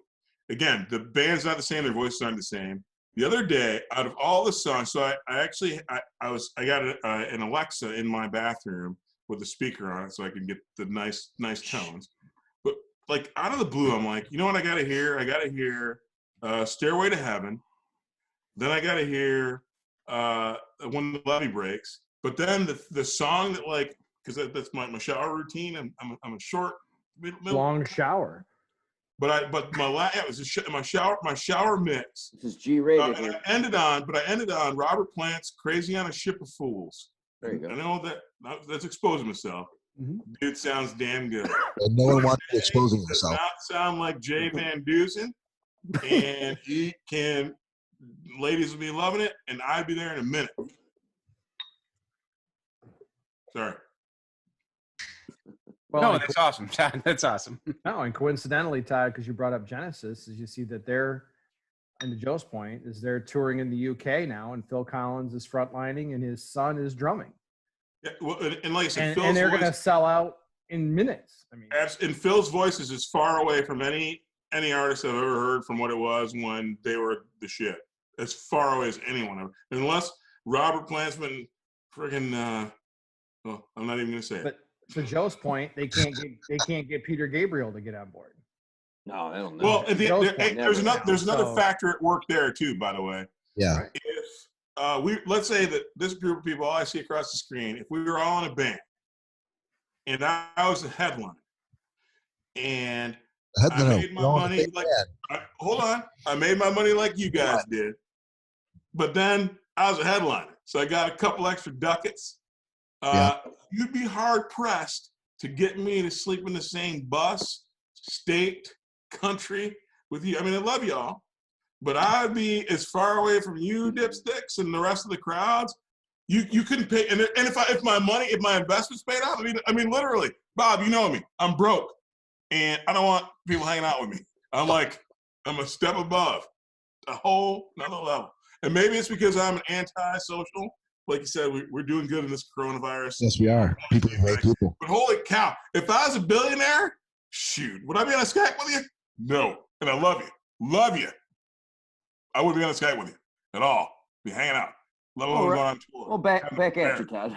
again, the band's not the same, their voices aren't the same. The other day, out of all the songs, so I got an Alexa in my bathroom with a speaker on it so I can get the nice tones. But like out of the blue, I'm like, you know what I got to hear? I got to hear Stairway to Heaven. Then I got to hear When the Levee Breaks. But then the song that, like, because that's my shower routine. I'm a short middle long shower. But it was my shower mix. This is G-rated. And I ended on Robert Plant's "Crazy on a Ship of Fools." There you go. I know that's exposing myself. Mm-hmm. Dude sounds damn good. And no one wants to exposing himself. Does not sound like Jay Van Dusen, and he can. Ladies will be loving it, and I'd be there in a minute. Sorry. Well, no, that's awesome, Todd. That's awesome. No, and coincidentally, Todd, because you brought up Genesis, is you see that they're, and to Joe's point, is they're touring in the UK now, and Phil Collins is frontlining, and his son is drumming. Yeah, well, and like I said, and they're going to sell out in minutes. I mean, and Phil's voice is as far away from any artist I've ever heard from what it was when they were the shit. As far away as anyone ever, unless Robert Plant's been friggin'. Well, I'm not even going to say it. But to Joe's point, they can't get Peter Gabriel to get on board. No, I don't know. Well, there's another factor at work there too. By the way, yeah. If let's say that this group of people, all I see across the screen, if we were all in a band, and I was the headline, and I made my money like hold on, I made my money like you guys did, but then I was a headliner, so I got a couple extra ducats. You'd be hard pressed to get me to sleep in the same bus, state, country with you. I mean, I love y'all, but I'd be as far away from you dipsticks and the rest of the crowds. You couldn't pay. And if my investments paid off, I mean, literally, Bob, you know me, I'm broke, and I don't want people hanging out with me. I'm a step above, a whole another level. And maybe it's because I'm an anti-social. Like you said, we're doing good in this coronavirus. Yes, we are. People hate people. But holy cow, if I was a billionaire, shoot, would I be on a Skype with you? No. And I love you. Love you. I wouldn't be on a Skype with you at all. Be hanging out. Let alone going on tour. Well, back at you, Todd.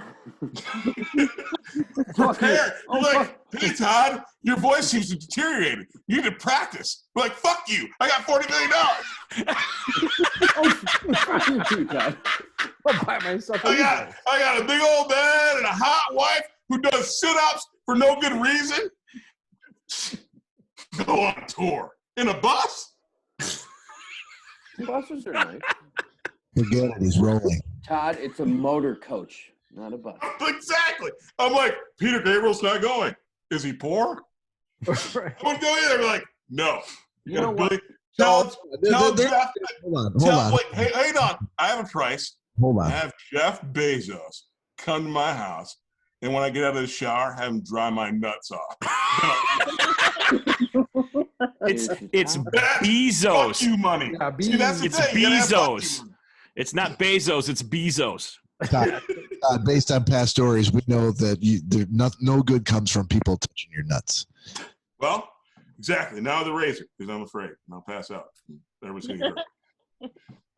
Prepare. You're like, hey, Todd, your voice seems to deteriorate. You need to practice. We're like, fuck you. I got $40 million. I'll buy myself I got a big old bed and a hot wife who does sit-ups for no good reason. Go on tour. In a bus? Buses are nice. Forget it, he's rolling. Todd, it's a motor coach, not a bus. Exactly. I'm like, Peter Gabriel's not going. Is he poor? I wouldn't go either. Like, no. You know what? Tell Jeff. Hold on. Wait, hang on. I have a price. Hold on. Have Jeff Bezos come to my house, and when I get out of the shower, have him dry my nuts off. It's Bezos. Fuck you money. Yeah, See, that's the It's thing. You gotta have fuck you Bezos. money. It's not Bezos. It's Bezos. Based on past stories, we know that no good comes from people touching your nuts. Well, exactly. Now the razor, because I'm afraid, and I'll pass out. Everyone's gonna get hurt.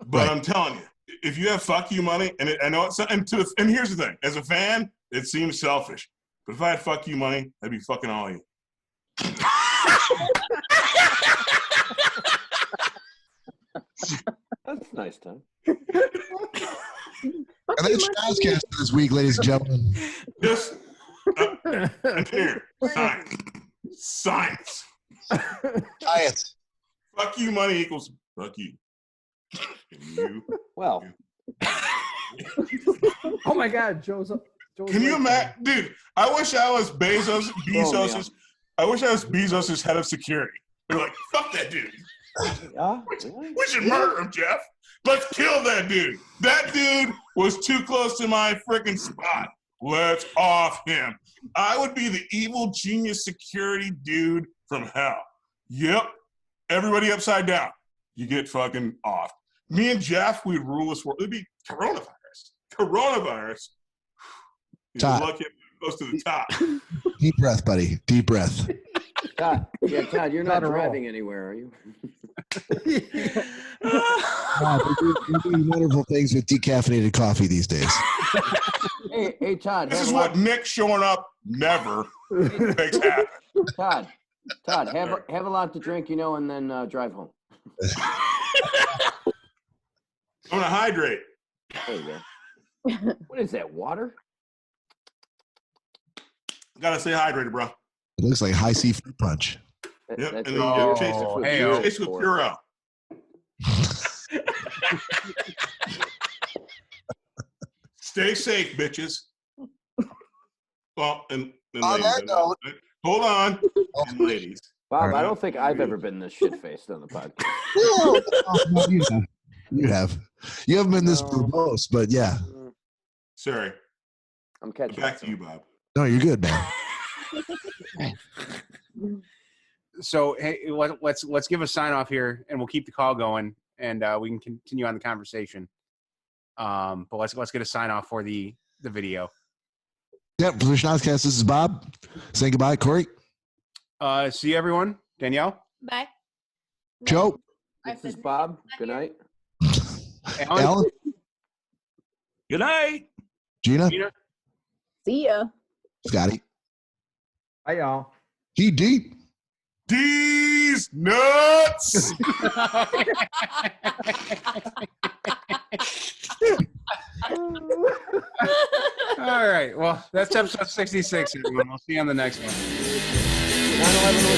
But Right. I'm telling you, if you have fuck you money, and I know it's and here's the thing: as a fan, it seems selfish. But if I had fuck you money, I'd be fucking all you. That's nice, Tom. And that's Schnozzcast for this week, ladies and gentlemen. Just engineer, science. Science. Fuck you money equals fuck you. And you. Well, Oh my God, Joe's Can you imagine, dude? I wish I was Bezos's. I wish I was Bezos's head of security. They're like, fuck that dude. yeah. We should murder him, Jeff. Let's kill that dude. That dude was too close to my freaking spot. Let's off him. I would be the evil genius security dude from hell. Yep. Everybody upside down. You get fucking off. Me and Jeff, we'd rule this world. It'd be coronavirus. You're Todd. lucky I'm close to the top. Deep breath, buddy. Deep breath. Todd, you're not Not a roll. driving anywhere, are you? We're doing wonderful things with decaffeinated coffee these days. Hey, Todd. This is what Nick showing up never makes happen. Todd, have a lot to drink, and then drive home. I'm gonna hydrate. There you go. What is that, water? Gotta stay hydrated, bro. It looks like high C fruit punch. Yep, and That's then you what- chase it with hey-o. chase it with Purell. Stay safe, bitches. Well, and On ladies, that note- hold on, and ladies. Bob, All right. I don't think I've ever been this shit-faced on the podcast. You have. You haven't been this verbose, but yeah. Sorry. I'm catching Back up. to you, Bob. No, you're good, man. So hey, let's give a sign off here, and we'll keep the call going, and we can continue on the conversation. But let's get a sign off for the video. Yep, for the Schnozzcast, this is Bob. Saying goodbye, Cory. See you, everyone. Danielle. Bye. Joe. This is Bob. Good night. Alan. Good night. Gina. See ya. Scotty. Hi, y'all. Deep. These nuts. All right. Well, that's episode 66, everyone. We'll see you on the next one. 9/11 was